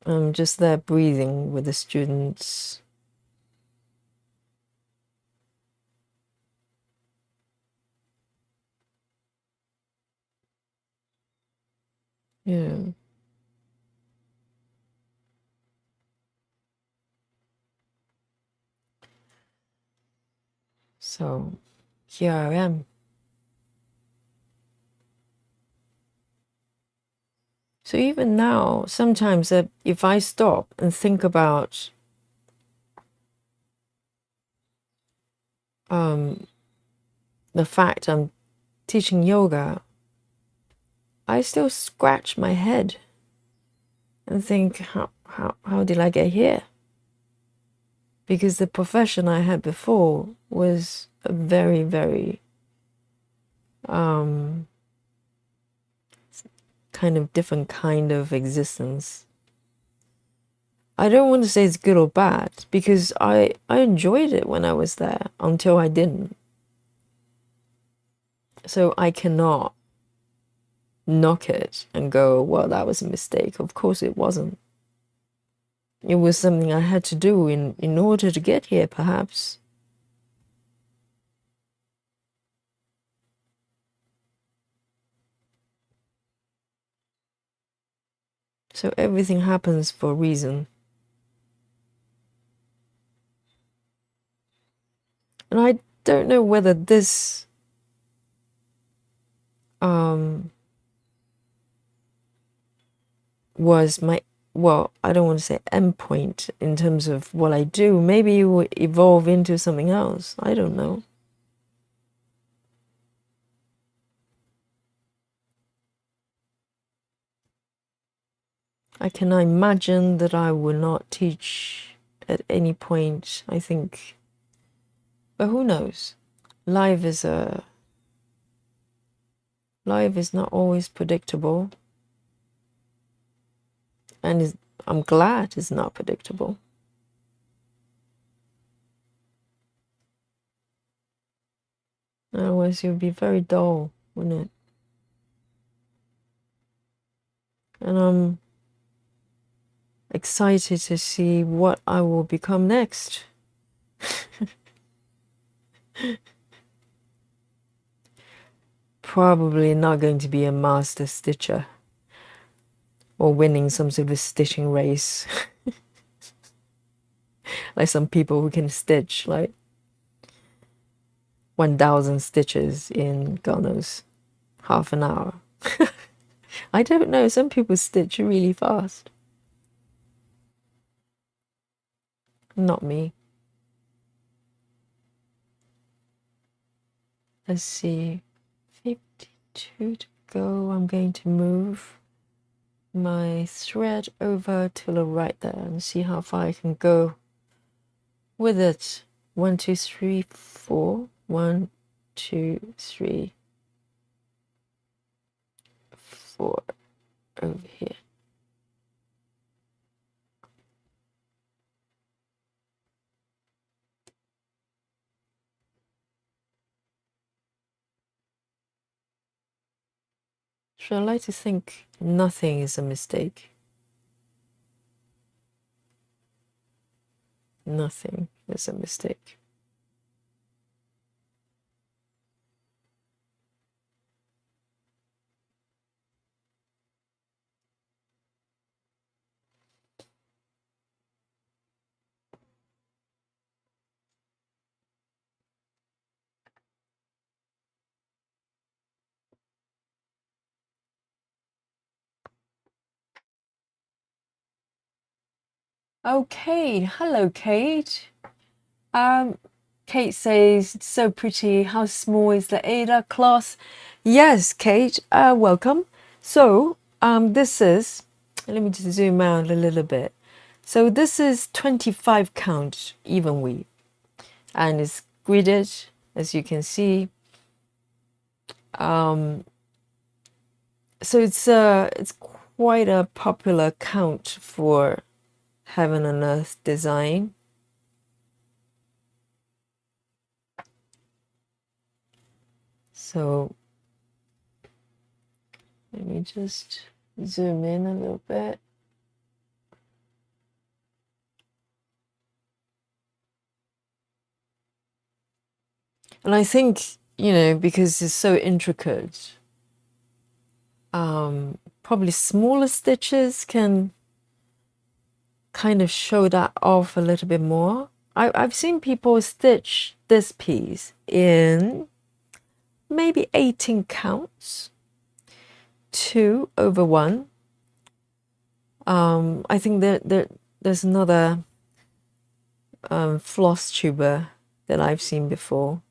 I'm just there breathing with the students. Yeah. So here I am. So even now, sometimes if I stop and think about the fact I'm teaching yoga, I still scratch my head and think, how did I get here? Because the profession I had before was a very, very kind of different kind of existence. I don't want to say it's good or bad, because I enjoyed it when I was there until I didn't. So I cannot knock it and go, well, that was a mistake. Of course it wasn't. It was something I had to do in order to get here, perhaps. So everything happens for a reason. And I don't know whether this was my, well, I don't want to say endpoint in terms of what I do. Maybe it will evolve into something else. I don't know. I can imagine that I will not teach at any point, I think. But who knows? Life is not always predictable. And I'm glad it's not predictable. Otherwise, it would be very dull, wouldn't it? And I'm excited to see what I will become next. Probably not going to be a master stitcher or winning some sort of stitching race. Like some people who can stitch like 1,000 stitches in, God knows, half an hour. I don't know, some people stitch really fast. Not me. Let's see, 52 to go. I'm going to move my thread over to the right there and see how far I can go with it. 1, 2, 3, 4. 1, 2, 3, 4 over here. So I like to think nothing is a mistake. Nothing is a mistake. Okay, hello Kate. Kate says, it's so pretty. How small is the Ada class? Yes, Kate, welcome. So, this is, let me just zoom out a little bit. So this is 25 count even weave, and it's gridded, as you can see. So it's quite a popular count for heaven and earth design. So let me just zoom in a little bit. And I think, because it's so intricate, probably smaller stitches can kind of show that off a little bit more. I've seen people stitch this piece in maybe 18 counts, 2 over 1. I think there's another floss tuber that I've seen before.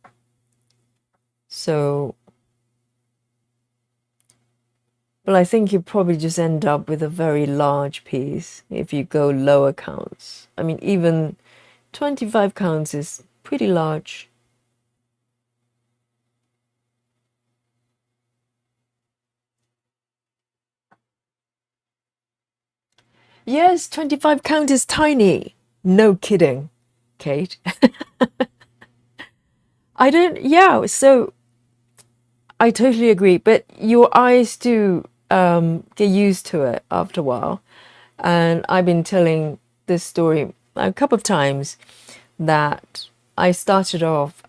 So, but I think you probably just end up with a very large piece if you go lower counts. I mean, even 25 counts is pretty large. Yes, 25 count is tiny. No kidding, Kate. So I totally agree, but your eyes do get used to it after a while. And I've been telling this story a couple of times that I started off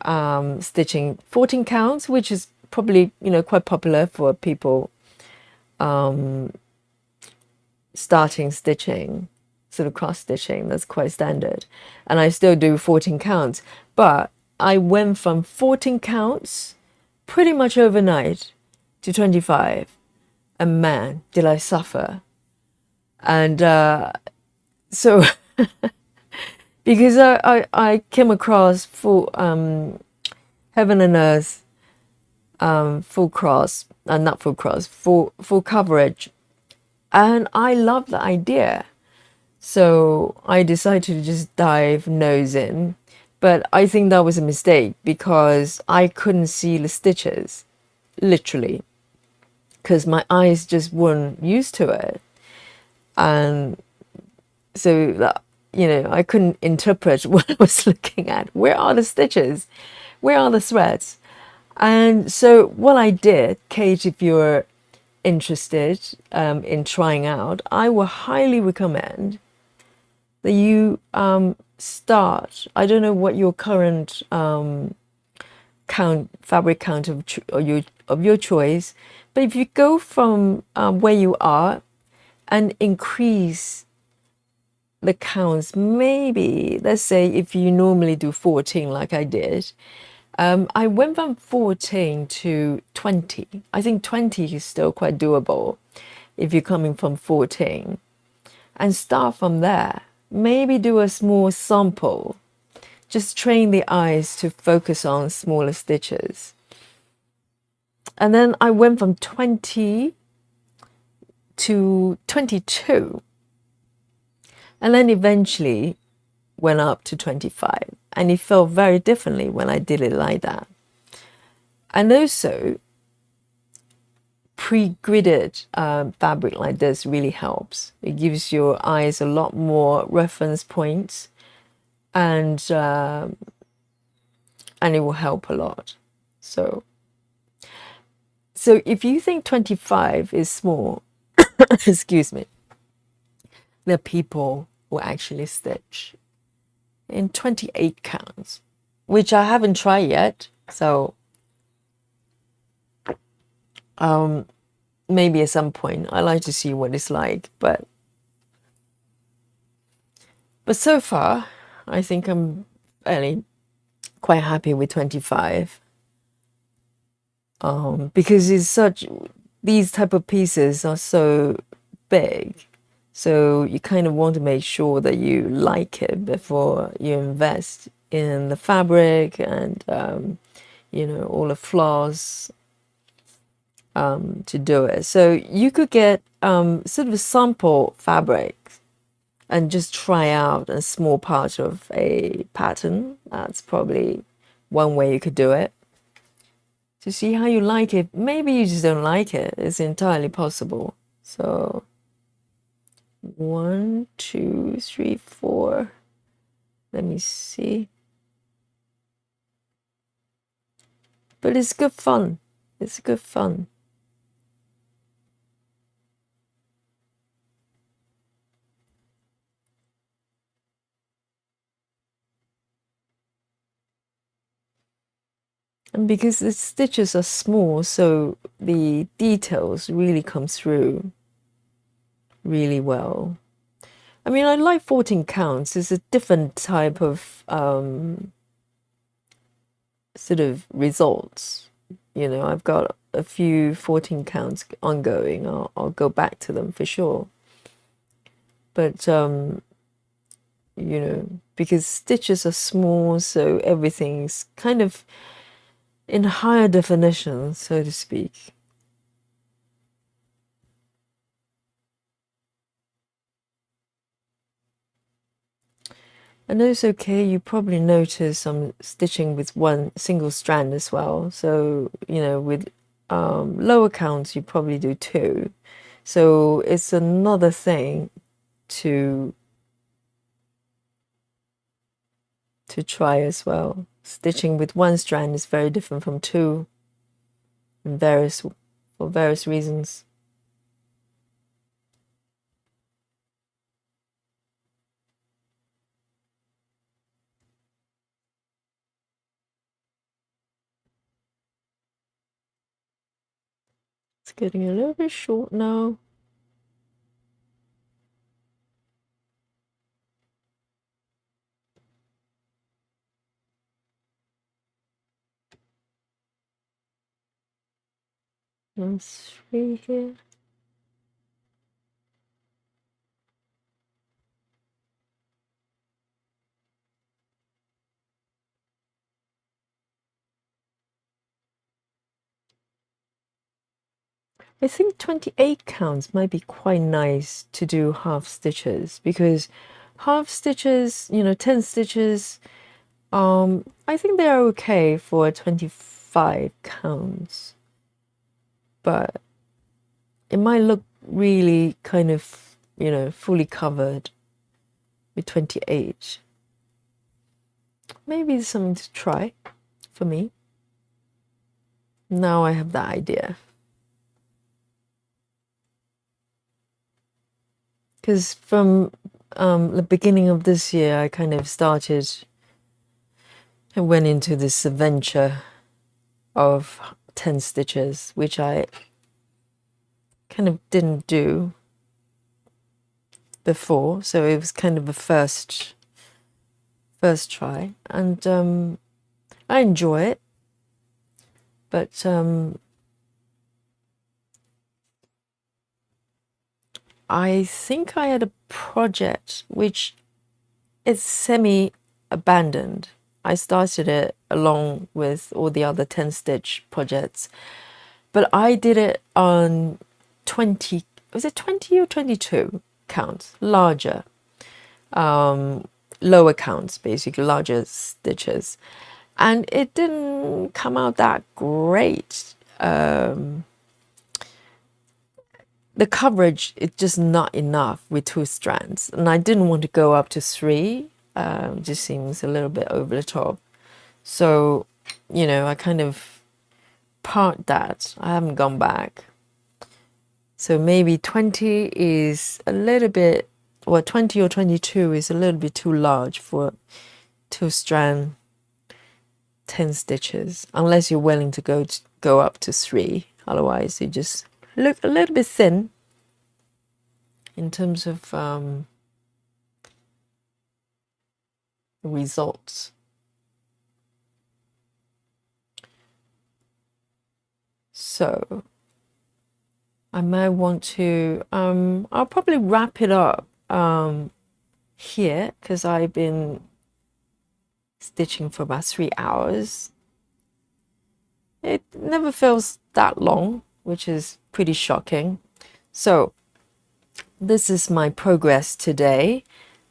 stitching 14 counts, which is probably, quite popular for people starting stitching, sort of cross stitching. That's quite standard. And I still do 14 counts, but I went from 14 counts pretty much overnight to 25. And man, did I suffer. And so because I came across full heaven and earth, full cross, not full cross, full coverage, and I love the idea. So I decided to just dive nose in, but I think that was a mistake because I couldn't see the stitches, literally, because my eyes just weren't used to it, and so that, I couldn't interpret what I was looking at. Where are the stitches? Where are the threads? And so what I did, Kate, if you're interested in trying out, I will highly recommend that you start. I don't know what your current fabric count of your choice, but if you go from where you are and increase the counts. Maybe, let's say if you normally do 14 like I did, I went from 14 to 20. I think 20 is still quite doable if you're coming from 14. And start from there. Maybe do a small sample. Just train the eyes to focus on smaller stitches. And then I went from 20 to 22. And then eventually went up to 25. And it felt very differently when I did it like that. And also, pre-gridded fabric like this really helps. It gives your eyes a lot more reference points, and it will help a lot. So if you think 25 is small, excuse me, there are people who actually stitch in 28 counts, which I haven't tried yet. So maybe at some point I like to see what it's like, but so far I think I'm fairly quite happy with 25, because these type of pieces are so big, so you kind of want to make sure that you like it before you invest in the fabric and all the floss to do it. So you could get sort of a sample fabric and just try out a small part of a pattern. That's probably one way you could do it, to see how you like it. Maybe you just don't like it. It's entirely possible. So 1, 2, 3, 4. Let me see. But it's good fun. It's good fun. And because the stitches are small, so the details really come through really well. I mean, I like 14 counts. It's a different type of sort of results. I've got a few 14 counts ongoing. I'll go back to them for sure. But because stitches are small, so everything's kind of in higher definition, so to speak. And it's okay, you probably notice I'm stitching with one single strand as well. So, with lower counts, you probably do 2. So it's another thing to try as well. Stitching with one strand is very different from 2 for various reasons. It's getting a little bit short now. And 3 here. I think 28 counts might be quite nice to do half stitches, because half stitches, 10 stitches, I think they're okay for 25 counts, but it might look really kind of, fully covered with 28. Maybe it's something to try for me. Now I have that idea. Because from the beginning of this year, I kind of I went into this adventure of 10 stitches, which I kind of didn't do before, so it was kind of a first try, and I enjoy it, but I think I had a project which is semi-abandoned. I started it along with all the other 10 stitch projects, but I did it on 20, was it 20 or 22 counts, larger, lower counts, basically larger stitches, and it didn't come out that great. The coverage is just not enough with 2 strands, and I didn't want to go up to 3. Just seems a little bit over the top. So, you know, I kind of parked that. I haven't gone back. So maybe 20 is a little bit, or 20 or 22 is a little bit too large for 2 strand 10 stitches, unless you're willing to go up to 3. Otherwise, you just look a little bit thin in terms of the results. So I might want to, I'll probably wrap it up here, because I've been stitching for about 3 hours. It never feels that long, which is pretty shocking. So this is my progress today,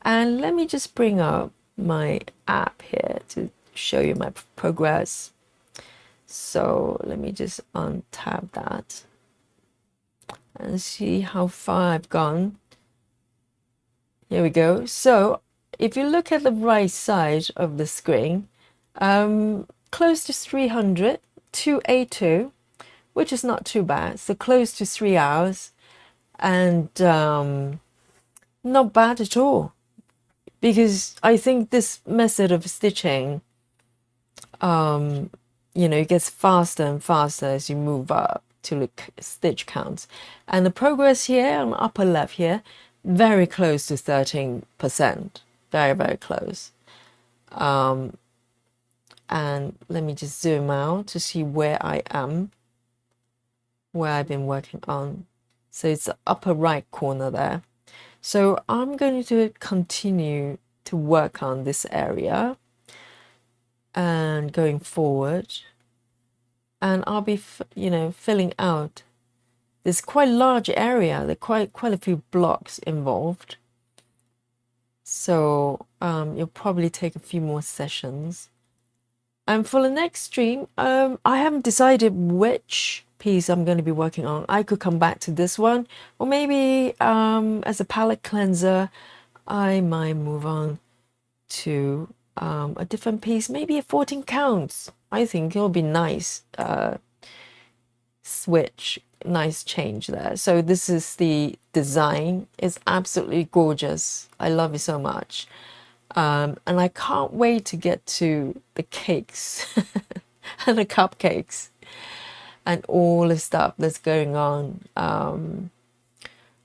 and let me just bring up my app here to show you my progress. So let me just untap that and see how far I've gone. Here we go. So if you look at the right side of the screen, close to 300, 282, which is not too bad. So close to 3 hours, and not bad at all, because I think this method of stitching, you know, it gets faster and faster as you move up to the stitch counts. And the progress here on the upper left here, very close to 13%, very, very close. And let me just zoom out to see where I am, where I've been working on. So it's the upper right corner there. So I'm going to continue to work on this area and going forward, and I'll be, you know, filling out this quite large area. There are quite a few blocks involved. So you'll probably take a few more sessions. And for the next stream, I haven't decided which piece I'm going to be working on. I could come back to this one, or maybe as a palette cleanser, I might move on to a different piece, maybe a 14 counts. I think it'll be nice switch, nice change there. So this is the design. It's absolutely gorgeous. I love it so much. And I can't wait to get to the cakes and the cupcakes and all the stuff that's going on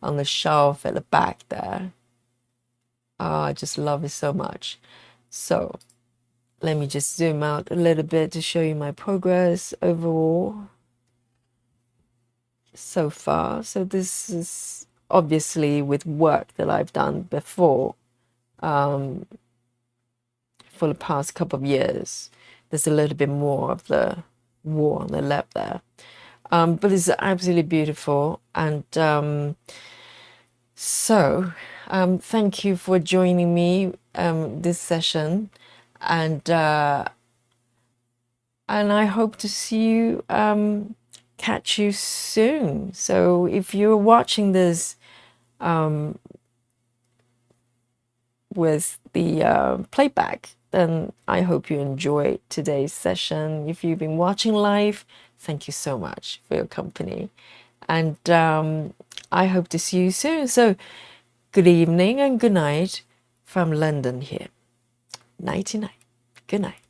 the shelf at the back there. Oh, I just love it so much. So let me just zoom out a little bit to show you my progress overall so far. So this is obviously with work that I've done before for the past couple of years. There's a little bit more of the war on the left there, but it's absolutely beautiful. And so thank you for joining me this session, and I hope to see you, catch you soon. So if you're watching this with the playback, then I hope you enjoyed today's session. If you've been watching live, thank you so much for your company, and I hope to see you soon. So good evening and good night from London here. Nighty night. Good night.